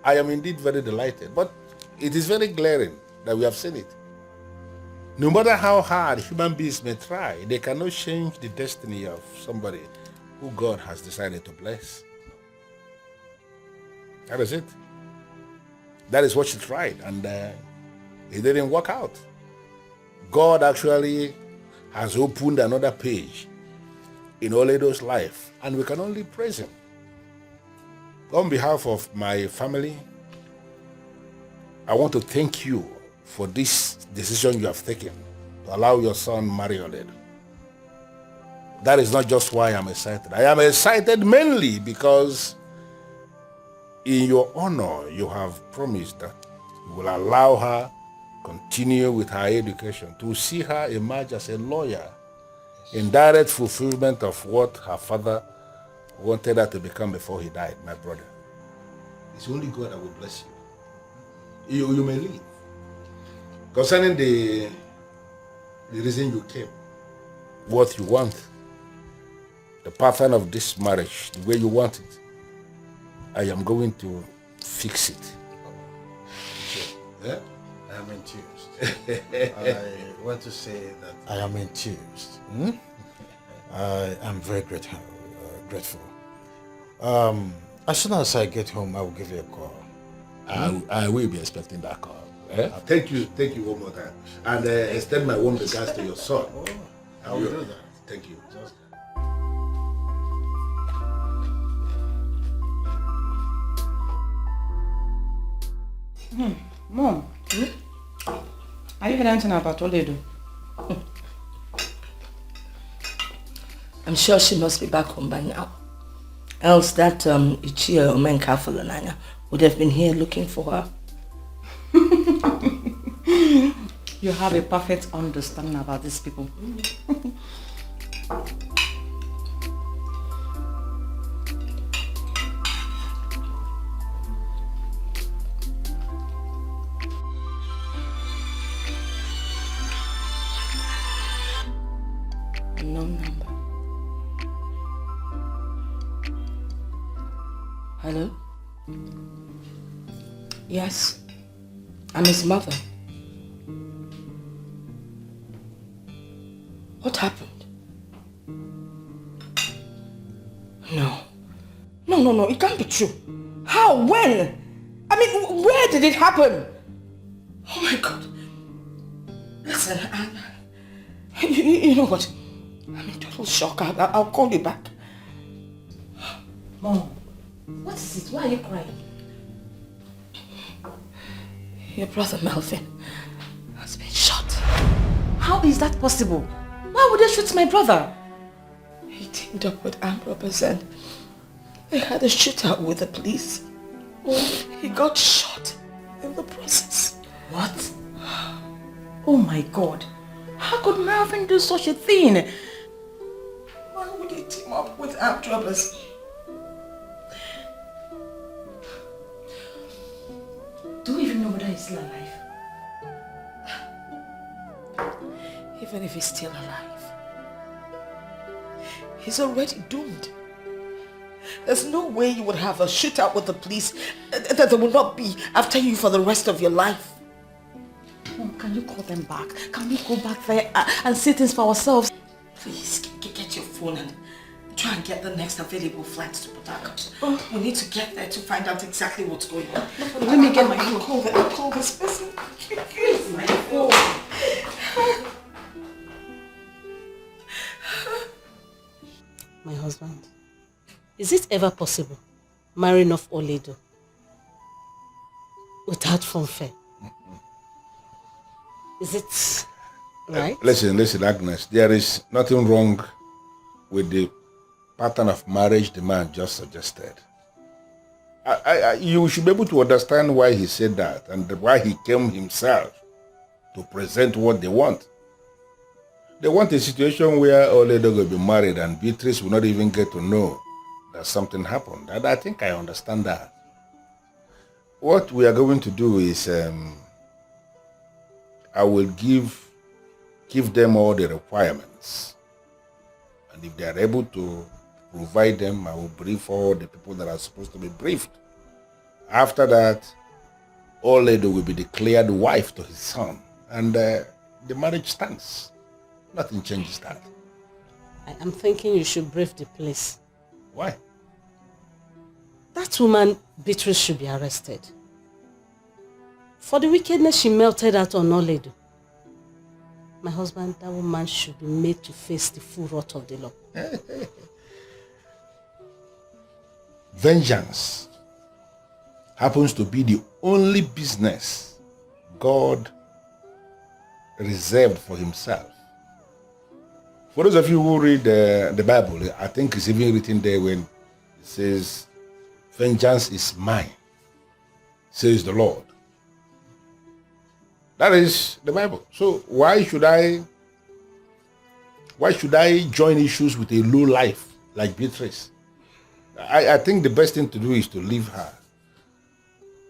I am indeed very delighted, but it is very glaring that we have seen it. No matter how hard human beings may try, they cannot change the destiny of somebody who God has decided to bless. That is it. That is what she tried, and it didn't work out. God actually has opened another page in Oledo's life, and we can only praise him. On behalf of my family, I want to thank you for this decision you have taken to allow your son marry Oledo. That is not just why I'm excited. I am excited mainly because in your honor, you have promised that you will allow her continue with her education, to see her emerge as a lawyer in direct fulfillment of what her father wanted her to become before he died, my brother. It's only God that will bless you. You may leave. Concerning the reason you came, what you want, the pattern of this marriage, the way you want it, I am going to fix it. Yeah? I am enthused. I want to say that I am enthused. I am very grateful. As soon as I get home, I will give you a call. I will be expecting that call. Thank you one more time. And extend my warm regards to your son. I will do that. Thank you. Mom, are you hearing anything about Oledo? I'm sure she must be back home by now. Else that Ichie Omenka Fulananya would have been here looking for her. You have a perfect understanding about these people. Unknown number. Hello? Yes, I'm his mother. What happened? No, it can't be true. How? When? I mean, where did it happen? Oh my God. Listen, you know what? I'm in total shock. I'll call you back. Mom, what is it? Why are you crying? Your brother Melvin has been shot. How is that possible? Why would they shoot my brother? He teamed up with armed robbers and they had a shootout with the police. He got shot in the process. What? Oh my God. How could Melvin do such a thing? Why would he team up with armed robbers? Do you even know whether he's still alive? Even if he's still alive, he's already doomed. There's no way you would have a shootout with the police that they will not be after you for the rest of your life. Mom, can you call them back? Can we go back there and see things for ourselves? Please, get your phone and try and get the next available flight to Port Harcourt. We need to get there to find out exactly what's going on. Let me get my phone. I'll call this person. My phone. My husband, is it ever possible marrying off Oledo without fanfare? Is it right? Listen, Agnes, there is nothing wrong with the pattern of marriage the man just suggested. You should be able to understand why he said that and why he came himself to present what they want. They want a situation where Oledo will be married and Beatrice will not even get to know that something happened. And I think I understand that. What we are going to do is I will give them all the requirements. And if they are able to provide them, I will brief all the people that are supposed to be briefed. After that, Oledo will be declared wife to his son. And the marriage stands. Nothing changes that. I am thinking you should brave the place. Why? That woman, Beatrice, should be arrested. For the wickedness she melted out on Nollywood Edo. My husband, that woman should be made to face the full wrath of the law. Vengeance happens to be the only business God reserved for himself. For those of you who read the Bible, I think it's even written there when it says, vengeance is mine, says the Lord. That is the Bible. So why should I join issues with a low life like Beatrice? I think the best thing to do is to leave her.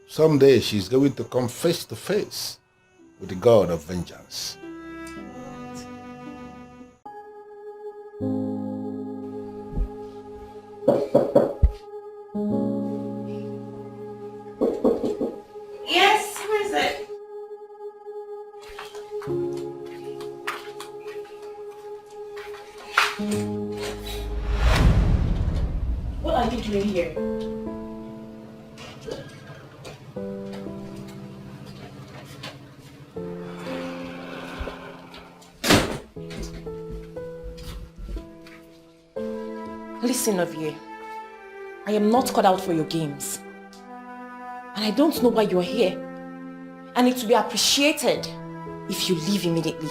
Someday she's going to come face to face with the God of vengeance. Yes, who is it? What are you doing here? Listen, Ovie, I am not cut out for your games. And I don't know why you're here. And it will be appreciated if you leave immediately.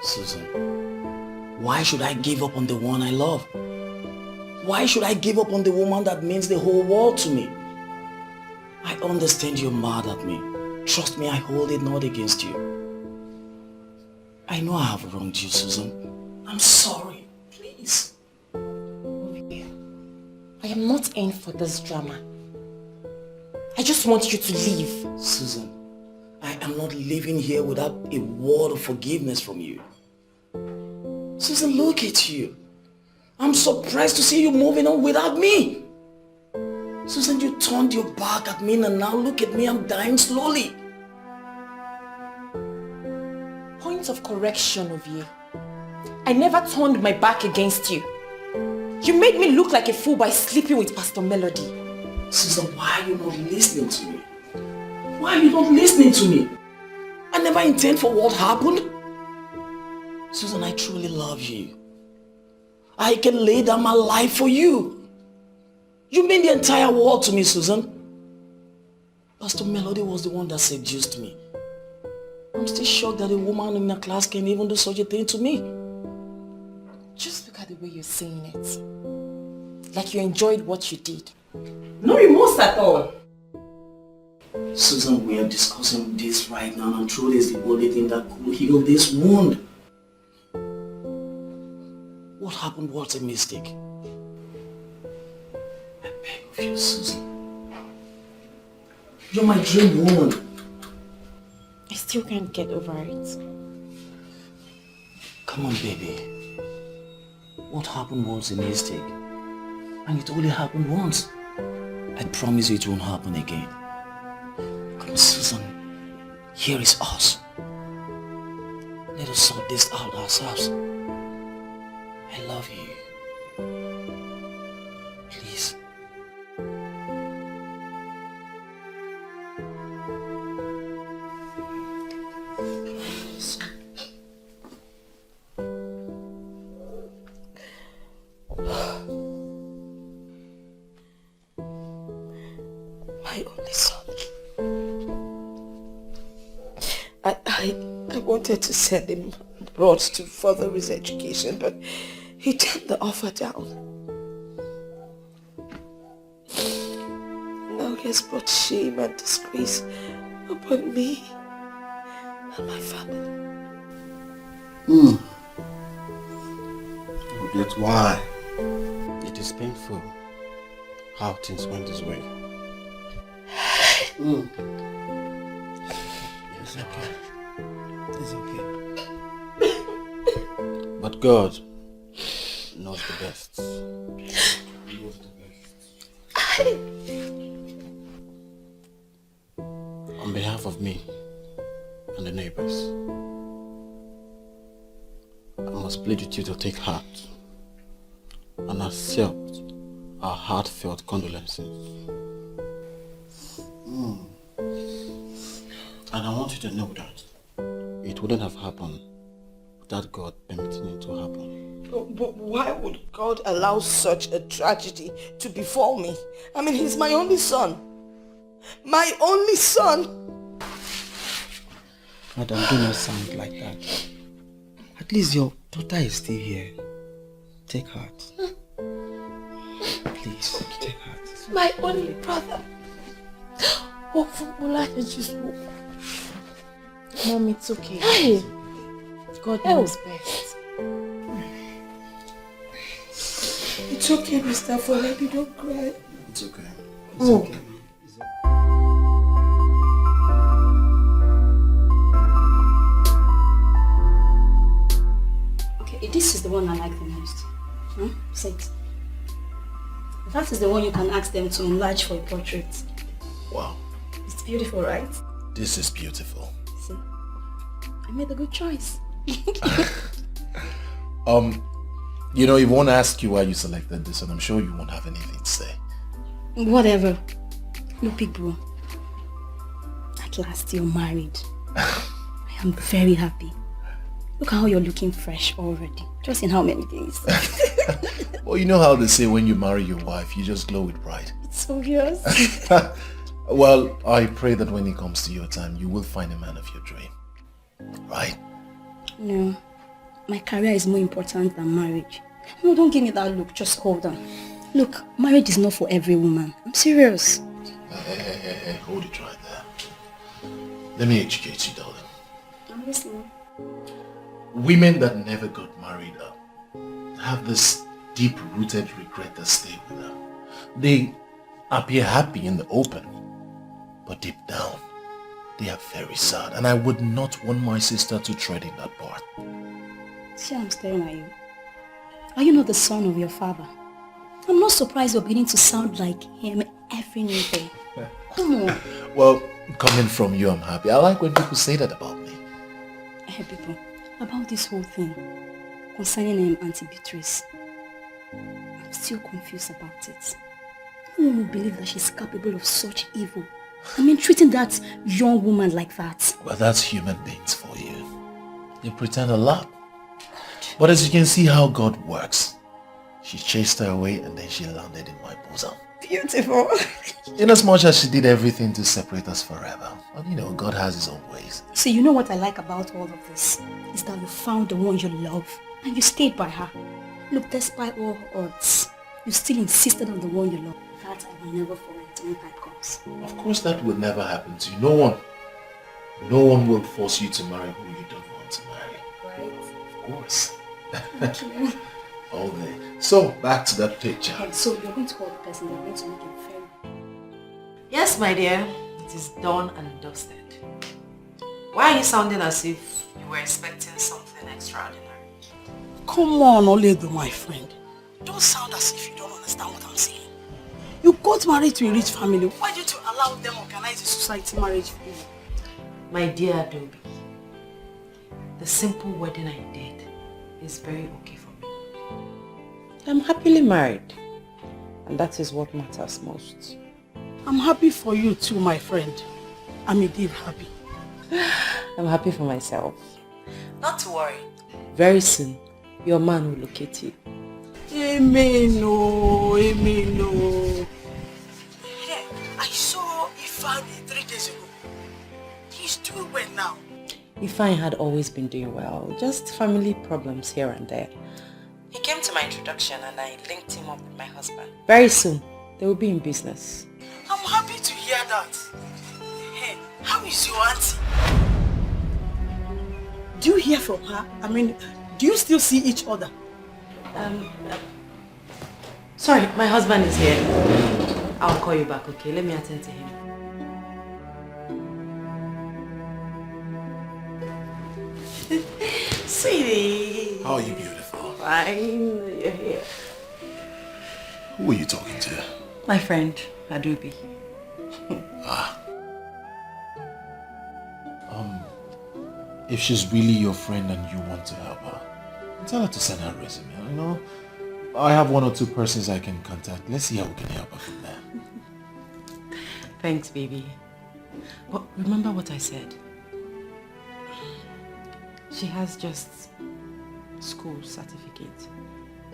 Susan, why should I give up on the one I love? Why should I give up on the woman that means the whole world to me? I understand you're mad at me. Trust me, I hold it not against you. I know I have wronged you, Susan. I'm sorry. Please. I am not in for this drama. I just want you to leave. Susan, I am not living here without a word of forgiveness from you. Susan, look at you. I'm surprised to see you moving on without me. Susan, you turned your back at me and now look at me, I'm dying slowly. Point of correction, Ovie. I never turned my back against you. You made me look like a fool by sleeping with Pastor Melody. Susan, why are you not listening to me? Why are you not listening to me? I never intend for what happened. Susan, I truly love you. I can lay down my life for you. You mean the entire world to me, Susan. Pastor Melody was the one that seduced me. I'm still shocked that a woman in a class can even do such a thing to me. Just look at the way you're saying it. Like you enjoyed what you did. No remorse at all. Susan, we are discussing this right now and truly is the only thing that could heal this wound. What happened was a mistake. I beg of you, Susan. You're my dream woman. I still can't get over it. Come on, baby. What happened was a mistake. And it only happened once. I promise you it won't happen again. Come on, Susan. Here is us. Let us sort this out ourselves. I love you. Please. My only son. I wanted to send him abroad to further his education, but he turned the offer down. Now he has brought shame and disgrace upon me and my family. That's why it is painful how things went this way. It's okay. It's okay. But God knows the best. He knows the best. On behalf of me and the neighbors, must plead with you to take heart and accept our heartfelt condolences. And I want you to know that it wouldn't have happened without God permitting it to happen. But why would God allow such a tragedy to befall me? I mean, he's my only son. My only son! Madam, do not sound like that. At least your daughter is still here. Take heart. Please, take heart. My only brother. Oh, Fumula, just Mom, it's okay. Hey. God knows best. It's okay, Mr. Folebi, don't cry. It's okay. It's okay. Okay, this is the one I like the most. Say it. That is the one you can ask them to enlarge for a portrait. Wow. It's beautiful, right? This is beautiful. See, I made a good choice. You know, he won't ask you why you selected this, and I'm sure you won't have anything to say. Whatever. Look, big bro. At last you're married. I am very happy. Look how you're looking fresh already. Just in how many days? Well, you know how they say when you marry your wife, you just glow with pride. It's obvious. Well, I pray that when it comes to your time, you will find a man of your dream. Right? No. My career is more important than marriage. No, don't give me that look. Just hold on. Look, marriage is not for every woman. I'm serious. Hey, hold it right there. Let me educate you, darling. I'm listening. Women that never got married have this deep-rooted regret that stay with them. They appear happy in the open, but deep down, they are very sad, and I would not want my sister to tread in that part. See, I'm staring at you. Are you not the son of your father? I'm not surprised you're beginning to sound like him every new day. Come on. Well, coming from you, I'm happy. I like when people say that about me. Hey, people, about this whole thing concerning Auntie Beatrice, I'm still confused about it. No one will believe that she's capable of such evil. I mean, treating that young woman like that. Well, that's human beings for you. They pretend a lot. But as you can see how God works, she chased her away and then she landed in my bosom. Beautiful. In as much as she did everything to separate us forever. But you know, God has his own ways. See, you know what I like about all of this? Is that you found the one you love and you stayed by her. Look, despite all odds, you still insisted on the one you love. That I will never forget when time comes. Of course that will never happen to you. No one will force you to marry who you don't want to marry. Right? Of course. Thank you. All day. So, back to that picture. Okay, so you're going to call the person that went to make it fair. Yes, my dear. It is done and dusted. Why are you sounding as if you were expecting something extraordinary? Come on, Oledo, my friend. Don't sound as if you don't understand what I'm saying. You got married to a rich family. Why did you allow them organize a society marriage for you? My dear Adobe, the simple wedding I did is very okay for me. I'm happily married, and that is what matters most. I'm happy for you too, my friend. I'm indeed happy. I'm happy for myself. Not to worry. Very soon, your man will locate you. Amen, oh, amen, oh. Hey, I saw Ifeanyi 3 days ago. He's doing well now. Ifeanyi had always been doing well, just family problems here and there. He came to my introduction and I linked him up with my husband. Very soon, they will be in business. I'm happy to hear that. Hey, how is your auntie? Do you hear from her? I mean, do you still see each other? Sorry, my husband is here. I'll call you back, okay? Let me attend to him. Sweetie. How are you, beautiful? Fine, you're here. Who are you talking to? My friend, Adobe. If she's really your friend and you want to help her, Tell her to send her resume, you know. I have 1 or 2 persons I can contact. Let's see how we can help her from there. Thanks, baby. But remember what I said. She has just school certificate.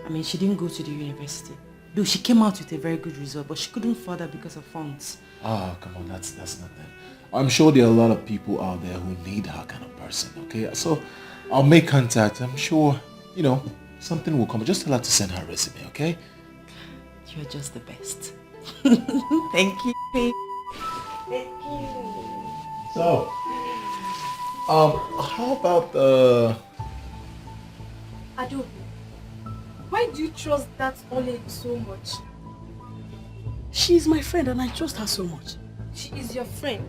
I mean, she didn't go to the university. Though she came out with a very good result, but she couldn't further because of funds. Ah, come on, that's nothing. I'm sure there are a lot of people out there who need her kind of person, okay? So I'll make contact. I'm sure, you know, something will come. Just tell her to send her resume, okay? You're just the best. Thank you. Thank you. So, how about Ado, why do you trust that old lady so much? She is my friend and I trust her so much. She is your friend.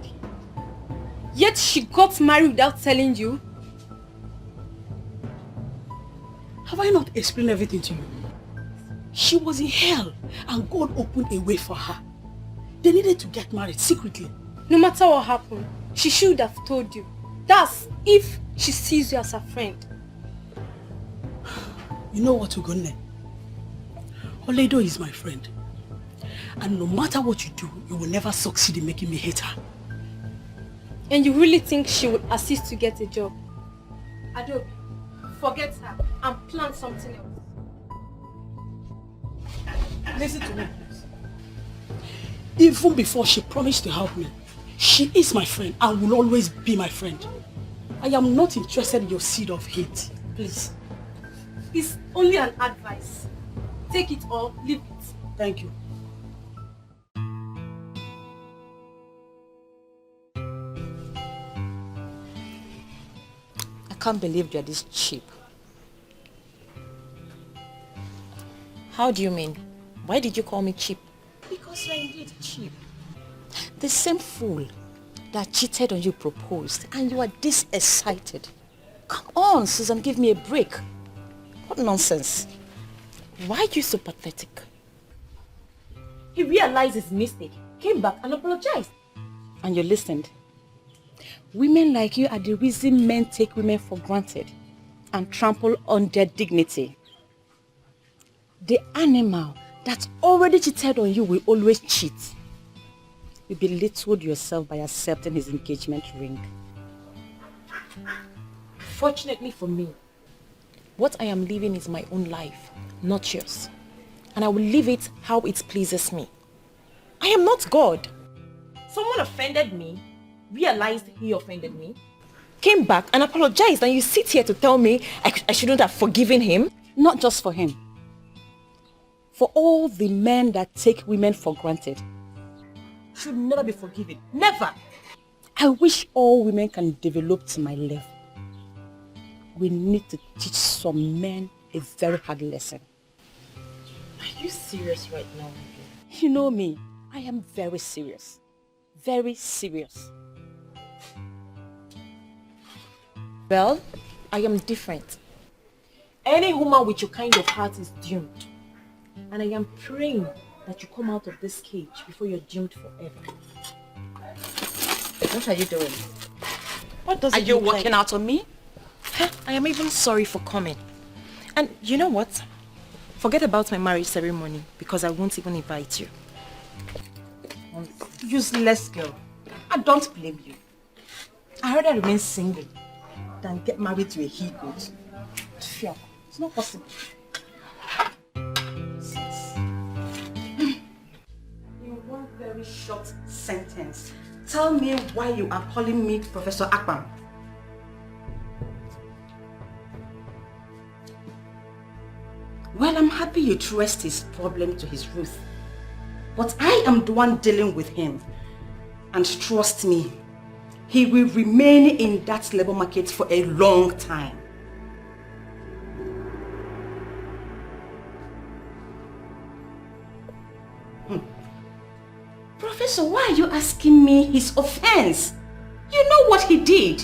Yet she got married without telling you? Have I not explained everything to you? She was in hell and God opened a way for her. They needed to get married secretly. No matter what happened, she should have told you. That's if she sees you as a friend. You know what, Ugonne? Oledo is my friend. And no matter what you do, you will never succeed in making me hate her. And you really think she would assist to get a job? Ado, forget her and plan something else. Listen to me, please. Even before she promised to help me, she is my friend and will always be my friend. I am not interested in your seed of hate. Please. It's only an advice. Take it or leave it. Thank you. I can't believe you're this cheap. How do you mean? Why did you call me cheap? Because you're indeed cheap. The same fool that cheated on you proposed and you are this excited. Come on, Susan, give me a break. What nonsense. Why are you so pathetic? He realized his mistake, came back and apologized. And you listened. Women like you are the reason men take women for granted and trample on their dignity. The animal that already cheated on you will always cheat. You belittled yourself by accepting his engagement ring. Fortunately for me, what I am living is my own life, not yours. And I will live it how it pleases me. I am not God. Someone offended me, realized he offended me, came back and apologized, and you sit here to tell me I shouldn't have forgiven him? Not just for him. For all the men that take women for granted. should never be forgiven. Never! I wish all women can develop to my level. We need to teach some men a very hard lesson. Are you serious right now? You know me, I am very serious. Very serious. Well, I am different. Any woman with your kind of heart is doomed. And I am praying that you come out of this cage before you're doomed forever. What are you doing? What does Are it you look like? working out on me? I am even sorry for coming. And you know what? Forget about my marriage ceremony because I won't even invite you. Useless girl. I don't blame you. I rather remain single than get married to a he-goat. Sure, it's not possible. In one very short sentence, tell me why you are calling me Professor Akpan. Well, I'm happy you traced his problem to his root. But I am the one dealing with him. And trust me, he will remain in that labor market for a long time. Professor, why are you asking me his offense? You know what he did.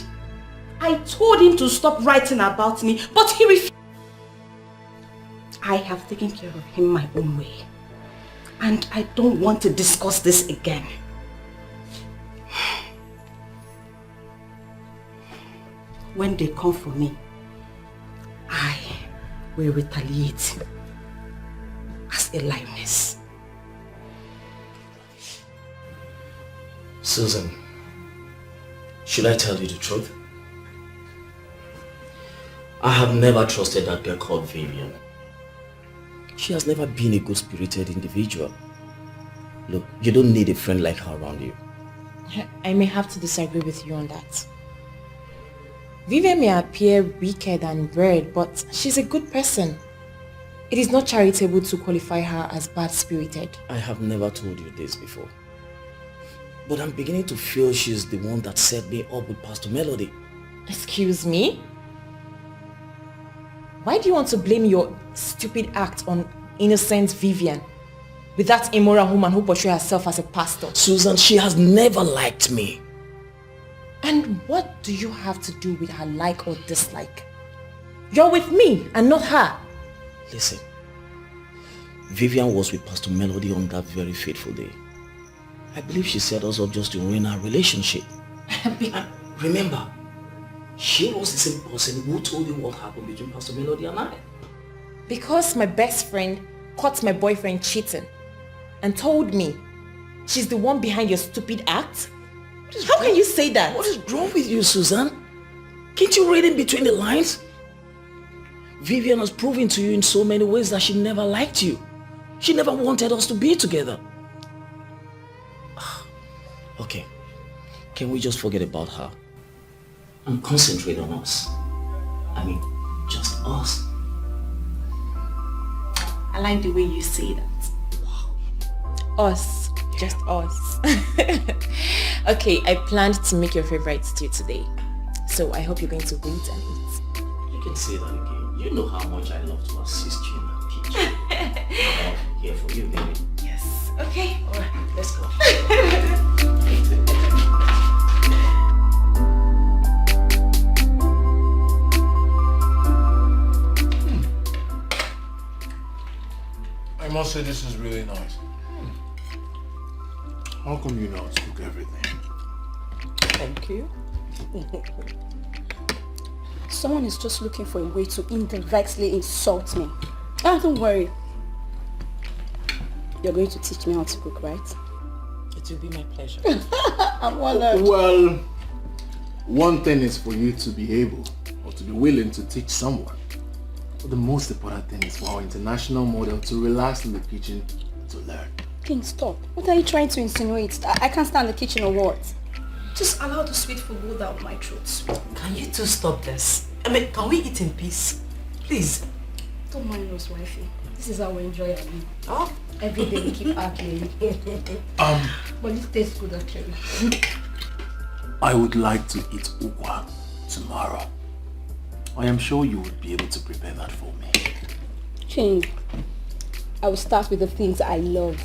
I told him to stop writing about me, but he refused. I have taken care of him my own way. And I don't want to discuss this again. When they come for me, I will retaliate as a lioness. Susan, should I tell you the truth? I have never trusted that girl called Vivian. She has never been a good-spirited individual. Look, you don't need a friend like her around you. I may have to disagree with you on that. Vivian may appear wicked and weird, but she's a good person. It is not charitable to qualify her as bad-spirited. I have never told you this before. But I'm beginning to feel she's the one that set me up with Pastor Melody. Excuse me? Why do you want to blame your stupid act on innocent Vivian with that immoral woman who portrays herself as a pastor? Susan, she has never liked me. And what do you have to do with her like or dislike? You're with me and not her. Listen, Vivian was with Pastor Melody on that very fateful day. I believe she set us up just to ruin our relationship. Remember, she was the same person who told you what happened between Pastor Melody and I. Because my best friend caught my boyfriend cheating and told me she's the one behind your stupid act? How can you say that? What is wrong with you, Susan? Can't you read in between the lines? Vivian has proven to you in so many ways that she never liked you. She never wanted us to be together. Okay, can we just forget about her and concentrate on us? I mean, just us. I like the way you say that. Us. Just us. Okay, I planned to make your favorite stew today. So I hope you're going to wait and eat. You can say that again. You know how much I love to assist you in the kitchen. I'm here for you, baby. Yes. Okay. Alright, let's go. I must say this is really nice. How come you know how to cook everything? Thank you. Someone is just looking for a way to indirectly insult me. Ah, don't worry. You're going to teach me how to cook, right? It will be my pleasure. I'm honored. Well, one thing is for you to be able or to be willing to teach someone. But the most important thing is for our international model to relax in the kitchen to learn. King, stop. What are you trying to insinuate? I can't stand the kitchen or what? Just allow the sweet food go down my throat. Can you two stop this? I mean, can we eat in peace? Please. Don't mind us, wifey. This is how we enjoy our meal. Oh? Every day we keep arguing. But it tastes good actually. I would like to eat ukwa tomorrow. I am sure you would be able to prepare that for me. King, I will start with the things I love.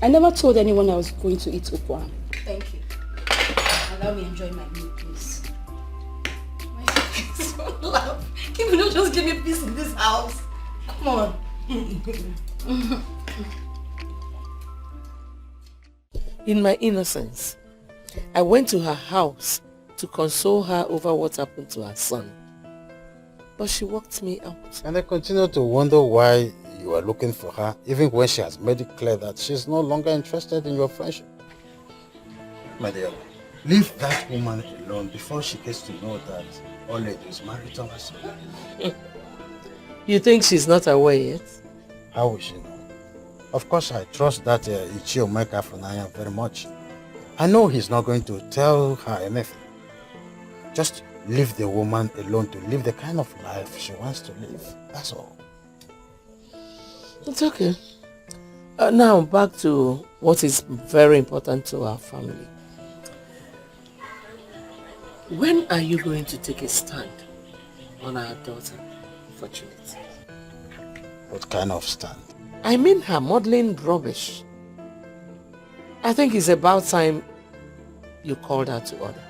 I never told anyone I was going to eat ukwa. Thank you. Allow me enjoy my meal, please. My face is so loud. Can you not just give me peace in this house? Come on. In my innocence, I went to her house to console her over what happened to her son. But she walked me out. And I continue to wonder why you are looking for her, even when she has made it clear that she's no longer interested in your friendship. My dear, leave that woman alone before she gets to know that all lady is married to us. You think she's not aware yet? How will she know? Of course, I trust that Ichio Meka Funaya very much. I know he's not going to tell her anything. Just leave the woman alone to live the kind of life she wants to live. That's all. It's okay. Now back to what is very important to our family. When are you going to take a stand on our daughter, Fortunate? What kind of stand? I mean her modeling rubbish. I think it's about time you called her to order.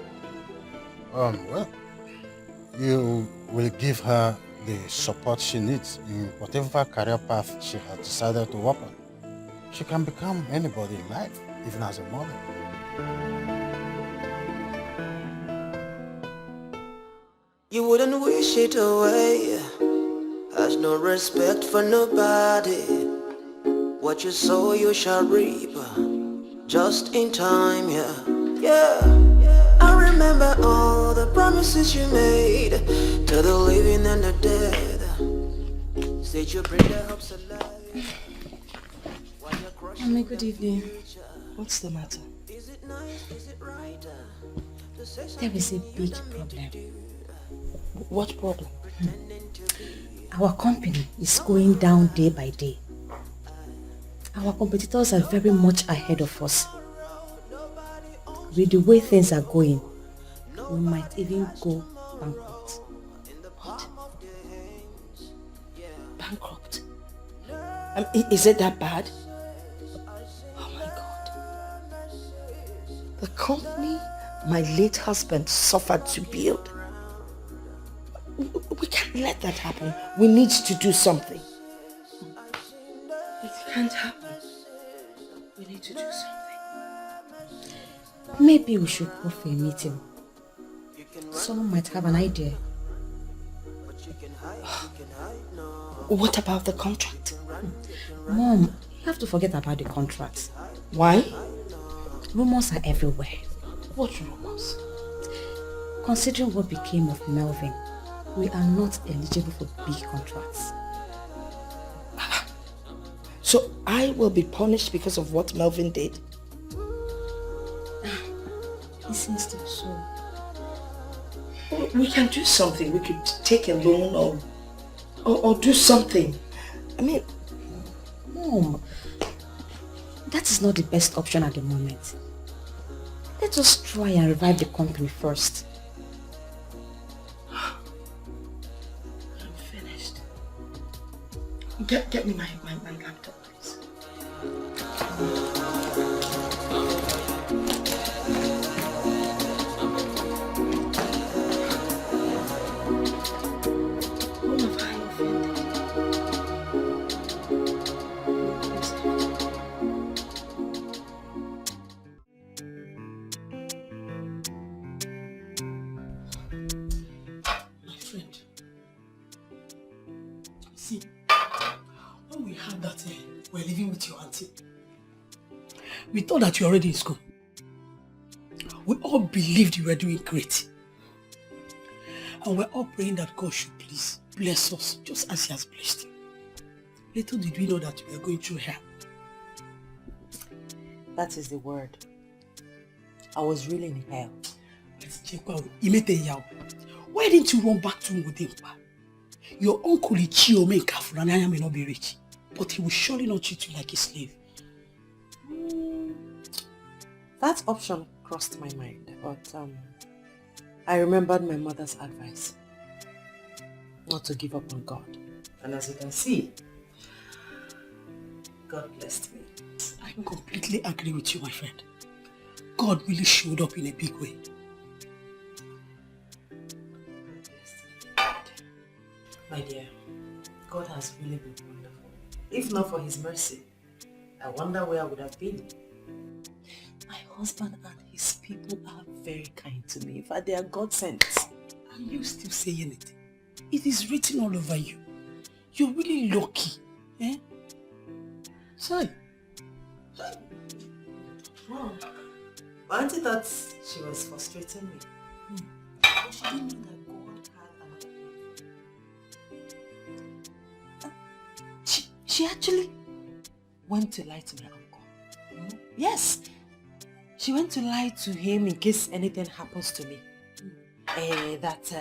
Well, you will give her the support she needs in whatever career path she has decided to walk on. She can become anybody in life, even as a model. You wouldn't wish it away. Hush, no respect for nobody. What you sow you shall reap, just in time, yeah. I remember all the promises you made to the living and the dead. Said you bring the hopes of life. Mommy, good evening. What's the matter? There is a big problem. What problem? Our company is going down day by day. Our competitors are very much ahead of us. With the way things are going, we might even go bankrupt. What? Bankrupt? Is it that bad? Oh my God. The company my late husband suffered to build. We can't let that happen. We need to do something. It can't happen. We need to do something. Maybe we should go for a meeting. Someone might have an idea. What about the contract? Mom, you have to forget about the contract. Why? Rumors are everywhere. What rumors? Considering what became of Melvin, we are not eligible for big contracts. So I will be punished because of what Melvin did? It seems to be so. We can do something. We could take a loan or do something. I mean... Mom, that is not the best option at the moment. Let us try and revive the company first. I'm finished. Get me my laptop, please. We're living with your auntie. We thought that you were already in school. We all believed you were doing great. And we're all praying that God should please bless us just as he has blessed you. Little did we know that we were going through hell. That is the word. I was really in hell. Why didn't you run back to Ngudimpa? Your uncle Ichio may not be rich, but he will surely not treat you like a slave. That option crossed my mind, but I remembered my mother's advice not to give up on God. And as you can see, God blessed me. I completely agree with you, my friend. God really showed up in a big way. My dear, God has really been wonderful. If not for his mercy, I wonder where I would have been. My husband and his people are very kind to me. In fact, they are God sent. And you still saying it? It is written all over you. You're really lucky. Eh? Sorry. Wow. My auntie thought she was frustrating me. But she didn't know that God had another plan. She actually went to lie to my uncle. Yes. She went to lie to him in case anything happens to me. That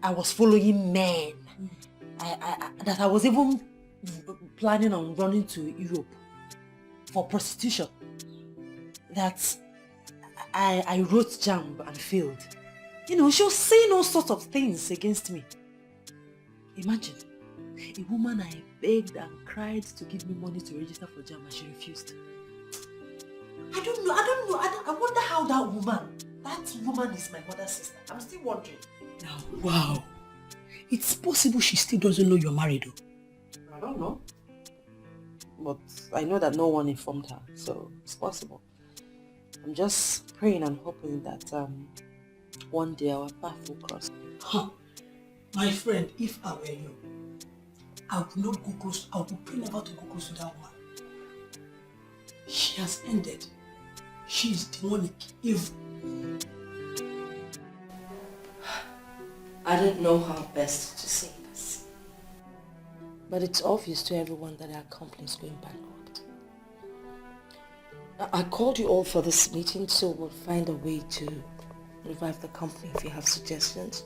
I was following men. That I was even planning on running to Europe for prostitution. That I wrote JAMB and failed. You know, she was saying all sorts of things against me. Imagine, a woman I begged and cried to give me money to register for JAMB and she refused. I don't know. I wonder how that woman is my mother's sister. I'm still wondering. Wow. It's possible she still doesn't know you're married though. I don't know. But I know that no one informed her, so it's possible. I'm just praying and hoping that one day our path will cross. Huh. My friend, if I were you, I will not go close. I will pray never to go close to that woman. She has ended. She is demonic, evil. I don't know how best to say this. But it's obvious to everyone that our company is going bankrupt. I called you all for this meeting, so we'll find a way to revive the company. If you have suggestions,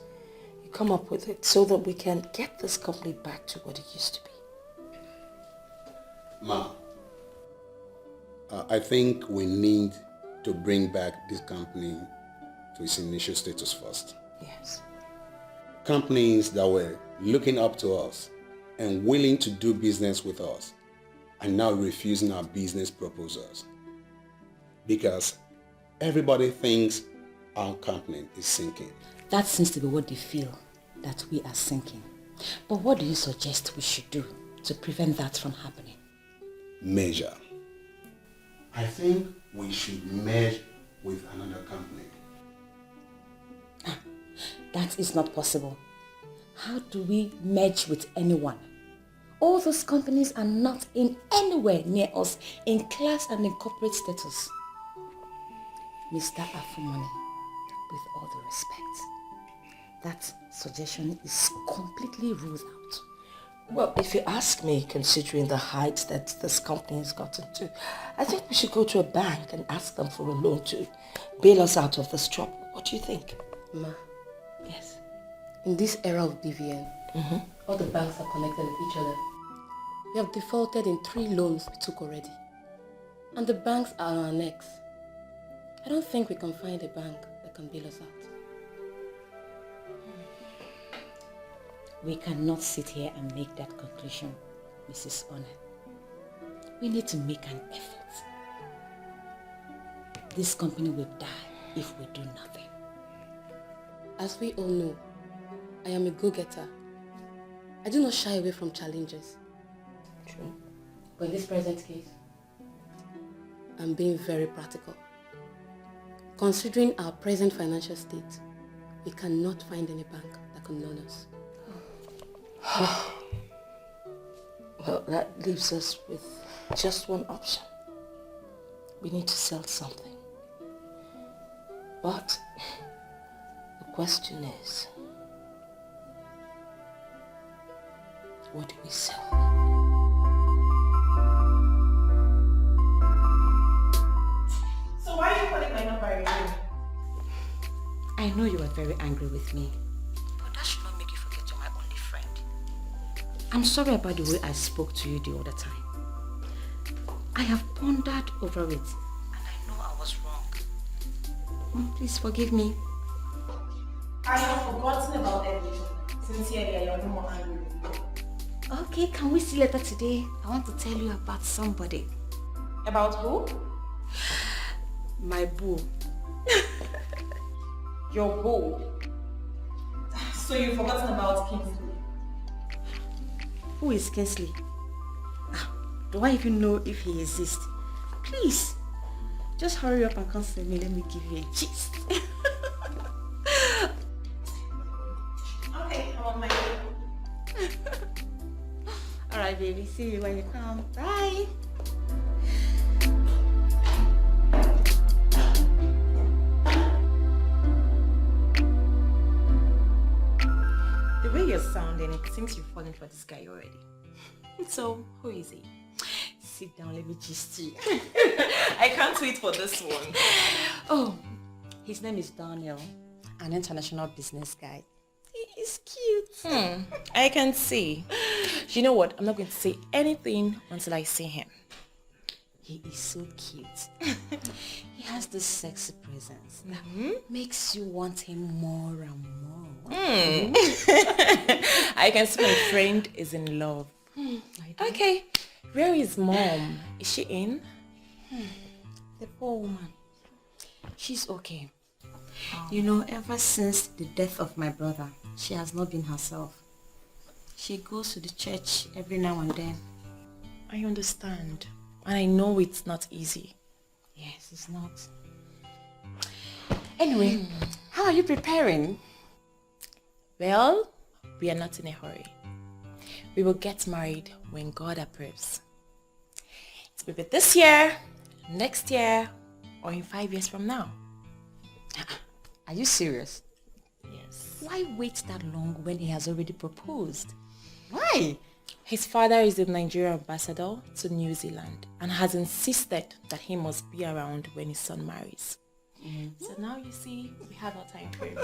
you come up with it so that we can get this company back to what it used to be. Ma, I think we need to bring back this company to its initial status first. Yes. Companies that were looking up to us and willing to do business with us are now refusing our business proposals because everybody thinks our company is sinking. That seems to be what they feel, that we are sinking. But what do you suggest we should do to prevent that from happening? Measure. I think we should merge with another company. That is not possible. How do we merge with anyone? All those companies are not in anywhere near us in class and in corporate status. Mr. Afumani, with all due respect, that suggestion is completely ruled out. Well, if you ask me, considering the heights that this company has gotten to, I think we should go to a bank and ask them for a loan to bail us out of this trouble. What do you think? Ma. Yes. In this era of BVN, all the banks are connected with each other. We have defaulted in 3 loans we took already. And the banks are our necks. I don't think we can find a bank that can bail us out. We cannot sit here and make that conclusion, Mrs. Honor. We need to make an effort. This company will die if we do nothing. As we all know, I am a go-getter. I do not shy away from challenges. True. But in this present case, I'm being very practical. Considering our present financial state, we cannot find any bank that can loan us. Well, that leaves us with just one option. We need to sell something. But the question is, what do we sell? So why are you calling my number again? I know you are very angry with me, but that should not make you forget you're my only friend. I'm sorry about the way I spoke to you the other time. I have pondered over it, and I know I was wrong. Please forgive me. I have forgotten about everything. Sincerely, I am no more angry with you. Okay, can we see later today? I want to tell you about somebody. About who? My boo. Your boo. So you've forgotten about Kingsley? Who is Kingsley? Do I even know if he exists? Please, just hurry up and come see me. Let me give you a gist. Okay, I'm on my way. Alright, baby. See you when you come. Bye. The way you're sounding, it seems you've fallen for this guy already. So, who is he? Sit down, let me gist you. I can't wait for this one. Oh, his name is Daniel, an international business guy. He is cute. I can see. You know what? I'm not going to say anything until I see him. He is so cute. He has this sexy presence that makes you want him more and more. I can see my friend is in love. Okay, where is mom? Is she in? The poor woman. She's okay. You know, ever since the death of my brother, she has not been herself. She goes to the church every now and then. I understand. And I know it's not easy. Yes, it's not. Anyway, how are you preparing? Well, we are not in a hurry. We will get married when God approves. It will be this year, next year, or in 5 years from now. Are you serious? Yes. Why wait that long when he has already proposed? Why? His father is the Nigerian ambassador to New Zealand and has insisted that he must be around when his son marries. So now you see, we have our time frame.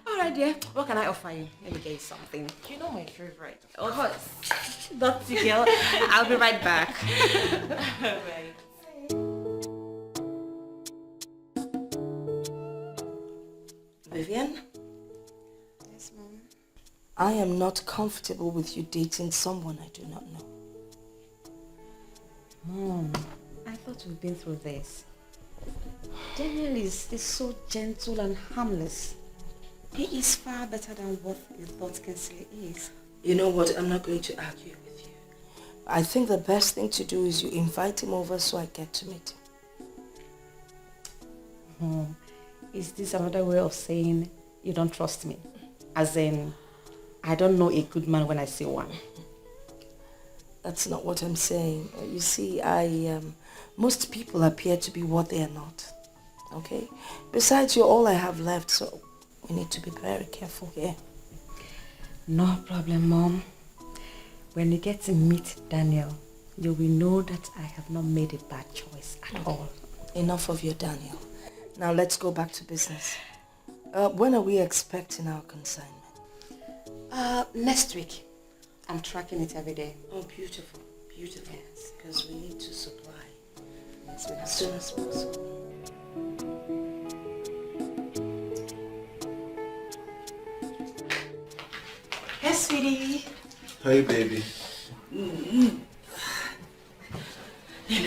Alright dear, what can I offer you? Let me get you something. You know my favorite. Of course. Dirty girl. I'll be right back. Right. Vivian? Yes, Mom. I am not comfortable with you dating someone I do not know. Mom, I thought we've been through this. Daniel is so gentle and harmless. He is far better than what you thought Kinsley is. You know what? I'm not going to argue with you. I think the best thing to do is you invite him over so I get to meet him. Mom, is this another way of saying you don't trust me? As in, I don't know a good man when I see one. That's not what I'm saying. You see, most people appear to be what they are not. Okay? Besides, you're all I have left, so we need to be very careful here. No problem, Mom. When you get to meet Daniel, you will know that I have not made a bad choice at all. Enough of your Daniel. Now let's go back to business. When are we expecting our consignment? Next week. I'm tracking it every day. Oh, beautiful. Beautiful. Yes. Because we need to supply as soon as possible. Hey, sweetie. Hey, baby. You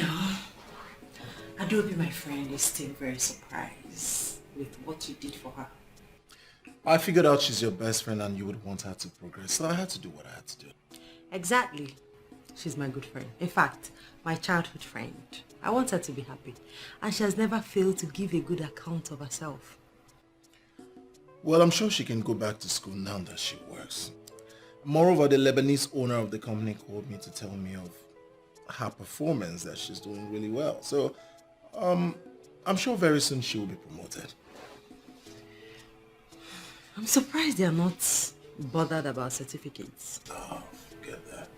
know, Adobe, my friend, is still very surprised with what you did for her. I figured out she's your best friend and you would want her to progress, so I had to do what I had to do. Exactly. She's my good friend. In fact, my childhood friend. I want her to be happy. And she has never failed to give a good account of herself. Well, I'm sure she can go back to school now that she works. Moreover, the Lebanese owner of the company called me to tell me of her performance, that she's doing really well. So, I'm sure very soon she will be promoted. I'm surprised they are not bothered about certificates. Oh, forget that.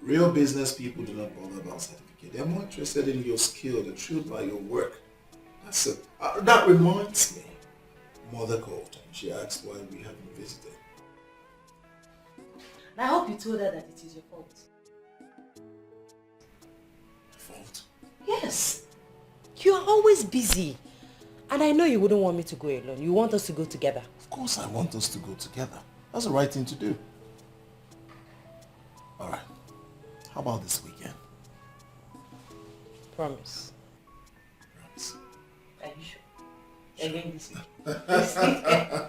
Real business people do not bother about certificate. They're more interested in your skill, the truth by your work. That's it. That reminds me. Mother called and she asked why we haven't visited. And I hope you told her that it is your fault. Fault? Yes. You are always busy. And I know you wouldn't want me to go alone. You want us to go together. Of course I want us to go together. That's the right thing to do. Alright. How about this weekend? Promise. Promise. Are you sure? Again this weekend.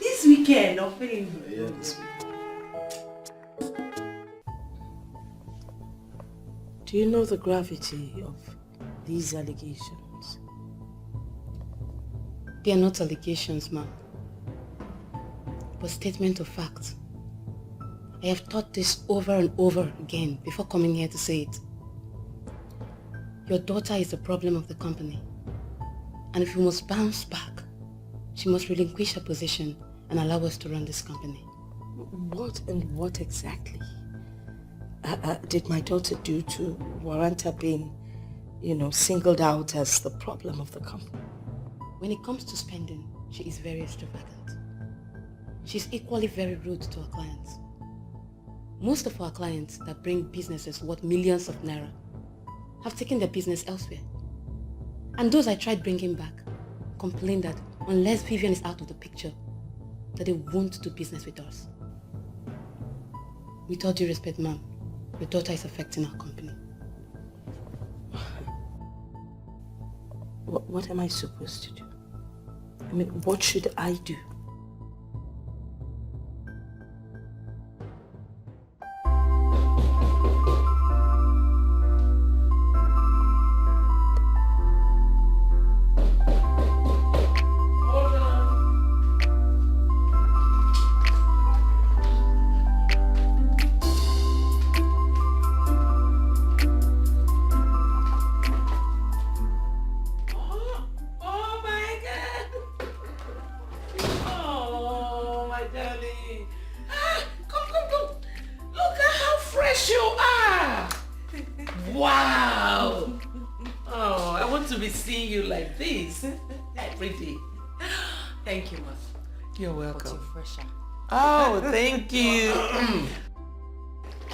This weekend, I'm feeling good. Yeah, this weekend. Do you know the gravity of these allegations? They are not allegations, ma'am, but statement of fact. I have thought this over and over again before coming here to say it. Your daughter is the problem of the company. And if we must bounce back, she must relinquish her position and allow us to run this company. What exactly did my daughter do to warrant her being, singled out as the problem of the company? When it comes to spending, she is very extravagant. She's equally very rude to our clients. Most of our clients that bring businesses worth millions of naira have taken their business elsewhere. And those I tried bringing back complain that unless Vivian is out of the picture, that they won't do business with us. With all due respect, ma'am, your daughter is affecting our company. What am I supposed to do? I mean, what should I do? want to be seeing you like this every day. Thank you, Mom. You're welcome. But you're fresher. Oh, thank you.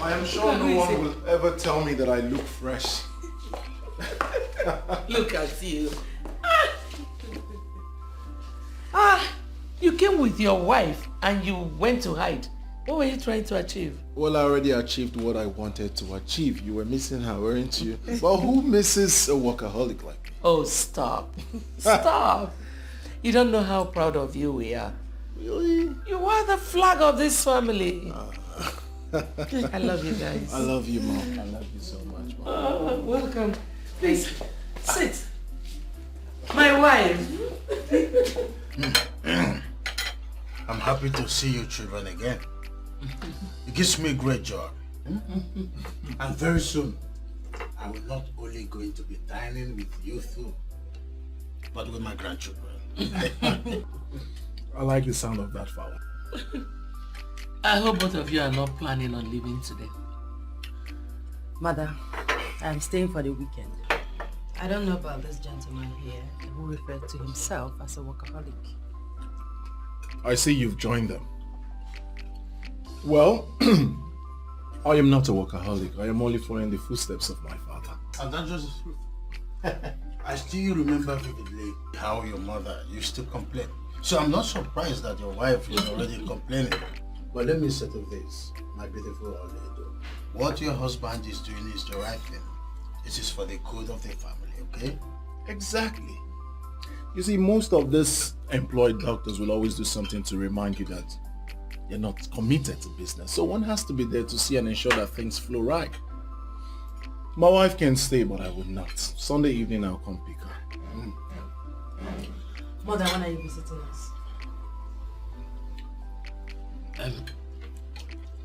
I am sure no one will ever tell me that I look fresh. Look at you. You came with your wife and you went to hide. What were you trying to achieve? Well, I already achieved what I wanted to achieve. You were missing her, weren't you? But who misses a workaholic like me? Oh, stop. Stop. You don't know how proud of you we are. Really? You are the flag of this family. I love you guys. I love you, Mom. I love you so much, Mom. Welcome. Please, sit. My wife. I'm happy to see you children again. It gives me great joy. And very soon, I will not only going to be dining with you two, but with my grandchildren. I like the sound of that, Father. I hope both of you are not planning on leaving today. Mother, I'm staying for the weekend. I don't know about this gentleman here who referred to himself as a workaholic. I see you've joined them. Well, I am not a workaholic. I am only following the footsteps of my father. And that's just the truth. I still remember vividly how your mother used to complain. So I'm not surprised that your wife is already complaining. But let me settle this, my beautiful old lady. What your husband is doing is the right thing. It is for the good of the family, okay? Exactly. You see, most of these employed doctors will always do something to remind you that you're not committed to business. So one has to be there to see and ensure that things flow right. My wife can stay, but I would not. Sunday evening, I'll come pick her. Mother, when are you visiting us?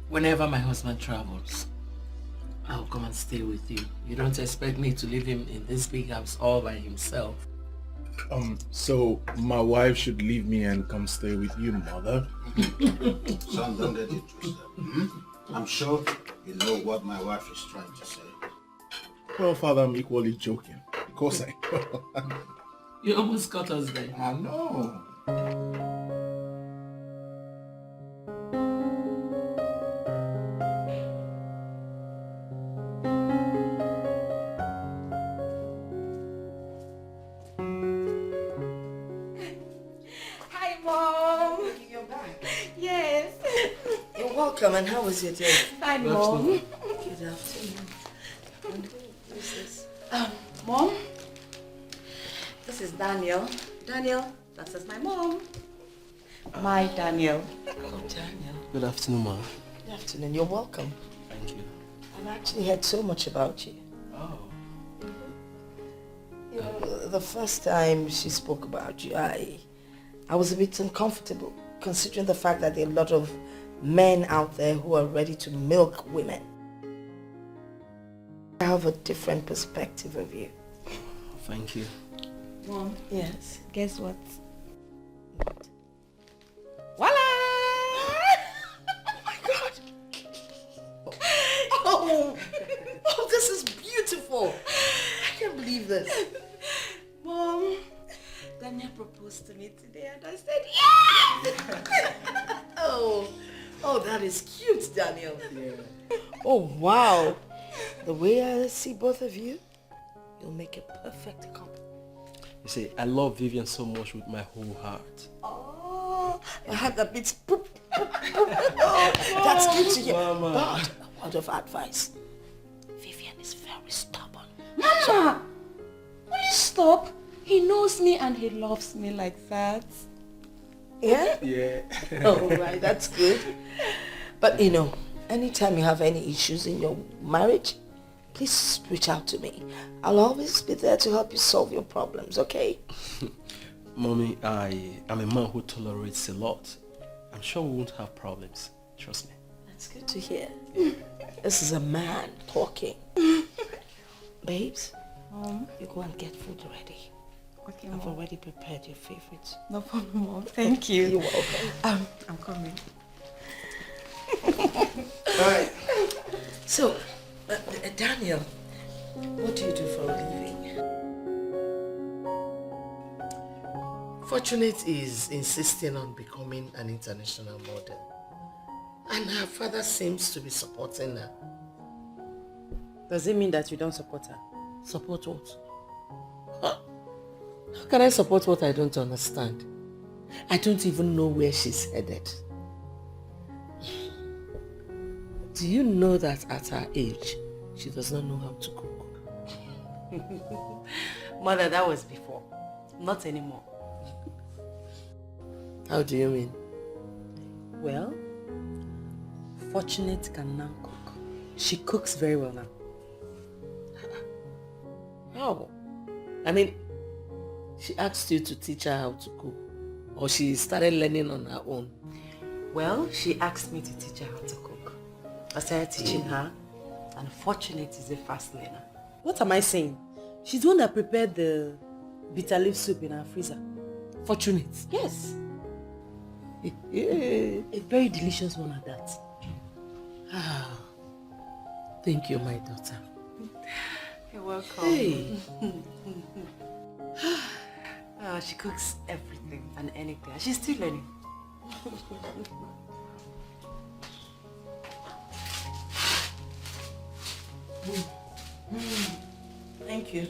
Whenever my husband travels, I'll come and stay with you. You don't expect me to leave him in this big house all by himself. So my wife should leave me and come stay with you, Mother? Son, don't get it twisted. I'm sure you know what my wife is trying to say. Well, Father, I'm equally joking. Of course I know. You almost got us there. I know. Hi, Mom. You're back. Yes. You're welcome. And how was your day? Fine, Mom. Good afternoon. And who is this? Mom, this is Daniel. Daniel, that is my mom. My Daniel. Oh, Daniel. Good afternoon, Ma. Good afternoon. You're welcome. Thank you. I've actually heard so much about you. Oh. You know, the first time she spoke about you, I was a bit uncomfortable, considering the fact that there are a lot of men out there who are ready to milk women. I have a different perspective of you. Thank you. Mom. Yes. Guess what? Voila! Oh my God! Oh, this is beautiful! I can't believe this. Mom, Daniel proposed to me today and I said, yes! Oh, that is cute, Daniel. Yeah. Oh, wow. The way I see both of you, you'll make a perfect couple. You see, I love Vivian so much with my whole heart. Oh, I had that bit. Oh, that's good to hear. Mama. But a word of advice. Vivian is very stubborn. Mama! Will you stop? He knows me and he loves me like that. Yeah? Yeah. Oh, right, that's good. But you know, anytime you have any issues in your marriage, please reach out to me. I'll always be there to help you solve your problems, okay? Mommy, I am a man who tolerates a lot. I'm sure we won't have problems. Trust me. That's good to hear. This is a man talking. Babes, you go and get food ready. Okay, I've Mom. already prepared your favorites. No problem, Mom. Thank you. You're welcome. I'm coming. Alright. So, Daniel, what do you do for a living? Fortunate is insisting on becoming an international model. And her father seems to be supporting her. Does it mean that you don't support her? Support what? Huh? How can I support what I don't understand? I don't even know where she's headed. Do you know that at her age, she does not know how to cook? Mother, that was before. Not anymore. How do you mean? Well, Fortunate can now cook. She cooks very well now. How? I mean, she asked you to teach her how to cook, or she started learning on her own? Well, she asked me to teach her how to cook. I started teaching her, and Fortunate is a fast learner. What am I saying? She's the one that prepared the bitter leaf soup in our freezer. Fortunate? Yes. A very delicious one at that. Thank you, my daughter. You're welcome. Hey. She cooks everything and anything. She's still learning. Thank you.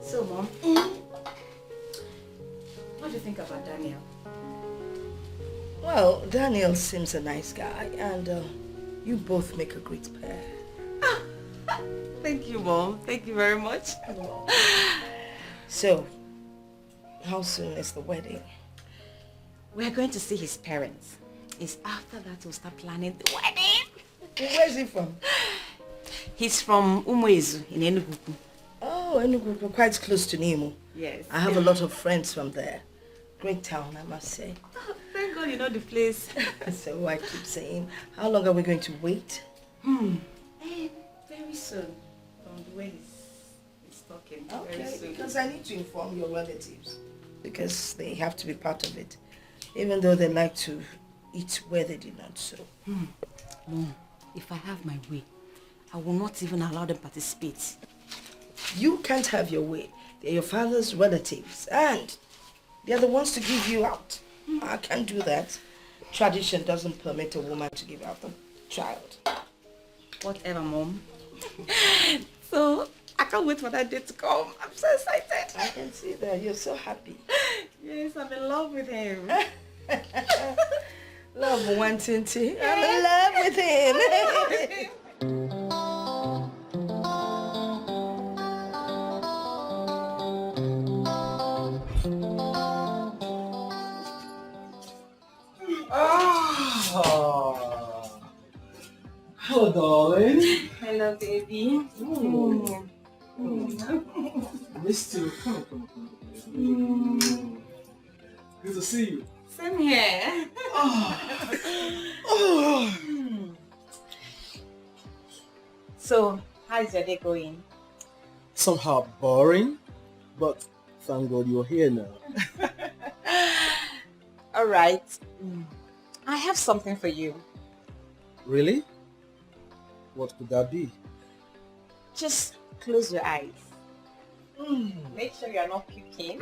So, Mom, what do you think about Daniel? Well, Daniel seems a nice guy, and you both make a great pair. Thank you, Mom. Thank you very much. So, how soon is the wedding? We're going to see his parents. It's after that we'll start planning the wedding. Where's he from? He's from Umuezu in Enugu. Oh, Enugu, quite close to Nimo. Yes. I have a lot of friends from there. Great town, I must say. Thank God you know the place. So I keep saying, how long are we going to wait? Very soon. From the way he's talking. Very Okay, soon. because I need to inform your relatives. Because they have to be part of it. Even though they like to eat where they did not sow. Mom, if I have my way, I will not even allow them participate. You can't have your way. They're your father's relatives. And they're the ones to give you out. I can't do that. Tradition doesn't permit a woman to give out a child. Whatever, Mom. So, I can't wait for that day to come. I'm so excited. I can see that. You're so happy. Yes, I'm in love with him. Love wanting to. I'm in love with him. Hello, darling. Hello, baby. Missed you. Come. Good to see you. Same here. So, how's your day going? Somehow boring, but thank God you're here now. All right. I have something for you. Really? What could that be? Just close your eyes. Make sure you're not puking.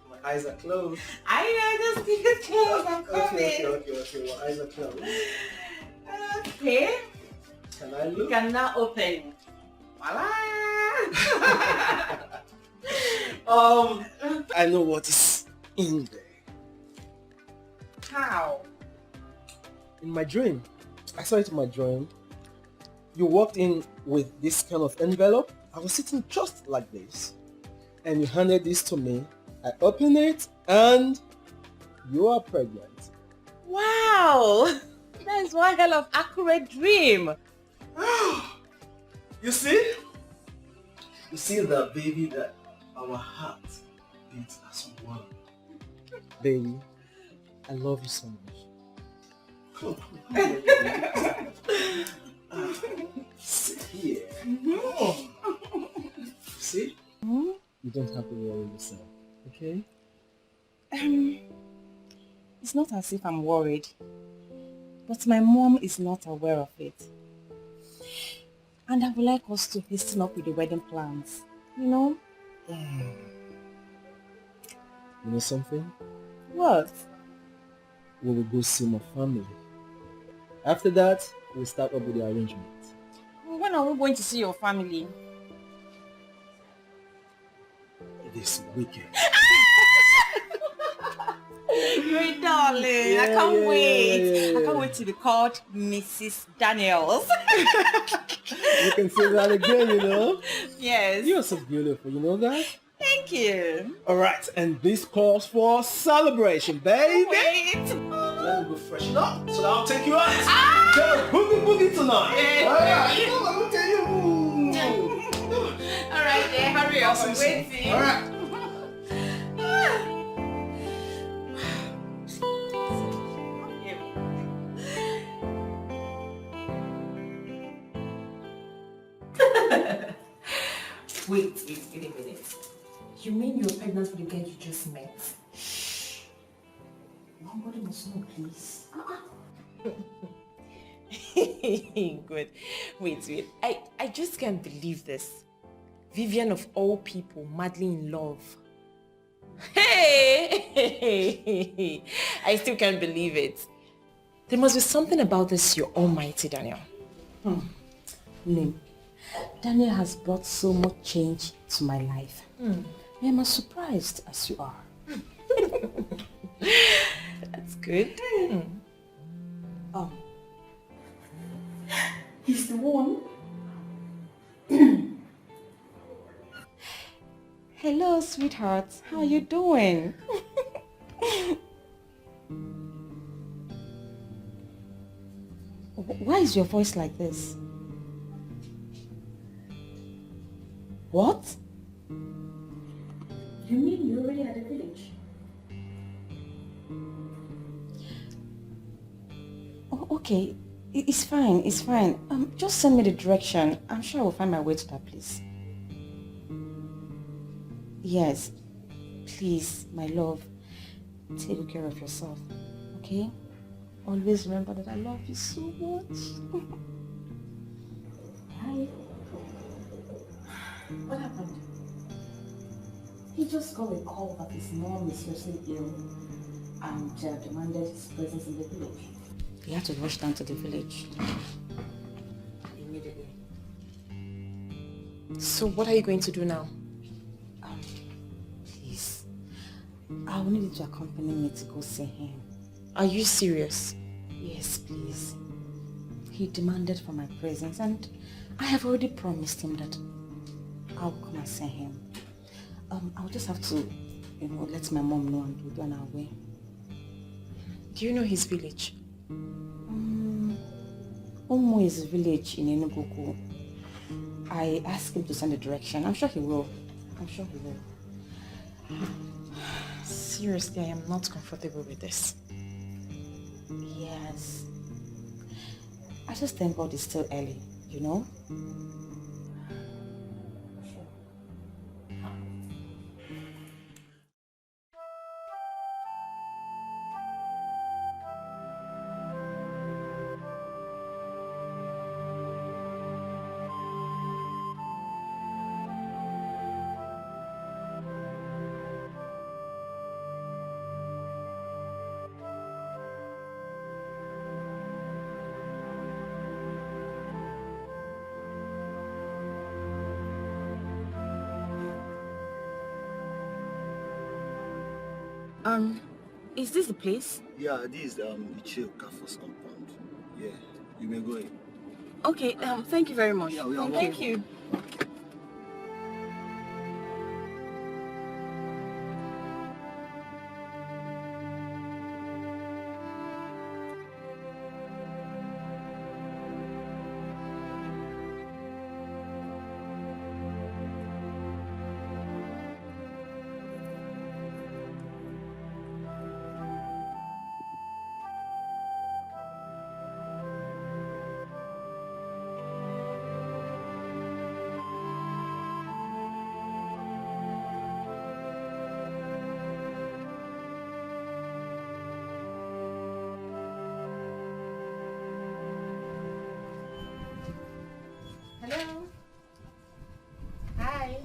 My eyes are closed. I know, just keep it closed. I'm coming. Okay. My eyes are closed. Okay. Can I You look? can now open. Voila! I know what is in there. How? In my dream. I saw it in my dream. You walked in with this kind of envelope. I was sitting just like this. And you handed this to me. I opened it and you are pregnant. Wow! That is one hell of accurate dream. You see? You see that, baby, that our heart beats as one. Baby, I love you so much. Sit here. See? You don't have to worry yourself, okay? It's not as if I'm worried, but my mom is not aware of it. And I would like us to hasten up with the wedding plans. You know? You know something? What? We will go see my family. After that, we'll start up with the arrangement. When are we going to see your family? This weekend. Great darling. I can't wait. I can't wait to be called Mrs. Daniels. You can say that again, you know? Yes. You're so beautiful, you know that? Thank you. Alright, and this calls for celebration, baby. Wait. Let me go freshen up so that I'll take you out. Go boogie boogie tonight. Yeah. Alright, let me tell you. Alright, then hurry up. I'm waiting. Alright. Wait a minute. You mean you're pregnant for the girl you just met? Nobody must know, please. Good. Wait. I just can't believe this. Vivian of all people, madly in love. Hey! I still can't believe it. There must be something about this your almighty Daniel. Lim, Daniel has brought so much change to my life. I am as surprised as you are. That's good. He's the one. Hello, sweetheart. How are you doing? Why is your voice like this? What? You mean you're already at the village? Oh, okay. It's fine. It's fine. Just send me the direction. I'm sure I will find my way to that place. Yes. Please, my love, take good care of yourself. Okay? Always remember that I love you so much. Hi. What happened? He just got a call that his mom is seriously ill and demanded his presence in the village. He had to rush down to the village. Immediately. So what are you going to do now? Please, I will need you to accompany me to go see him. Are you serious? Yes, please. He demanded for my presence and I have already promised him that I'll come and see him. I'll just have to, let my mom know and we'll be on our way. Do you know his village? Omo is a village in Enugu. I asked him to send a direction. I'm sure he will. Seriously, I am not comfortable with this. Yes. I just thank God it's still early, you know? Is this the place? Yeah, this is Ichio Kafo's compound. Yeah, you may go in. Okay, thank you very much. Yeah, we are Thank welcome. you. Hello. Hi.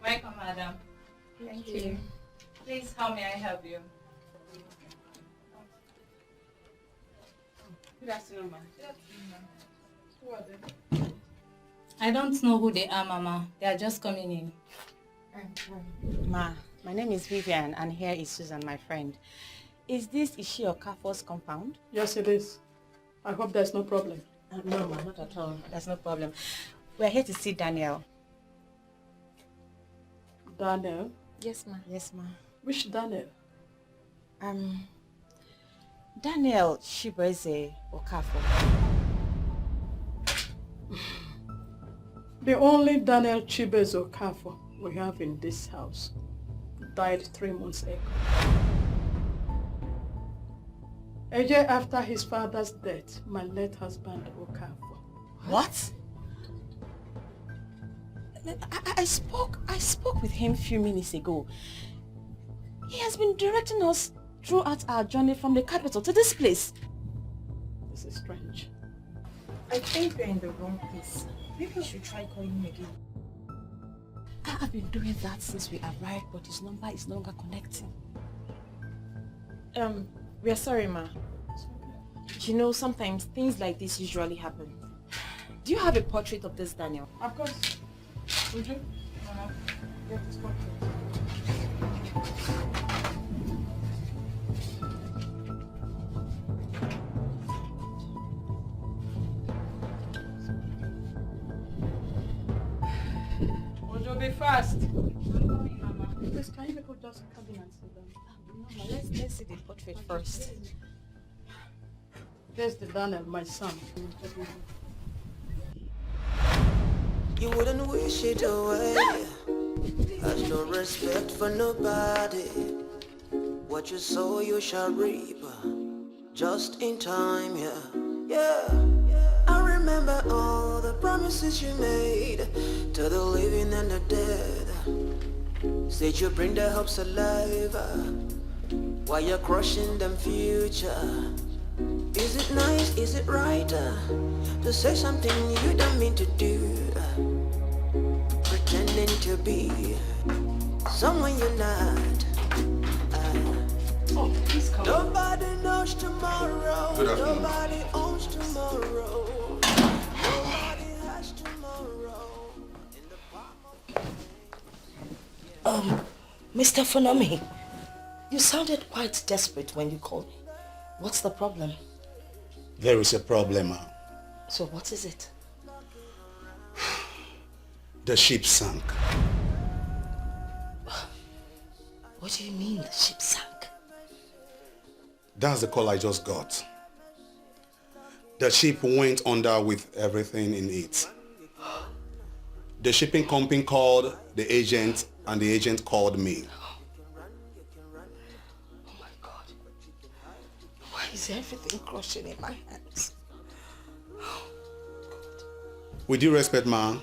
Welcome, madam. Thank you. Please, how may I help you? Good afternoon, ma'am. Good afternoon, ma'am. Who are they? I don't know who they are, Mama. They are just coming in. Ma, my name is Vivian and here is Susan, my friend. Is she Okafor's compound? Yes, it is. I hope there's no problem. No, ma, not at all. There's no problem. We're here to see Daniel. Daniel? Yes, ma. Yes, ma. Which Daniel? Daniel Chibueze Okafor. The only Daniel Chibueze Okafor we have in this house died 3 months ago. A year after his father's death, my late husband Okafor. What? I spoke with him a few minutes ago. He has been directing us throughout our journey from the capital to this place. This is strange. I think we're in the wrong place. Maybe we should try calling him again. I've been doing that since we arrived, but his number is no longer connecting. We are sorry, ma. You know, sometimes things like this usually happen. Do you have a portrait of this Daniel? Of course. Would you? Get this portrait. Be fast. Please, can you people just come in and sit down? No, let's see the portrait first. There's the Daniel, my son. You wouldn't wish it away. Has no respect for nobody. What you sow you shall reap. Just in time, yeah. I remember all the promises you made to the living and the dead. Said you bring their hopes alive while you're crushing them future. Is it nice, is it right to say something you don't mean to do? Pretending to be someone you're not. Oh, please come. Nobody knows tomorrow. Good afternoon. Nobody owns tomorrow. Nobody has tomorrow. Mr. Funomi, you sounded quite desperate when you called me. What's the problem? There is a problem. So what is it? The ship sank. What do you mean the ship sank? That's the call I just got. The ship went under with everything in it. The shipping company called the agent and the agent called me. Oh my God. Why is everything crushing in my hands? With due respect, ma'am,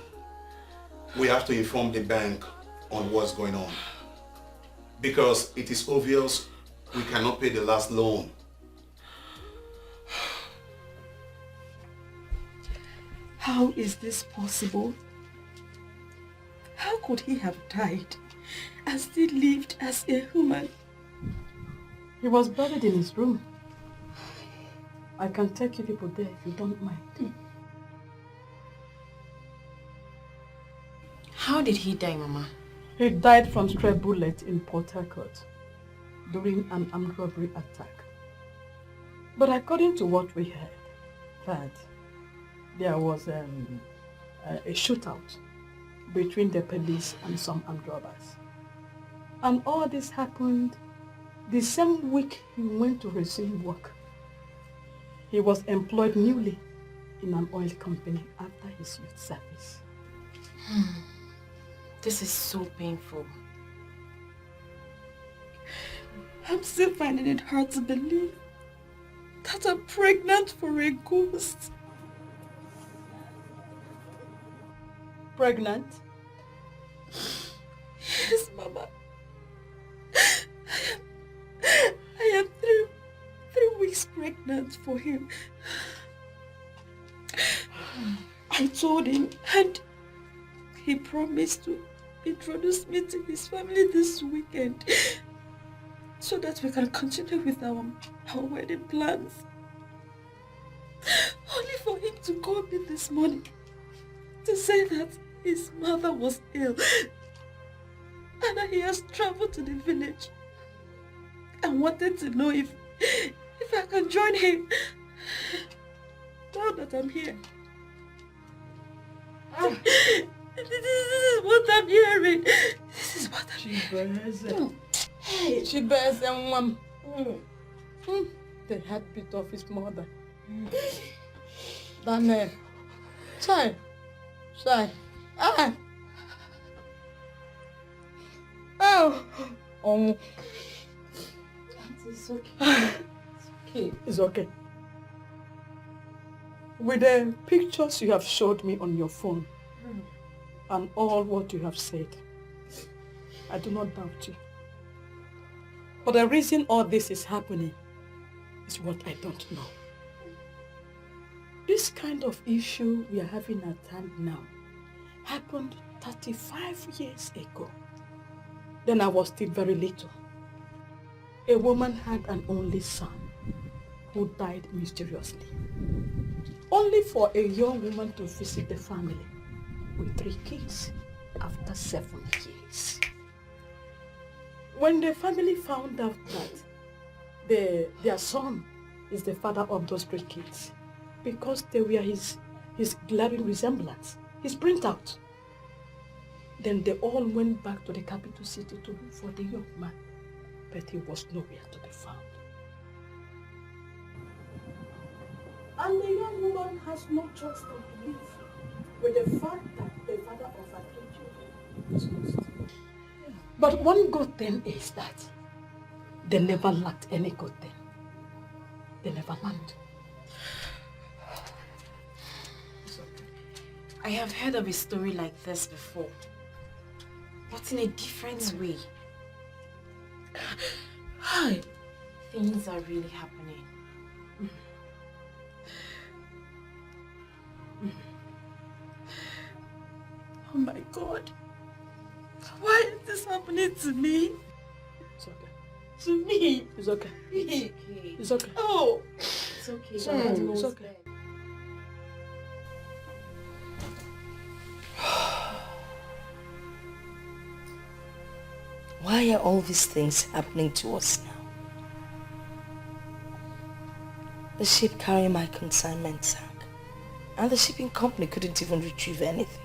we have to inform the bank on what's going on. Because it is obvious we cannot pay the last loan. How is this possible? How could he have died and still lived as a human? He was buried in his room. I can take you people there if you don't mind. How did he die, Mama? He died from stray bullet in Port Harcourt during an armed robbery attack. But according to what we heard, that there was a shootout between the police and some armed robbers. And all this happened the same week he went to resume work. He was employed newly in an oil company after his youth service. This is so painful. I'm still finding it hard to believe that I'm pregnant for a ghost. Pregnant? Yes, Mama. I am three weeks pregnant for him. I told him, and he promised to introduce me to his family this weekend so that we can continue with our wedding plans. Only for him to call me this morning to say that his mother was ill and that he has traveled to the village and wanted to know if I can join him. Now that I'm here. This is what I'm hearing. This is what I'm hearing. She bears and one. The heartbeat of his mother. Daniel. Child. Ah. Oh. Oh. It's okay. It's okay. With the pictures you have showed me on your phone and all what you have said, I do not doubt you. But the reason all this is happening is what I don't know. This kind of issue we are having at hand now happened 35 years ago. Then I was still very little. A woman had an only son who died mysteriously. Only for a young woman to visit the family with 3 kids after 7 years. When the family found out that their son is the father of those 3 kids, because they were his glaring resemblance, his printout, then they all went back to the capital city to look for the young man, but he was nowhere to be found. And the young woman has no choice but to live with the fact that the father of her 3 children is lost. But one good thing is that they never lacked any good thing. They never lacked. I have heard of a story like this before, but in a different way. Hi. Things are really happening. Oh my God. Why is this happening to me? It's okay. To me? It's okay. It's okay. Oh! It's okay. It's okay. It's okay. Why are all these things happening to us now? The ship carrying my consignment sank, and the shipping company couldn't even retrieve anything.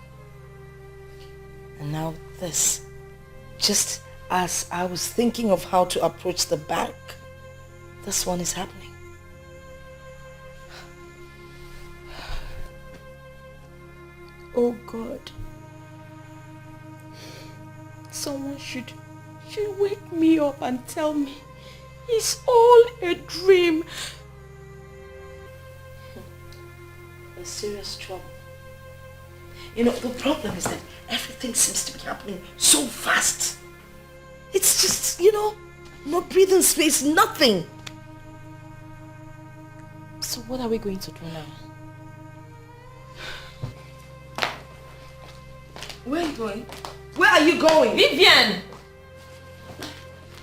And now this, just as I was thinking of how to approach the bank, this one is happening. Oh God, someone should wake me up and tell me it's all a dream. A serious trouble. You know, the problem is that everything seems to be happening so fast. It's just, no breathing space, nothing. So what are we going to do now? Where are you going? Where are you going? Vivian!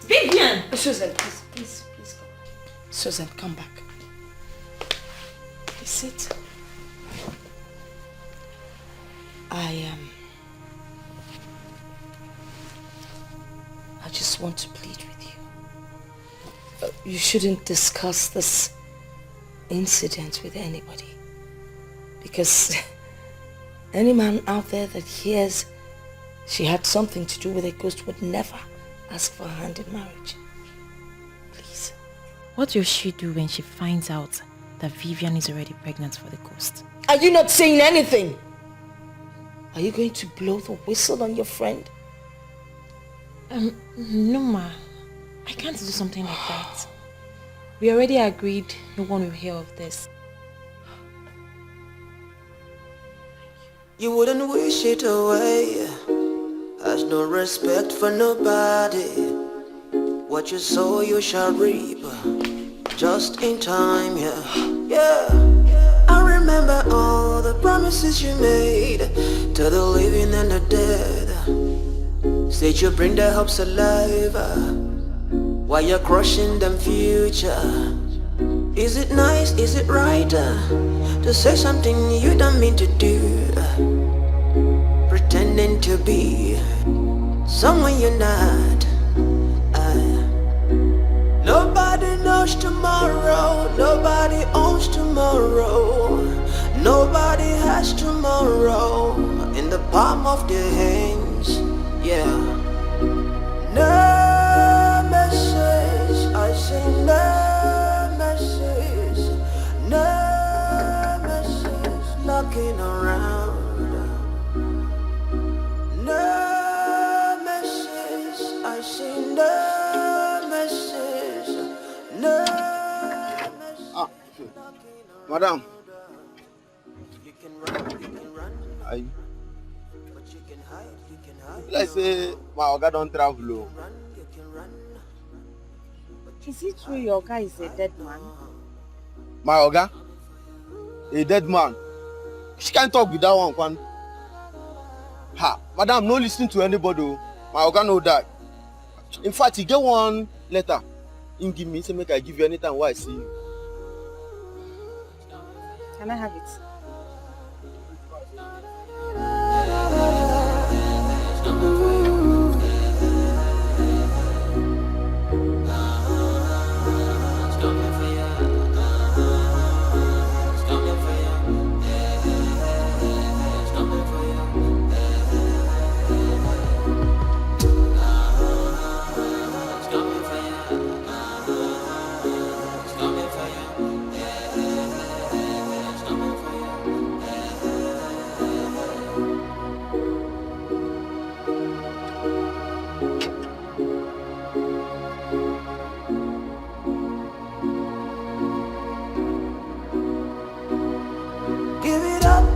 Vivian! Susan, please come. Susan, come back. Please sit. I just want to plead with you. You shouldn't discuss this incident with anybody. Because any man out there that hears she had something to do with a ghost would never ask for a hand in marriage. Please. What will she do when she finds out that Vivian is already pregnant for the ghost? Are you not saying anything? Are you going to blow the whistle on your friend? No, Ma. I can't do something like that. We already agreed no one will hear of this. You wouldn't wish it away. Has no respect for nobody. What you sow you shall reap. Just in time, yeah. I remember all the promises you made to the living and the dead. Said you bring their hopes alive while you're crushing them future. Is it nice, is it right to say something you don't mean to do? Pretending to be someone you're not. Nobody knows tomorrow, nobody owns tomorrow, nobody has tomorrow in the palm of their hands, yeah. No message, I say no message, no message, knocking around. No message, I say no message, no message. Madam. Let's say my Oga don't travel. Is it true your guy is a dead man? My Oga? A dead man? She can't talk with that one. Ha, madam, no listen to anybody. My Oga know that. In fact, he get one letter. He give me, say make I give you anytime while I see you. Can I have it?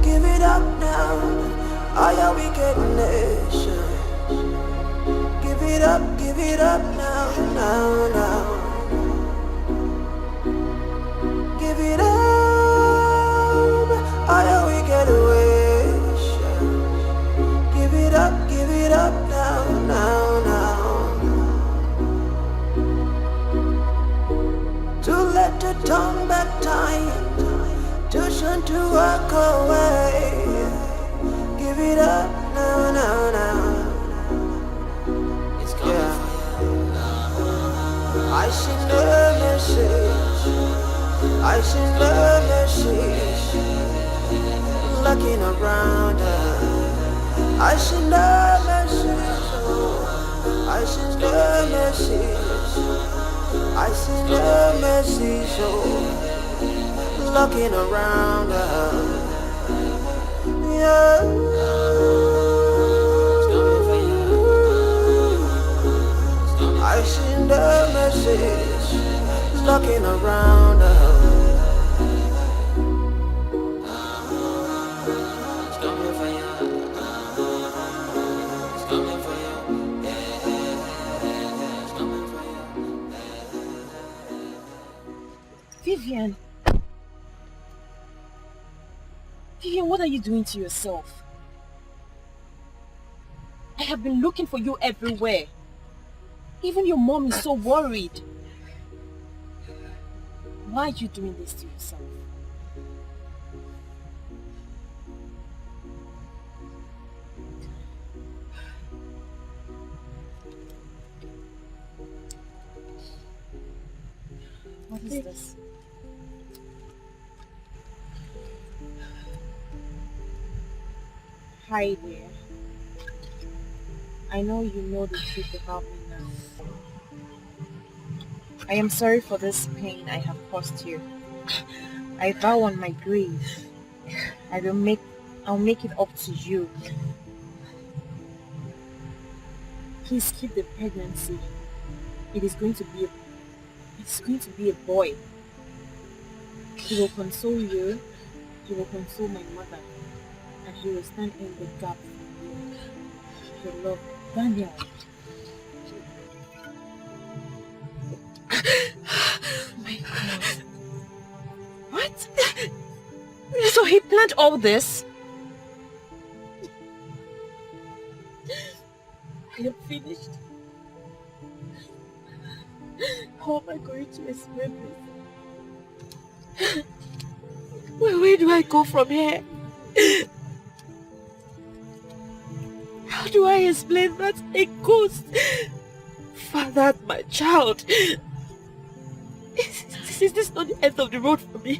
Give it up now. I am wicked nation. Give it up now, now. Give it up. I am wicked nation. Give it up now, now. To let the tongue back time. Too soon to walk away. Give it up now. It's coming, yeah. I see no message. I see no message. Looking around. I see no message. I see no message. I see no message. Looking around, yeah. I see the message looking around. Vivian, what are you doing to yourself? I have been looking for you everywhere. Even your mom is so worried. Why are you doing this to yourself? What is this? Hi dear. I know you know the truth about me now. I am sorry for this pain I have caused you. I vow on my grave, I'll make it up to you. Please keep the pregnancy. It's going to be a boy. He will console you. He will console my mother. And he will stand in the gap for you. Your love, Daniel. My God. What? So he planned all this? I am finished. How am I going to explain this? Where do I go from here? How do I explain that a ghost fathered my child? Is this not the end of the road for me?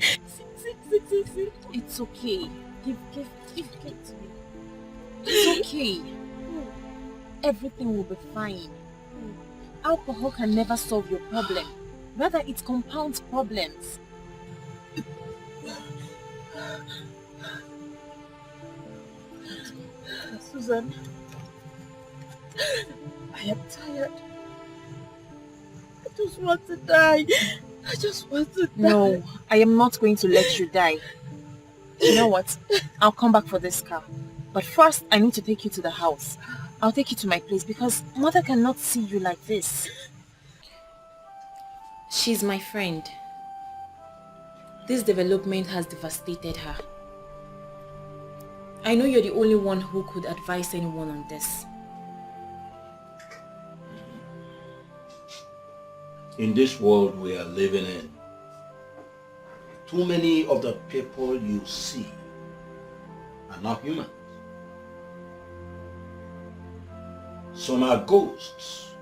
It's okay. Give it to me. It's okay. Everything will be fine. Alcohol can never solve your problem. Rather, it compounds problems. Susan, I am tired. I just want to die. I just want to die. No, I am not going to let you die. You know what? I'll come back for this car. But first, I need to take you to the house. I'll take you to my place because Mother cannot see you like this. She's my friend. This development has devastated her. I know you're the only one who could advise anyone on this. In this world we are living in, too many of the people you see are not human. Some are ghosts.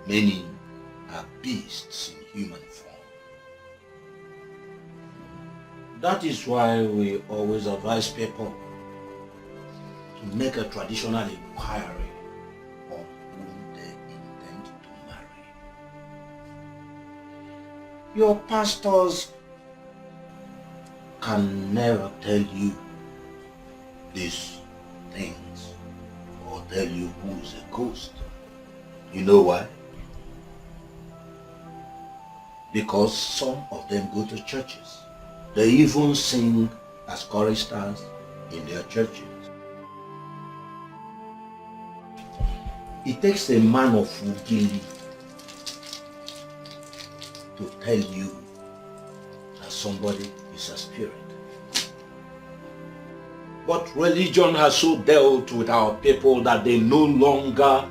Many are beasts in human form. That is why we always advise people to make a traditional inquiry on whom they intend to marry. Your pastors can never tell you these things or tell you who is a ghost. You know why? Because some of them go to churches. They even sing as choristers in their churches. It takes a man of Ugili to tell you that somebody is a spirit. But religion has so dealt with our people that they no longer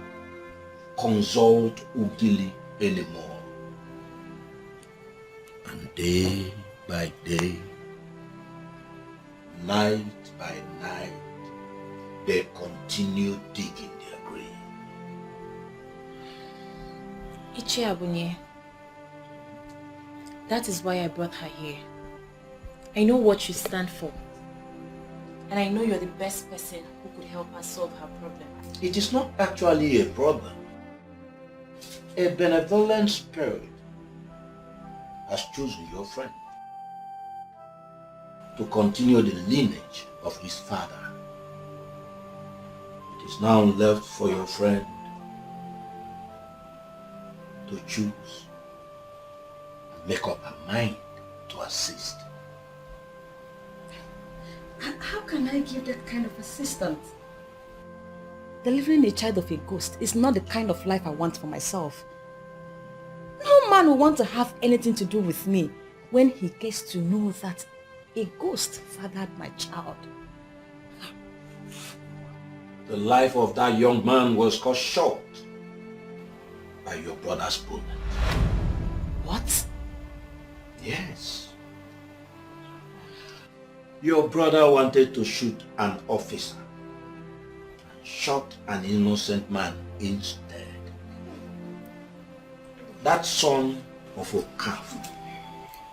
consult Ugili anymore. And day by day, night by night, they continue digging their grave. Ichi Abunye, that is why I brought her here. I know what you stand for. And I know you're the best person who could help her solve her problem. It is not actually a problem. A benevolent spirit has chosen your friend to continue the lineage of his father. It is now left for your friend to choose and make up her mind to assist. How can I give that kind of assistance? Delivering a child of a ghost is not the kind of life I want for myself. No man will want to have anything to do with me when he gets to know that a ghost fathered my child. The life of that young man was cut short by your brother's bullet. What? Yes. Your brother wanted to shoot an officer and shot an innocent man instead. That son of a calf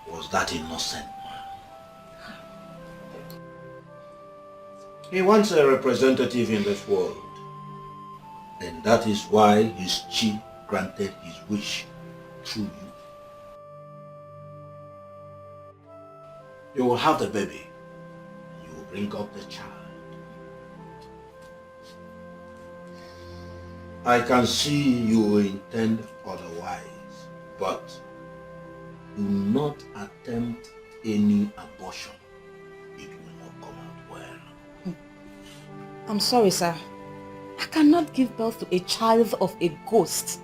was that innocent man. He wants a representative in this world, and that is why his chief granted his wish through you. You will have the baby. You will bring up the child. I can see you intend otherwise, but do not attempt any abortion. It will not come out well. I'm sorry, sir. I cannot give birth to a child of a ghost.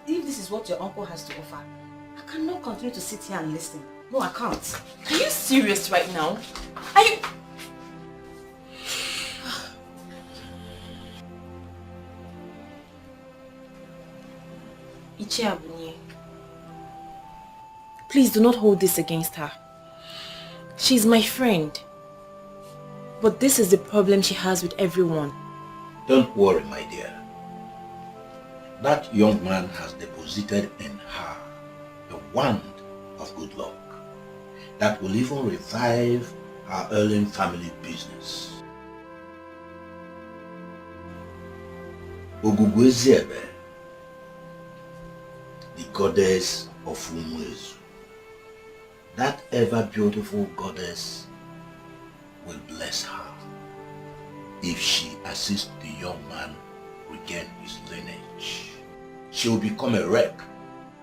If this is what your uncle has to offer, I cannot continue to sit here and listen. No, I can't. Are you serious right now? Are you... Ichie Abunye, please do not hold this against her. She's my friend. But this is the problem she has with everyone. Don't worry, my dear. That young man has deposited in her a wand of good luck that will even revive her ailing family business. Ogugweziebe, the goddess of Umuezu, that ever beautiful goddess will bless her if she assists the young man regain his lineage. She will become a wreck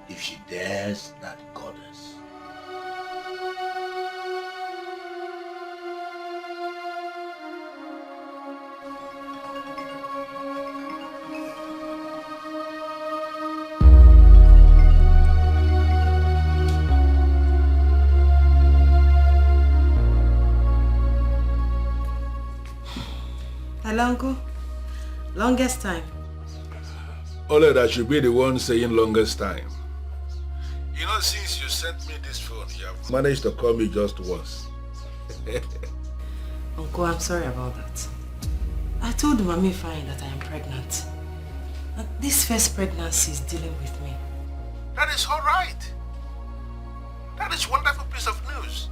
if she dares that goddess. Hello, Uncle. Longest time. Only that should be the one saying longest time. You know, since you sent me this phone, you have managed to call me just once. Uncle, I'm sorry about that. I told Mami Fine that I am pregnant. And this first pregnancy is dealing with me. That is all right. That is wonderful piece of news.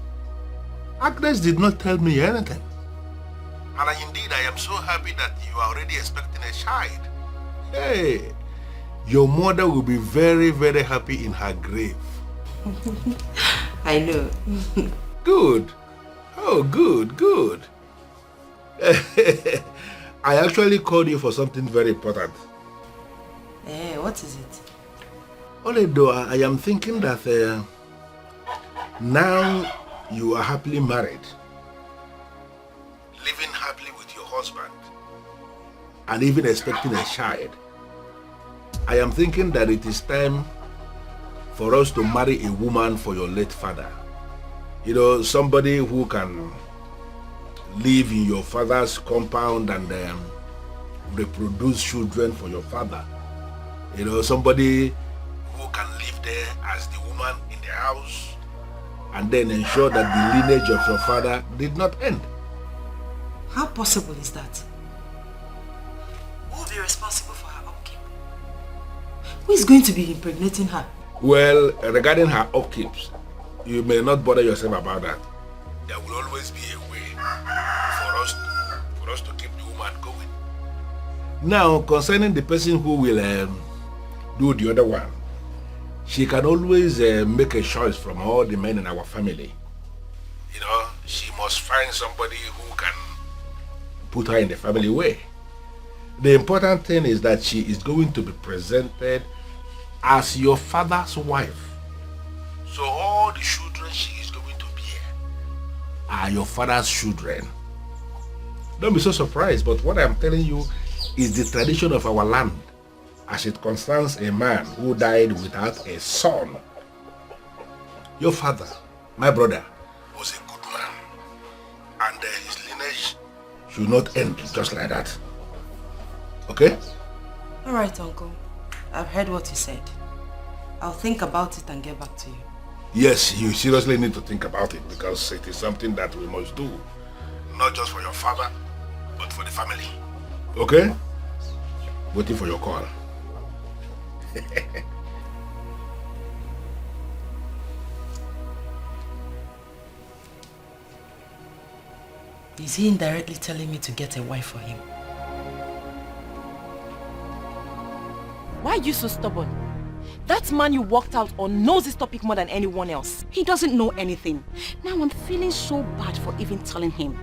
Agnes did not tell me anything. And indeed, I am so happy that you are already expecting a child. Hey, your mother will be very, very happy in her grave. I know. Good. Oh, good, good. I actually called you for something very important. What is it? Only though I am thinking that now you are happily married, living happily with your husband, and even expecting a child, I am thinking that it is time for us to marry a woman for your late father. You know, somebody who can live in your father's compound and reproduce children for your father. You know, somebody who can live there as the woman in the house and then ensure that the lineage of your father did not end. How possible is that? Who will be responsible for her upkeep? Who is going to be impregnating her? Well, regarding her upkeeps, you may not bother yourself about that. There will always be a way for us to keep the woman going. Now, concerning the person who will do the other one, she can always make a choice from all the men in our family. You know, she must find somebody who can put her in the family way. The important thing is that she is going to be presented as your father's wife. So all the children she is going to bear are your father's children. Don't be so surprised, but what I'm telling you is the tradition of our land as it concerns a man who died without a son. Your father, my brother, was a good man, and his lineage should not end just like that. Okay? Alright, Uncle. I've heard what you said. I'll think about it and get back to you. Yes, you seriously need to think about it because it is something that we must do. Not just for your father, but for the family. Okay? Waiting for your call. Is he indirectly telling me to get a wife for him? Why are you so stubborn? That man you walked out on knows this topic more than anyone else. He doesn't know anything. Now I'm feeling so bad for even telling him.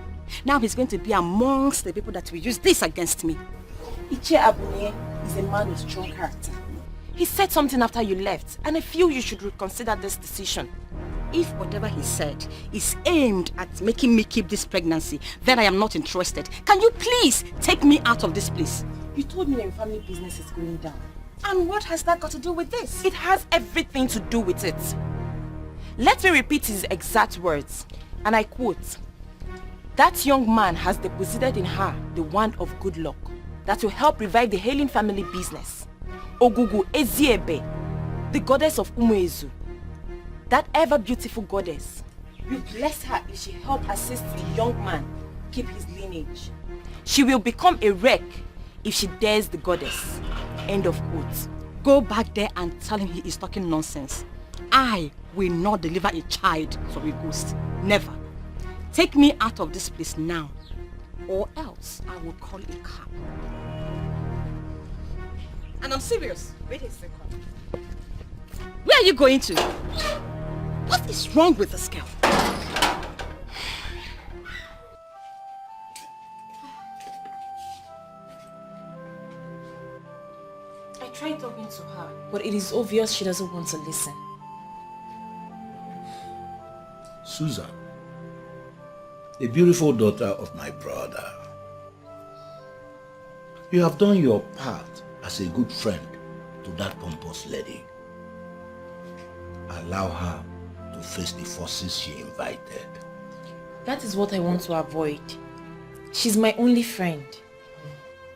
Now he's going to be amongst the people that will use this against me. Ichie Abunye is a man with strong character. He said something after you left, and I feel you should reconsider this decision. If whatever he said is aimed at making me keep this pregnancy, then I am not interested. Can you please take me out of this place? You told me that your family business is going down. And what has that got to do with this? It has everything to do with it. Let me repeat his exact words, and I quote, "That young man has deposited in her the wand of good luck that will help revive the Hailing family business. Ogugu Eziebe, the goddess of Umuezu, that ever beautiful goddess, will bless her if she help assist the young man keep his lineage. She will become a wreck if she dares the goddess." End of quote. Go back there and tell him he is talking nonsense. I will not deliver a child from a ghost. Never. Take me out of this place now, or else I will call a cab. And I'm serious. Wait a second. Where are you going to? What is wrong with this girl? I tried talking to her, but it is obvious she doesn't want to listen. Susan, the beautiful daughter of my brother, you have done your part as a good friend to that pompous lady. Allow her to face the forces she invited. That is what I want to avoid. She's my only friend.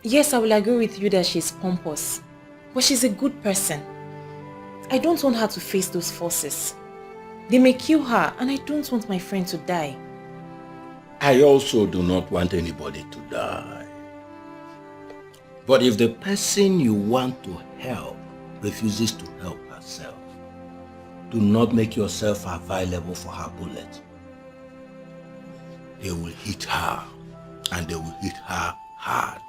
Yes, I will agree with you that she's pompous, but she's a good person. I don't want her to face those forces. They may kill her, and I don't want my friend to die. I also do not want anybody to die. But if the person you want to help refuses to help herself, do not make yourself available for her bullet. They will hit her, and they will hit her hard.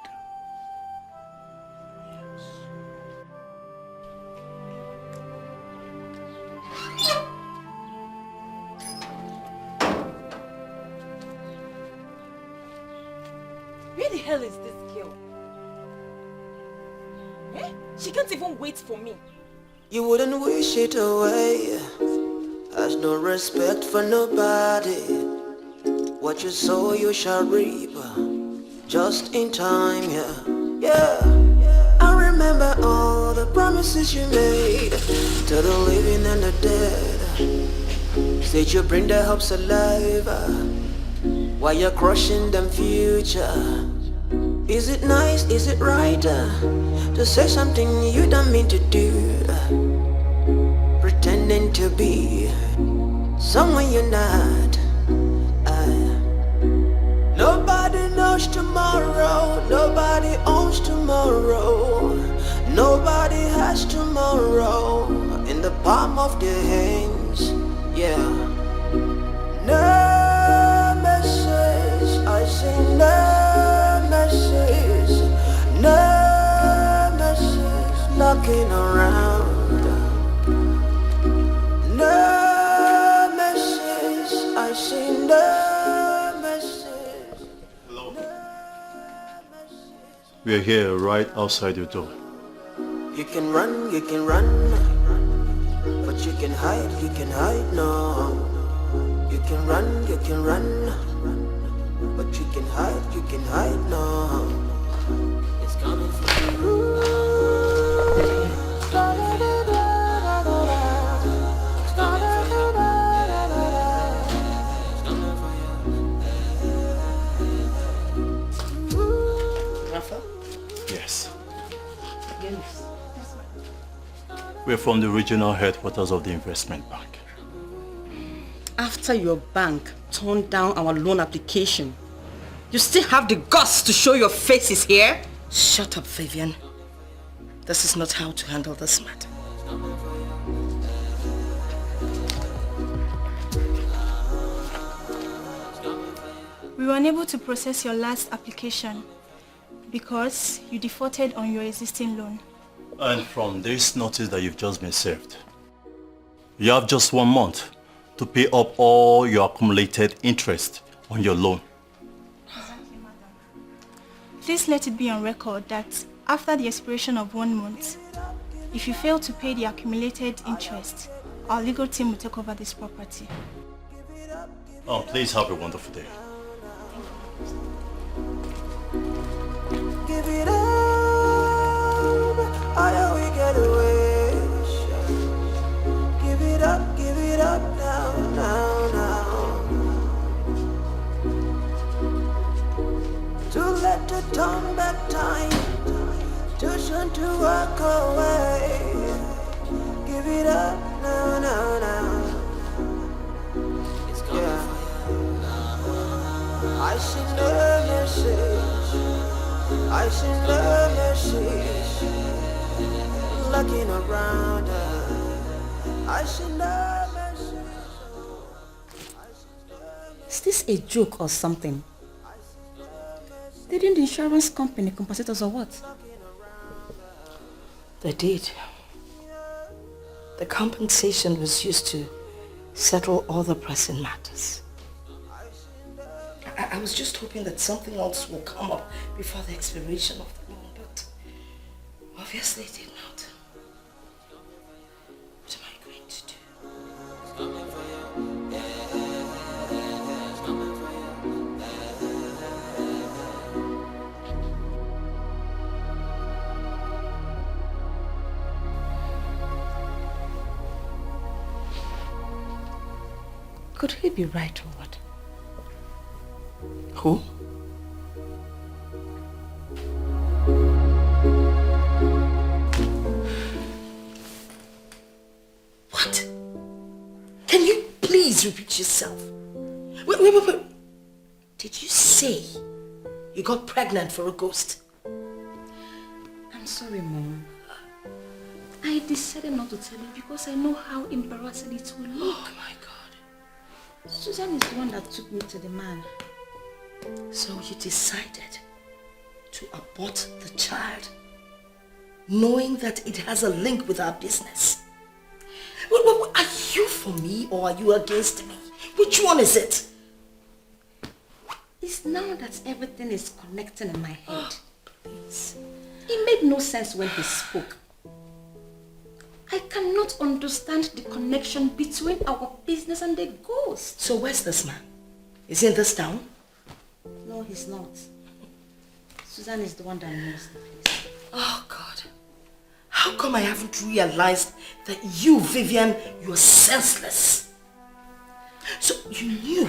Where the hell is this girl? Eh? She can't even wait for me. You wouldn't wish it away. Has no respect for nobody. What you sow you shall reap. Just in time, yeah. Yeah. I remember all the promises you made to the living and the dead. Said you bring their hopes alive while you're crushing them future. Is it nice, is it right to say something you don't mean to do? Pretending to be someone you're not. Nobody knows tomorrow, nobody owns tomorrow. Nobody has tomorrow in the palm of their hands, yeah. No message, I say no message, no message knocking around. No message, I say no message. Hello. We are here right outside your door. You can run, but you can hide, no. You can run, but you can hide, no. It's coming for you. Yes. We're from the regional headquarters of the investment bank. After your bank turned down our loan application, you still have the guts to show your faces here? Shut up, Vivian. This is not how to handle this matter. We were unable to process your last application because you defaulted on your existing loan. And from this notice that you've just been served, you have just 1 month to pay up all your accumulated interest on your loan. Please let it be on record that after the expiration of 1 month, if you fail to pay the accumulated interest, our legal team will take over this property. Oh, please have a wonderful day. Give it up, I we get away. Give it up now. to turn back time, just want to walk away. Give it up now, now, now. Yeah. I see no message, I see no message. Looking around, I see no message. Is this a joke or something? Didn't the insurance company compensate us or what? They did. The compensation was used to settle all the pressing matters. I was just hoping that something else will come up before the expiration of the loan, but obviously it did not. What am I going to do? Could he be right or what? Who? What? Can you please repeat yourself? Wait. Did you say you got pregnant for a ghost? I'm sorry, Mom. I decided not to tell you because I know how embarrassing it will look. Oh my God. Susan is the one that took me to the man. So you decided to abort the child, knowing that it has a link with our business. Are you for me or are you against me? Which one is it? It's now that everything is connecting in my head. Please. It made no sense when he spoke. I cannot understand the connection between our business and the ghost. So where's this man? Is he in this town? No, he's not. Susan is the one that knows the place. Oh God. How come I haven't realized that you, Vivian, you're senseless? So you knew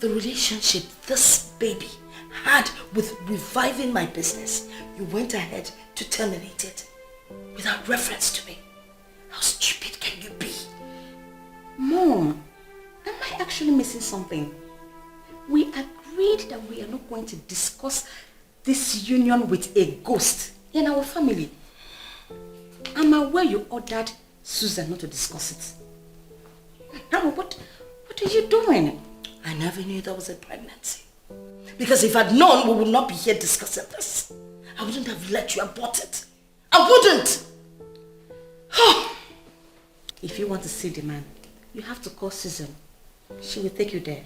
the relationship this baby had with reviving my business. You went ahead to terminate it without reference to me. How stupid can you be? Mom, am I actually missing something? We agreed that we are not going to discuss this union with a ghost in our family. I'm aware you ordered Susan not to discuss it. Now, what are you doing? I never knew there was a pregnancy. Because if I'd known, we would not be here discussing this. I wouldn't have let you abort it. I wouldn't! If you want to see the man, you have to call Susan. She will take you there.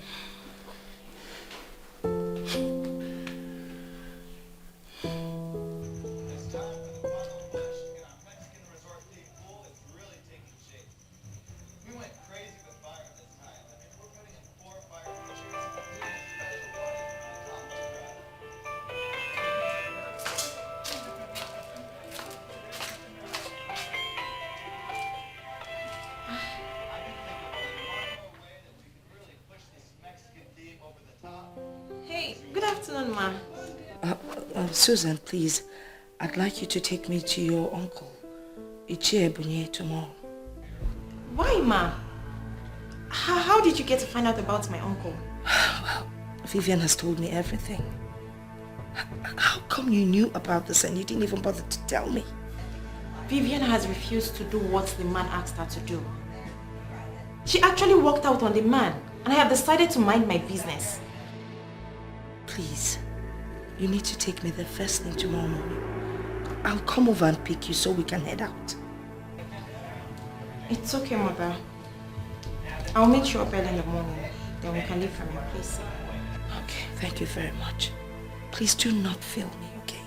Susan, please, I'd like you to take me to your uncle, Ichie Bunye, tomorrow. Why, Ma? How did you get to find out about my uncle? Well, Vivian has told me everything. How come you knew about this and you didn't even bother to tell me? Vivian has refused to do what the man asked her to do. She actually walked out on the man, and I have decided to mind my business. Please, you need to take me there first thing tomorrow morning. I'll come over and pick you so we can head out. It's okay, Mother. I'll meet you up early in the morning. Then we can leave from your place. Okay, thank you very much. Please do not fail me, okay?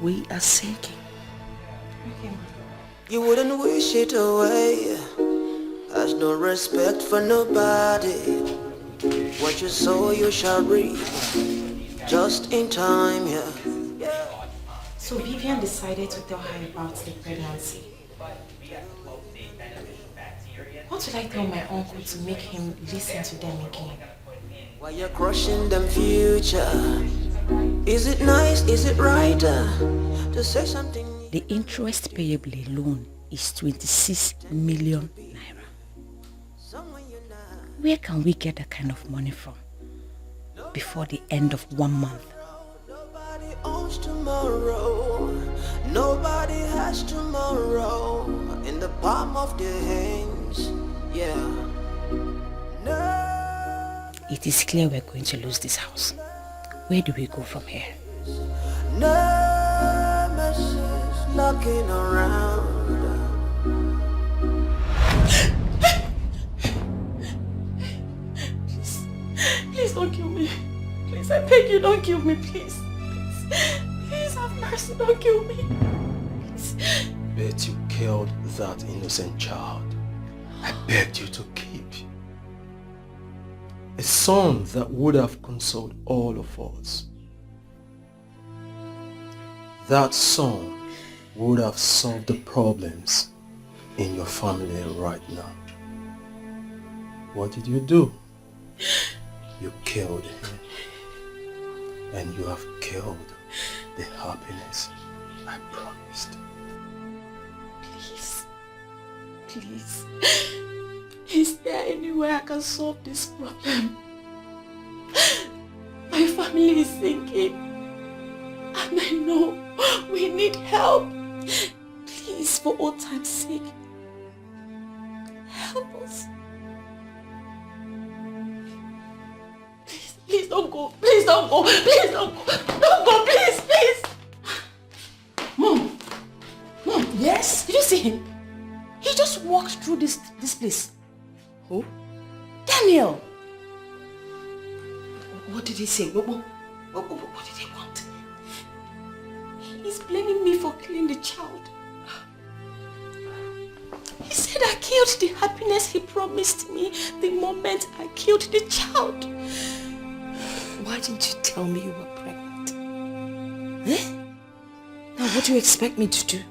We are sinking. Okay, Mother. You wouldn't wish it away. Has no respect for nobody. What you sow you shall reap. Just in time, yeah. So Vivian decided to tell her about the pregnancy. What should I tell my uncle to make him listen to them again? While you're crushing them future, Is it nice, is it right to say something? The interest payable alone is 26 million naira. Where can we get that kind of money from before the end of 1 month? Nobody owns tomorrow. Nobody has tomorrow in the palm of their hands. Yeah. It is clear we're going to lose this house. Where do we go from here? Nemesis knocking around. Please don't kill me. Please, I beg you, don't kill me, please. Please have mercy, don't kill me. Please. Bet you killed that innocent child. I begged you to keep. A son that would have consoled all of us. That son would have solved the problems in your family right now. What did you do? You killed him. And you have killed the happiness I promised. Please. Please. Is there any way I can solve this problem? My family is sinking. And I know we need help. Please, for old time's sake, help us. Please don't go. Please don't go. Please don't go. Don't go, please, please. Mom. Mom. Yes? Did you see him? He just walked through this place. Who? Daniel. What did he say? What did he want? He's blaming me for killing the child. He said I killed the happiness he promised me the moment I killed the child. Why didn't you tell me you were pregnant? Eh? Now what do you expect me to do?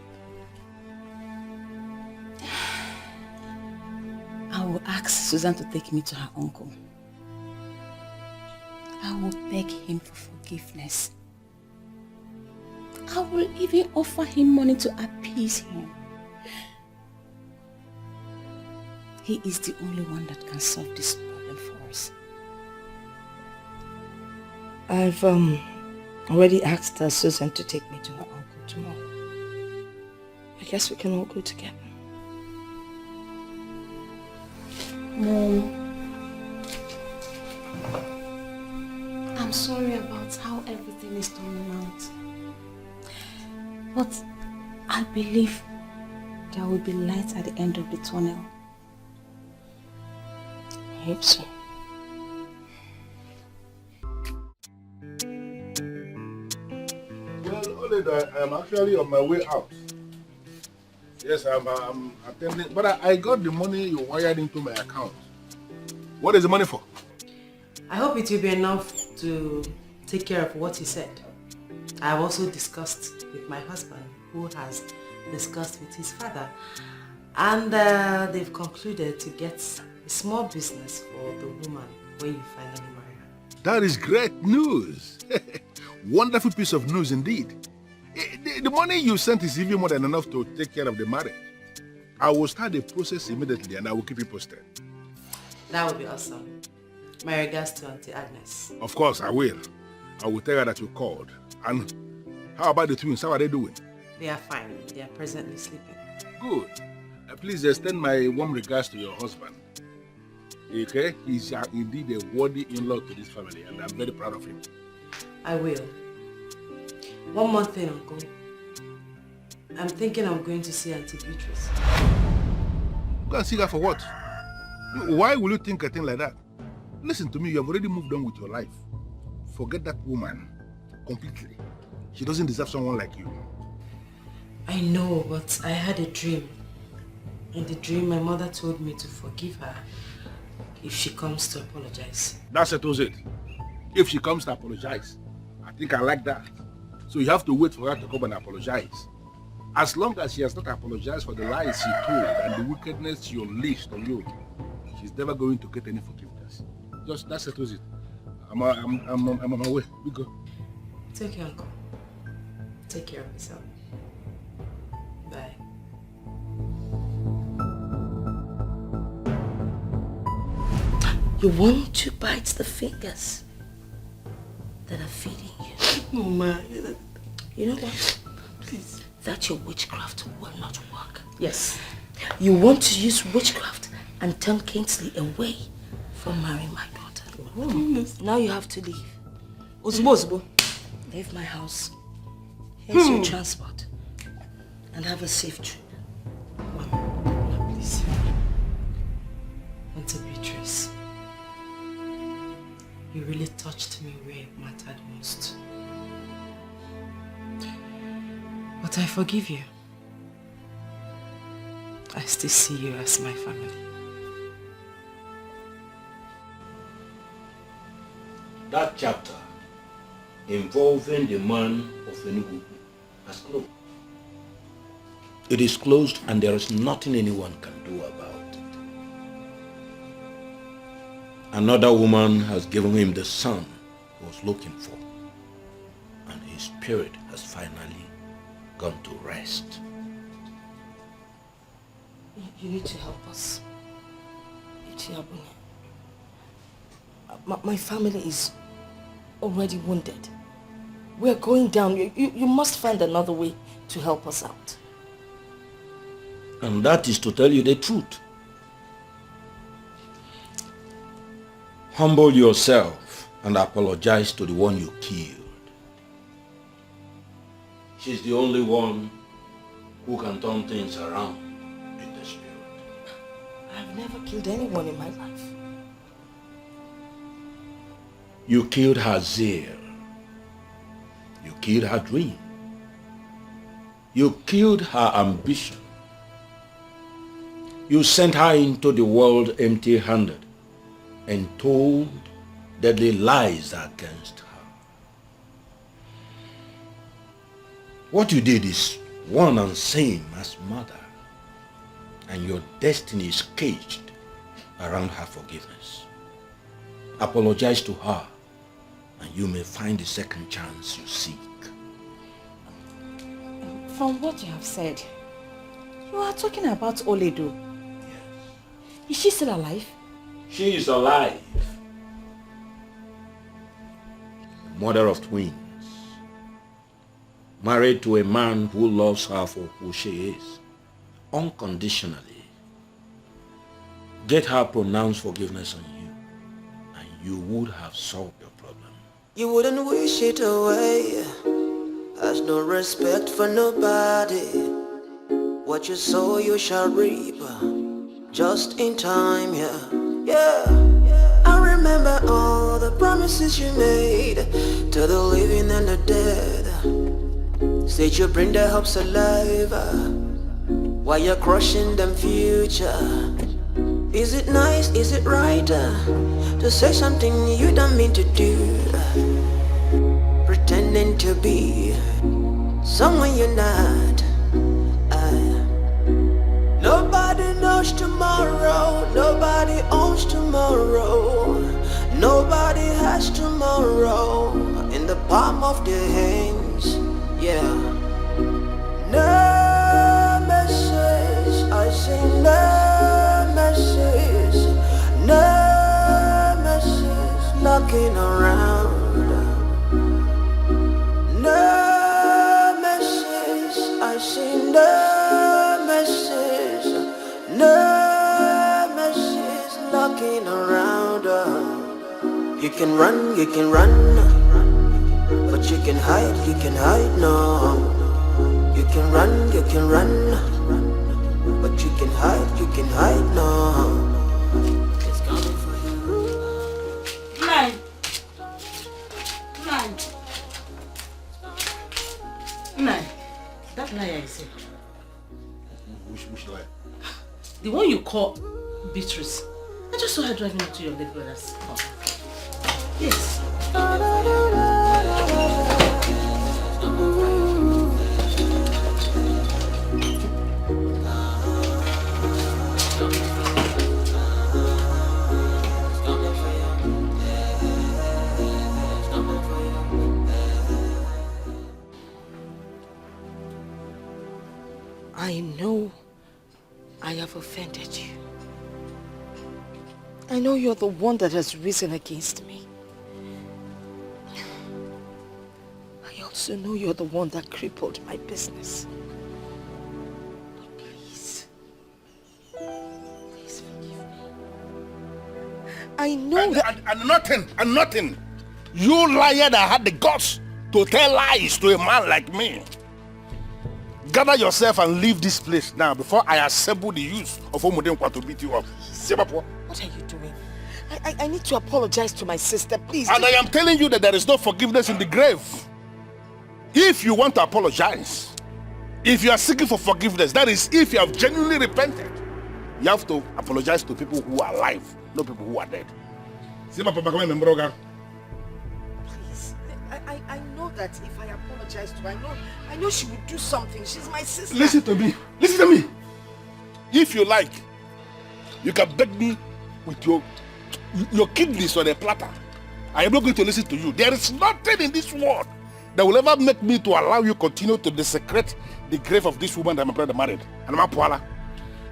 I will ask Susan to take me to her uncle. I will beg him for forgiveness. I will even offer him money to appease him. He is the only one that can solve this problem for us. I've already asked Susan to take me to her uncle tomorrow. I guess we can all go together. Mom, I'm sorry about how everything is turning out. But I believe there will be light at the end of the tunnel. I hope so. Well, Oleda, I'm actually on my way out. Yes, I'm attending, but I got the money you wired into my account. What is the money for? I hope it will be enough to take care of what he said. I have also discussed with my husband, who has discussed with his father, and they've concluded to get a small business for the woman when you finally marry her. That is great news. Wonderful piece of news indeed. The money you sent is even more than enough to take care of the marriage. I will start the process immediately and I will keep you posted. That would be awesome. My regards to Auntie Agnes. Of course, I will. I will tell her that you called. And how about the twins? How are they doing? They are fine. They are presently sleeping. Good. Please extend my warm regards to your husband. Okay? He's indeed a worthy in-law to this family and I'm very proud of him. I will. One more thing, Uncle. I'm thinking I'm going to see Auntie Beatrice. Go and see her for what? Why will you think a thing like that? Listen to me, you have already moved on with your life. Forget that woman completely. She doesn't deserve someone like you. I know, but I had a dream. In the dream, my mother told me to forgive her if she comes to apologize. That settles it. If she comes to apologize, I think I like that. So you have to wait for her to come and apologize. As long as she has not apologized for the lies she told and the wickedness she unleashed on you, she's never going to get any forgiveness. Just that settles it. I'm on my way. We go. It's okay, Uncle. Take care of yourself. Bye. You want to bite the fingers that are feeding you. Mama. You know what? Please. That your witchcraft will not work. Yes. You want to use witchcraft and turn Kingsley away from marrying my daughter. Oh. Now you have to leave. Osbo. Leave my house. Here's your transport. And have a safe trip. Mama, please. Auntie Beatrice. You really touched me where it mattered most. But I forgive you. I still see you as my family. That chapter involving the man of Enugu has closed. It is closed and there is nothing anyone can do about it. Another woman has given him the son he was looking for, and his spirit has finally gone to rest. You need to help us. My family is already wounded. We're going down. You must find another way to help us out. And that is to tell you the truth. Humble yourself and apologize to the one you killed. She's the only one who can turn things around in the spirit. I've never killed anyone in my life. You killed her zeal. You killed her dream. You killed her ambition. You sent her into the world empty-handed and told deadly lies against her. What you did is one and same as murder, and your destiny is caged around her forgiveness. Apologize to her, and you may find the second chance you seek. From what you have said, you are talking about Oledo. Is she still alive? She is alive. Mother of twins. Married to a man who loves her for who she is, unconditionally. Get her pronounced forgiveness on you, and you would have solved your problem. You wouldn't wish it away. Has no respect for nobody. What you sow you shall reap. Just in time, yeah. I remember all the promises you made to the living and the dead. Said you bring their hopes alive while you're crushing them future. Is it nice, is it right to say something you don't mean to do? Pretending to be someone you're not. Nobody knows tomorrow, nobody owns tomorrow, nobody has tomorrow in the palm of their hands, yeah. No message, I say no message, no message knocking around. No message, I say no message. No message knocking around. You can run, but you can hide, no. You can run, but you can hide, no. It's coming for you. Nine. That liar I say. Which lie? The one you call Beatrice. I just saw her driving up to your late brother's house. Yes. have offended you. I know you're the one that has risen against me. I also know you're the one that crippled my business. But please forgive me. I know that... And nothing. You liar that had the guts to tell lies to a man like me. Gather yourself and leave this place now before I assemble the youth of Omodemkwa to beat you up. What are you doing? I need to apologize to my sister, please. And I am telling you that there is no forgiveness in the grave. If you want to apologize, if you are seeking for forgiveness, that is if you have genuinely repented, you have to apologize to people who are alive, not people who are dead. Please, I know that if I apologize to her, I know she would do something. She's my sister. Listen to me. If you like, you can beg me with your kidneys on a platter. I am not going to listen to you. There is nothing in this world that will ever make me to allow you continue to desecrate the grave of this woman that my brother married. And my Paula,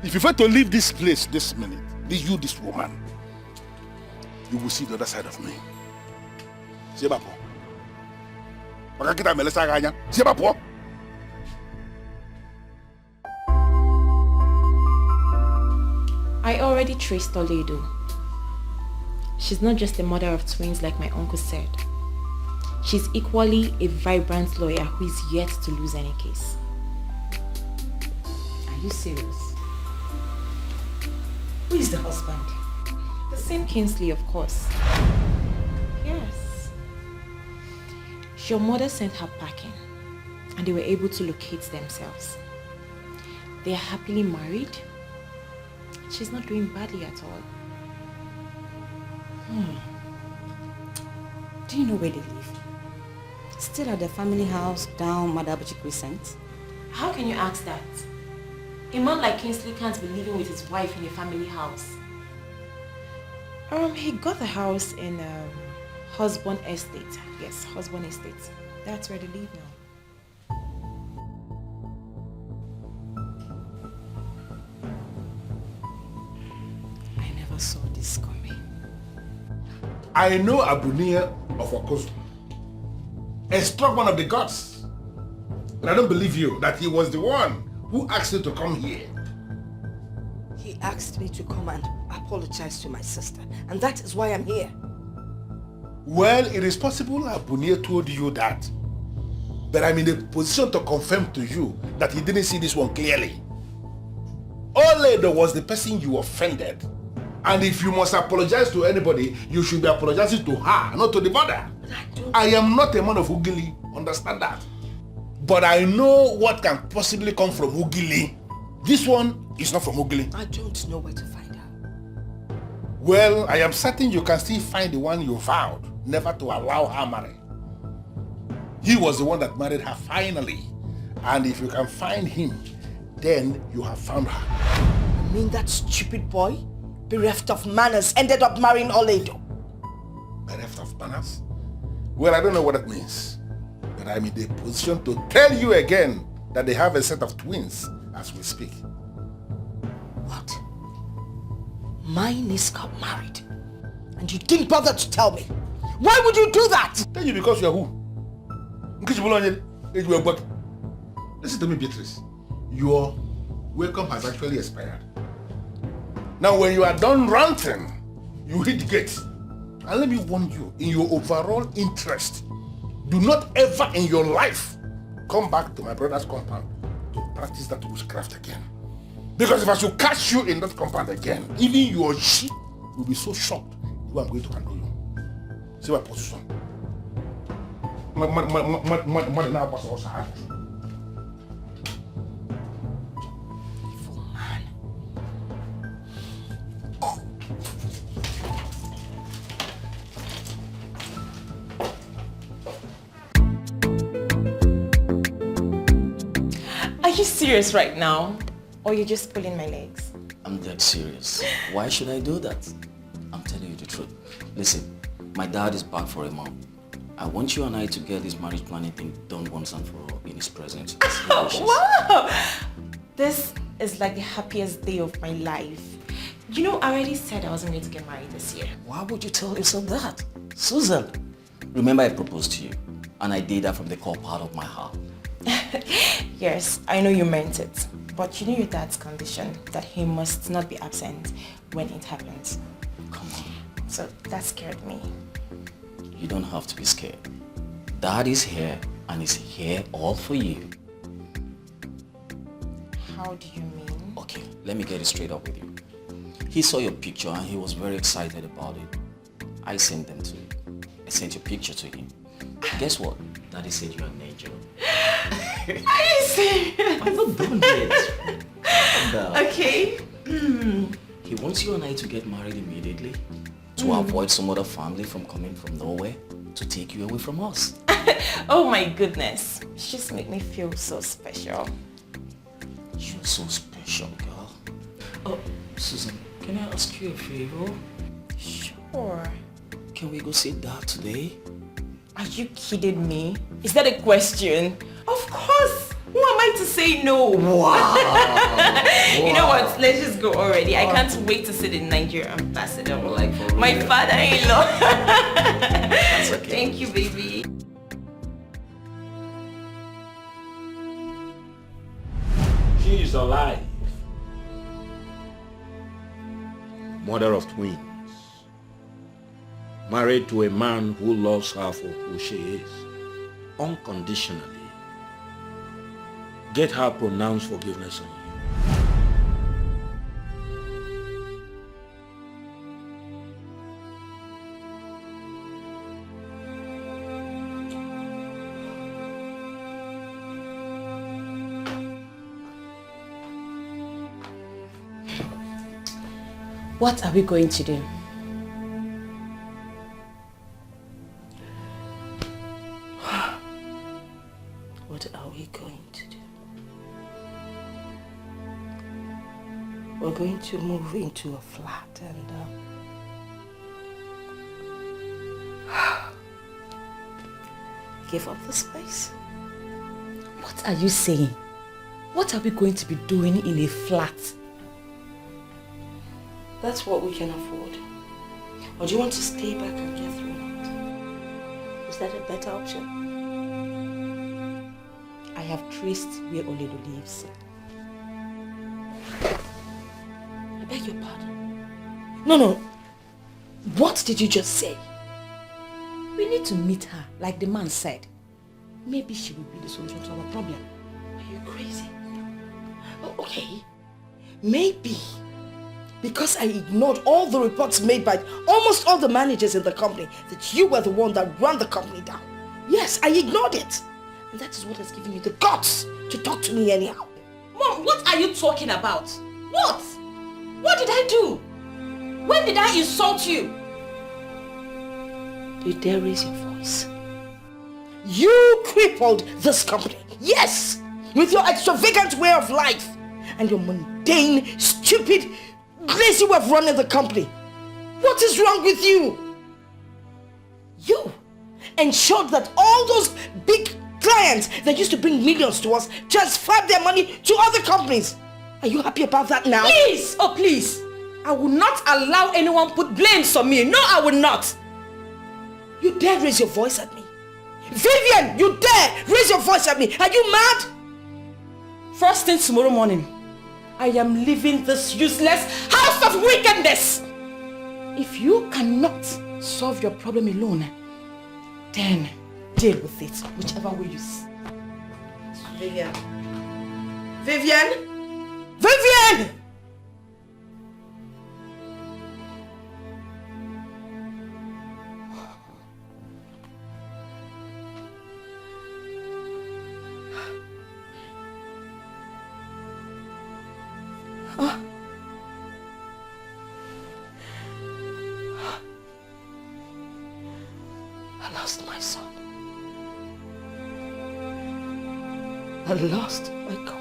if you fail to leave this place this minute, this woman, you will see the other side of me. I already traced Toledo. She's not just a mother of twins like my uncle said. She's equally a vibrant lawyer who is yet to lose any case. Are you serious? Who is the husband? The same Kingsley, of course. Yes. Your mother sent her packing and they were able to locate themselves. They are happily married. She's not doing badly at all. Do you know where they live? Still at the family house down Madabuchi Crescent? How can you ask that? A man like Kingsley can't be living with his wife in a family house. He got the house in Husband Estate. Yes, Husband Estate. That's where they live now. I never saw this coming. I know Abunia of Okosu, a strong one of the gods. But I don't believe you that he was the one who asked you to come here. He asked me to come and apologize to my sister, and that is why I'm here. Well, it is possible Abunia told you that, but I'm in a position to confirm to you that he didn't see this one clearly. Oledo was the person you offended. And if you must apologize to anybody, you should be apologizing to her, not to the mother. I am not a man of Ugili, understand that. But I know what can possibly come from Ugili. This one is not from Ugili. I don't know where to find her. Well, I am certain you can still find the one you vowed never to allow her marry. He was the one that married her finally. And if you can find him, then you have found her. You mean that stupid boy, bereft of manners, ended up marrying Oledo? Bereft of manners? Well, I don't know what that means. But I'm in the position to tell you again that they have a set of twins as we speak. What? My niece got married, and you didn't bother to tell me. Why would you do that? Tell you because you are who? Listen to me, Beatrice. Your welcome has actually expired. Now, when you are done ranting, you hit the gate. And let me warn you, in your overall interest, do not ever in your life come back to my brother's compound to practice that witchcraft again. Because if I should catch you in that compound again, even your sheep will be so shocked who I'm going to handle you. See my position. Evil man. Are you serious right now? Or you're just pulling my legs? I'm dead serious. Why should I do that? I'm telling you the truth. Listen, my dad is back for a month. I want you and I to get this marriage planning thing done once and for all in his presence. Wow! This is like the happiest day of my life. You know, I already said I wasn't going to get married this year. Why would you tell yourself that? Susan, remember I proposed to you and I did that from the core part of my heart. Yes, I know you meant it. But you know your dad's condition, that he must not be absent when it happens. Come on. So that scared me. You don't have to be scared. Dad is here and is here all for you. How do you mean? Okay, let me get it straight up with you. He saw your picture and he was very excited about it. I sent them to you. I sent your picture to him. Guess what? Daddy said you're an angel. Are you serious? I'm not done yet. Okay. He wants you and I to get married immediately to avoid some other family from coming from nowhere to take you away from us. Oh my goodness. You just make me feel so special. You're so special, girl. Oh, Susan, can I ask you a favor? Sure. Can we go see Dad today? Are you kidding me? Is that a question? Of course. Who am I to say no? Wow. You know what? Let's just go already. I can't wait to see the Nigerian ambassador. Like for my real? father-in-law. That's okay. Thank you, baby. She is alive. Mother of twins. Married to a man who loves her for who she is. Unconditionally. Get her pronounced forgiveness on you. What are we going to do? What are we going to do? We're going to move into a flat and give up the space. What are you saying? What are we going to be doing in a flat? That's what we can afford. Or do you want to stay back and get thrown out? Is that a better option? I have traced where Oledo lives. I beg your pardon. No. What did you just say? We need to meet her, like the man said. Maybe she will be the solution to our problem. Are you crazy? Oh, okay. Maybe. Because I ignored all the reports made by almost all the managers in the company that you were the one that ran the company down. Yes, I ignored it. And that is what has given you the guts to talk to me anyhow. Mom, what are you talking about? What? What did I do? When did I insult you? You dare raise your voice? You crippled this company. Yes! With your extravagant way of life and your mundane, stupid, lazy way of running the company. What is wrong with you? You ensured that all those big clients that used to bring millions to us transferred their money to other companies. Are you happy about that now? Please! Oh, please! I will not allow anyone put blames on me. No, I will not. You dare raise your voice at me? Vivian, you dare raise your voice at me? Are you mad? First thing tomorrow morning, I am leaving this useless house of wickedness. If you cannot solve your problem alone, then deal with it, whichever way you see. Vivian. Vivian! Vivian! I lost my son. I lost my company.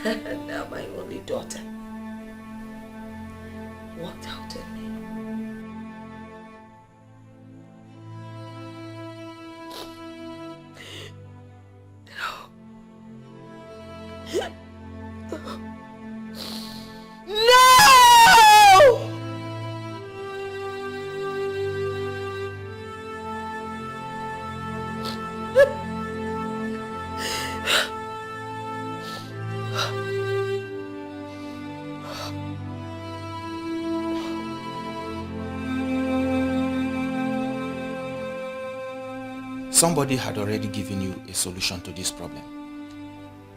And now my only daughter walked out on me. somebody had already given you a solution to this problem.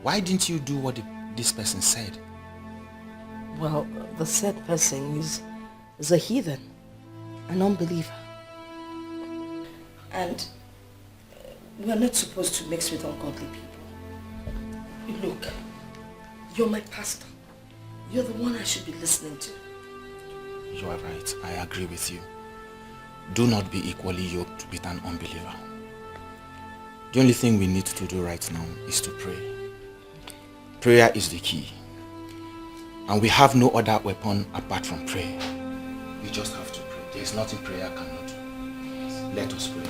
Why didn't you do what this person said? Well, the said person is a heathen, an unbeliever. And we are not supposed to mix with ungodly people. Look, you're my pastor. You're the one I should be listening to. You are right. I agree with you. Do not be equally yoked with an unbeliever. The only thing we need to do right now is to pray. Prayer is the key. And we have no other weapon apart from prayer. We just have to pray. There is nothing prayer cannot do. Let us pray.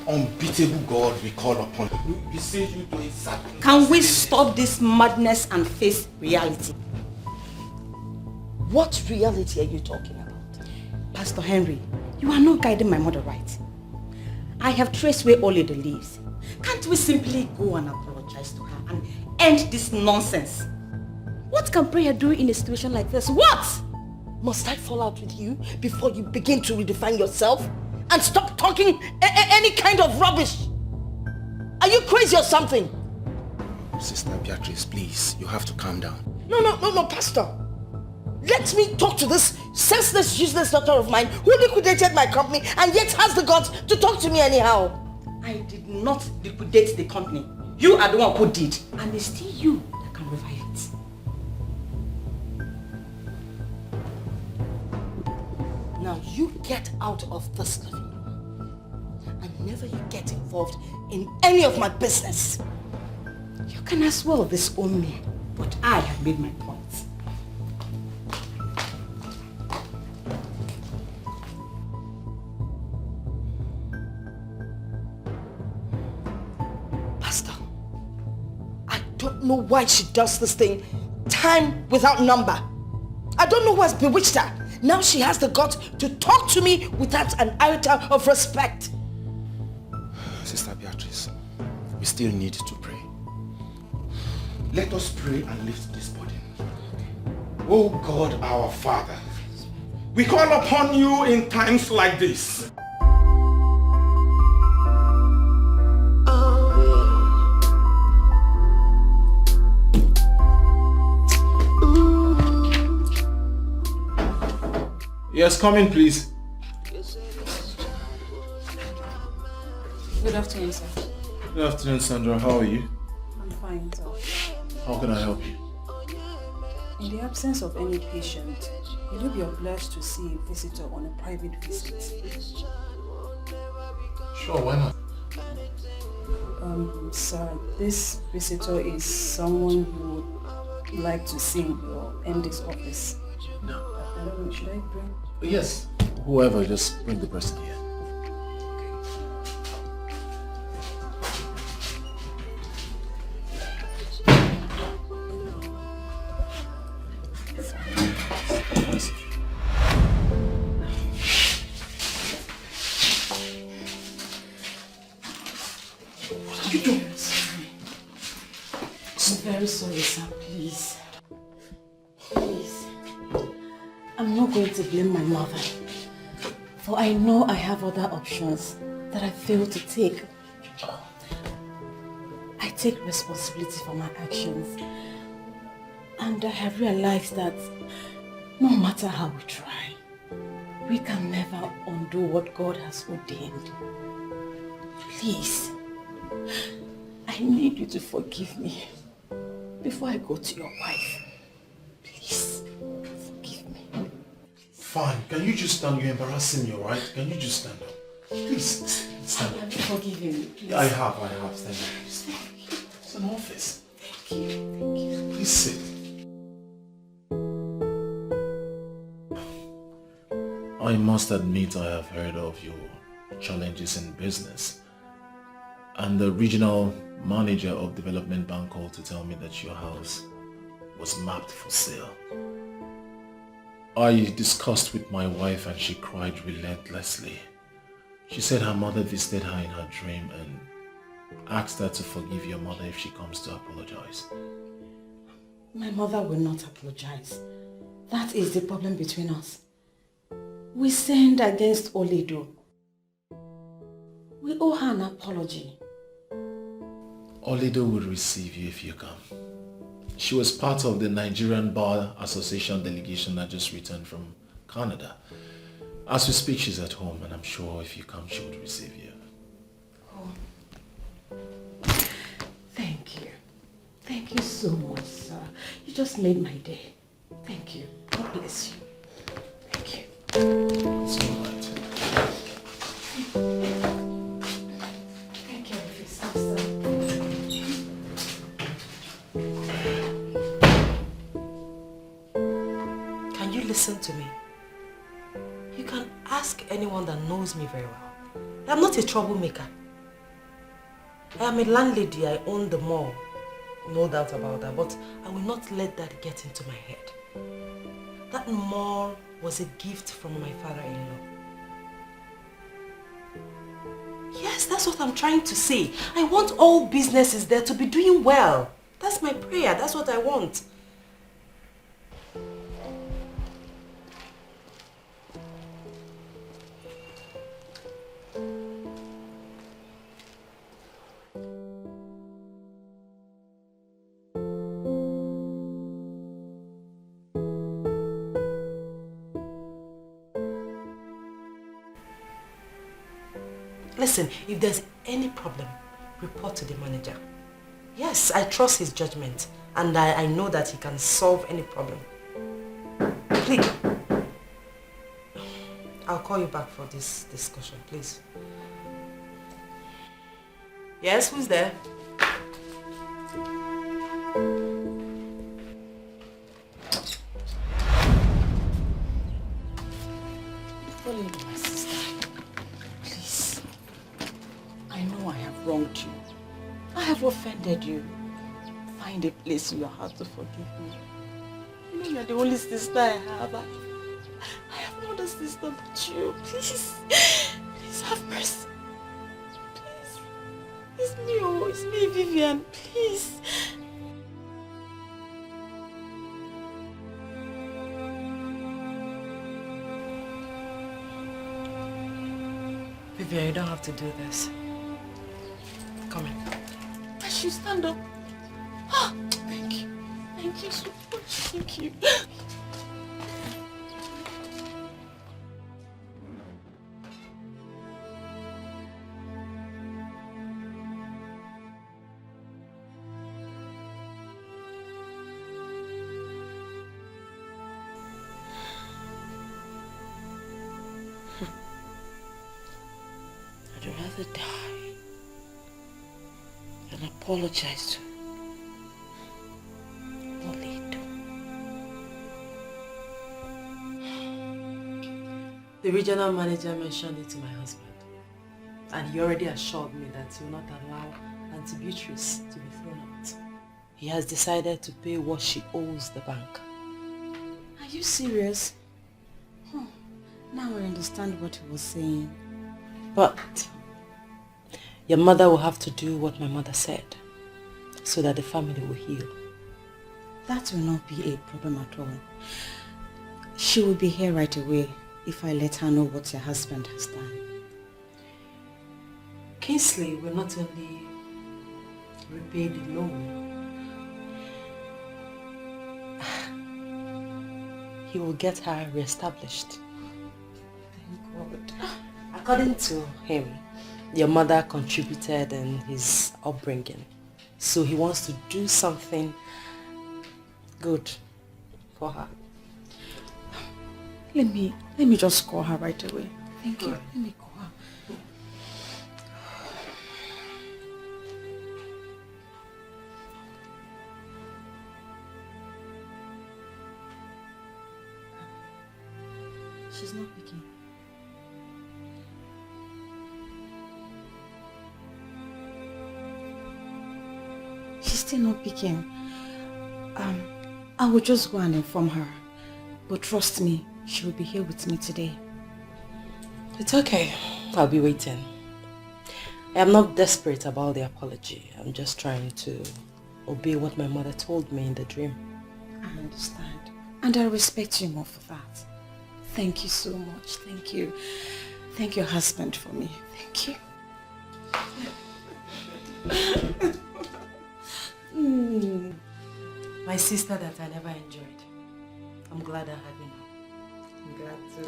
Unbeatable God, we call upon you. We beseech you to exactly. Can we stop this madness and face reality? What reality are you talking about? Pastor Henry, you are not guiding my mother right. I have traced where Oledo lives. Can't we simply go and apologize to her and end this nonsense? What can prayer do in a situation like this? What? Must I fall out with you before you begin to redefine yourself? And stop talking any kind of rubbish? Are you crazy or something? Sister Beatrice, please, you have to calm down. No, Pastor. Let me talk to this senseless, useless daughter of mine who liquidated my company and yet has the guts to talk to me anyhow. I did not liquidate the company. You are the one who did. And it's still you that can revive it. Now you get out of this living room and never you get involved in any of my business. You can as well disown me, but I have made my point. Pastor, I don't know why she does this thing time without number. I don't know who has bewitched her. Now she has the guts to talk to me without an iota of respect. Sister Beatrice, we still need to pray. Let us pray and lift this burden. Oh God, our Father, we call upon you in times like this. Yes, come in, please. Good afternoon, sir. Good afternoon, Sandra. How are you? I'm fine, sir. How can I help you? In the absence of any patient, will you be obliged to see a visitor on a private visit? Sure, why not? Sir, this visitor is someone you would like to see in your MD's office. No. I don't know, should I bring? Yes. Whoever, just bring the person here. What are you doing? I'm very sorry, sir. Please. Please. I'm not going to blame my mother, for I know I have other options that I failed to take. I take responsibility for my actions, and I have realized that no matter how we try, we can never undo what God has ordained. Please, I need you to forgive me before I go to your wife. Please. Fine. Can you just stand? You're embarrassing me, alright? Can you just stand up? Please, stand up. Have you forgiven me? Please. I have. Stand up, please. It's an office. Thank you. Please sit. I must admit I have heard of your challenges in business. And the regional manager of Development Bank called to tell me that your house was mapped for sale. I discussed with my wife and she cried relentlessly. She said her mother visited her in her dream and asked her to forgive your mother if she comes to apologize. My mother will not apologize. That is the problem between us. We sinned against Oledo. We owe her an apology. Olido will receive you if you come. She was part of the Nigerian Bar Association delegation that just returned from Canada. As we speak, she's at home, and I'm sure if you come, she would receive you. Oh. Thank you. Thank you so much, sir. You just made my day. Thank you. God bless you. Thank you. It's all right. Thank you, sister. Can you listen to me? You can ask anyone that knows me very well. I'm not a troublemaker. I am a landlady. I own the mall. No doubt about that. But I will not let that get into my head. That mall was a gift from my father-in-law. Yes, that's what I'm trying to say. I want all businesses there to be doing well. That's my prayer. That's what I want. Listen, if there's any problem, report to the manager. Yes, I trust his judgment and I know that he can solve any problem. Please. I'll call you back for this discussion, please. Yes, who's there? My sister, please. I know I have wronged you. I have offended you. Find a place in your heart to forgive me. You know you're the only sister I have. I have no other sister but you. Please. Please have mercy. Please. It's me, oh. It's me, Vivian. Please. Vivian, you don't have to do this. Come in. I should stand up. Ah, thank you. Thank you so much. Thank you. I'd rather die than apologize to Olido. The regional manager mentioned it to my husband. And he already assured me that he will not allow Auntie Beatrice to be thrown out. He has decided to pay what she owes the bank. Are you serious? Now I understand what he was saying. But your mother will have to do what my mother said so that the family will heal. That will not be a problem at all. She will be here right away if I let her know what your husband has done. Kingsley will not only repay the loan, he will get her reestablished. Thank God. According to him, your mother contributed in his upbringing. So he wants to do something good for her. Let me just call her right away. Thank you. Let me call her. She's not picking. She's still not picking. I will just go and inform her. But trust me, she will be here with me today. It's okay. I'll be waiting. I am not desperate about the apology. I'm just trying to obey what my mother told me in the dream. I understand. And I respect you more for that. Thank you so much. Thank you. Thank your husband for me. Thank you. My sister that I never enjoyed. I'm glad I have you now. I'm glad too.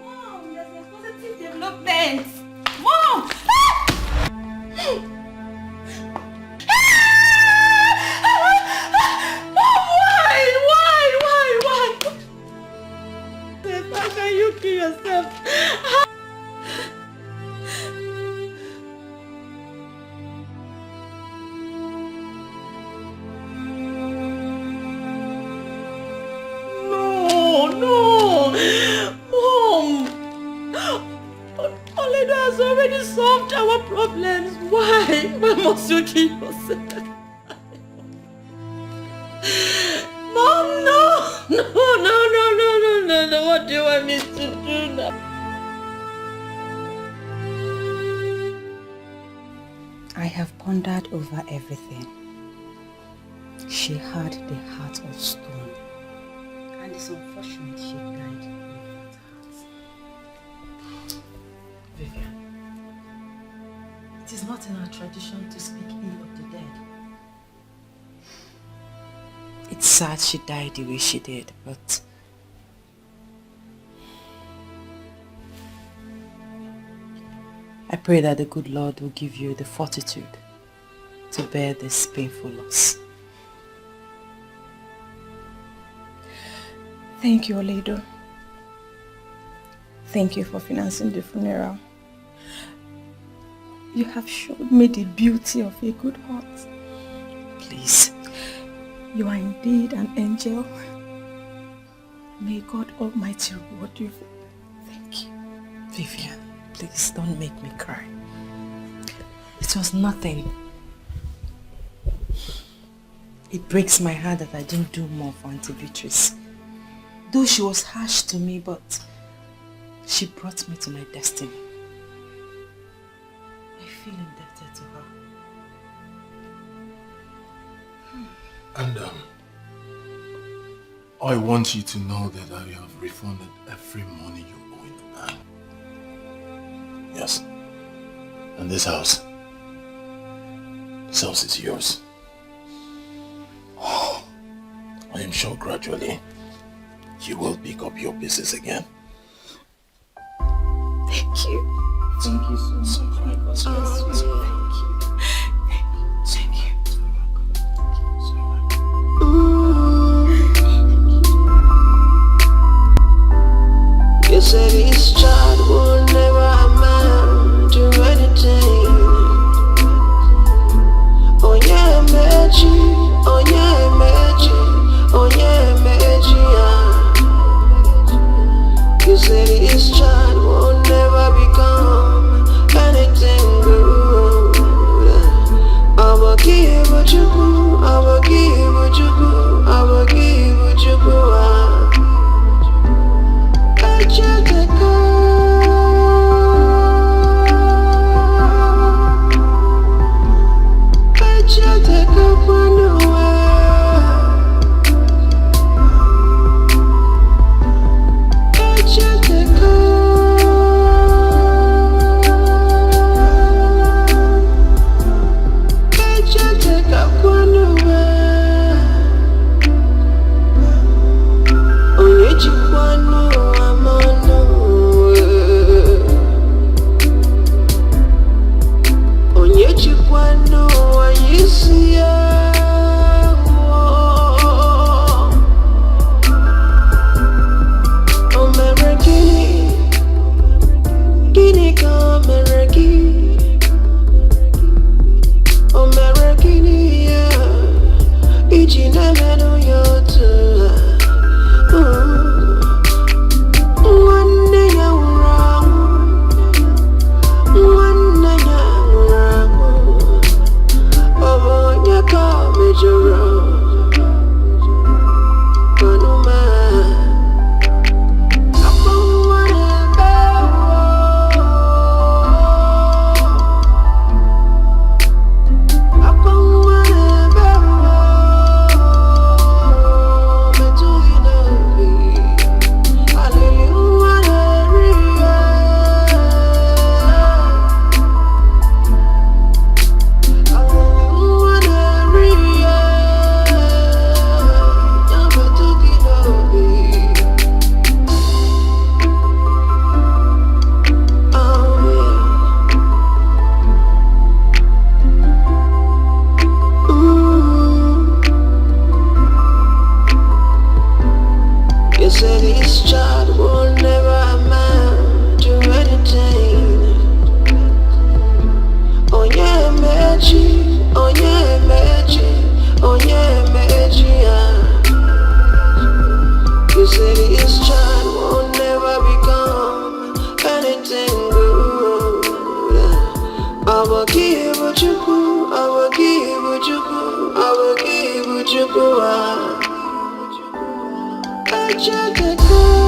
Mom, there's a positive development. Mom! Why? How can you kill yourself? No, Mom. Oledo has already solved our problems. Why must you kill yourself? Mom, no. What do you want me to do now? I have pondered over everything. She had the heart of stone. And it's unfortunate she died with that heart. Vivian, it is not in our tradition to speak ill of the dead. It's sad she died the way she did, but I pray that the good Lord will give you the fortitude to bear this painful loss. Thank you, Oledo. Thank you for financing the funeral. You have showed me the beauty of a good heart. Please. You are indeed an angel. May God Almighty reward you. Thank you. Vivian, please don't make me cry. It was nothing. It breaks my heart that I didn't do more for Auntie Beatrice. Though she was harsh to me, but she brought me to my destiny. I feel indebted to her. And I want you to know that I have refunded every money you owe in the bank. Yes. And this house is yours. I am sure gradually you will pick up your pieces again. Thank you. Thank you so much. My God bless you. Thank you. You said this child will never amount to anything. Oh yeah, magic. Oh yeah, magic. Oh yeah, magic. You said this child will never become anything good. You said this child will never amount to anything. Oh yeah, magic. Oh yeah, magic. Oh yeah, magic. You said this child will never become anything good. I will give what you do. I will give what you do. I will give what you do. I just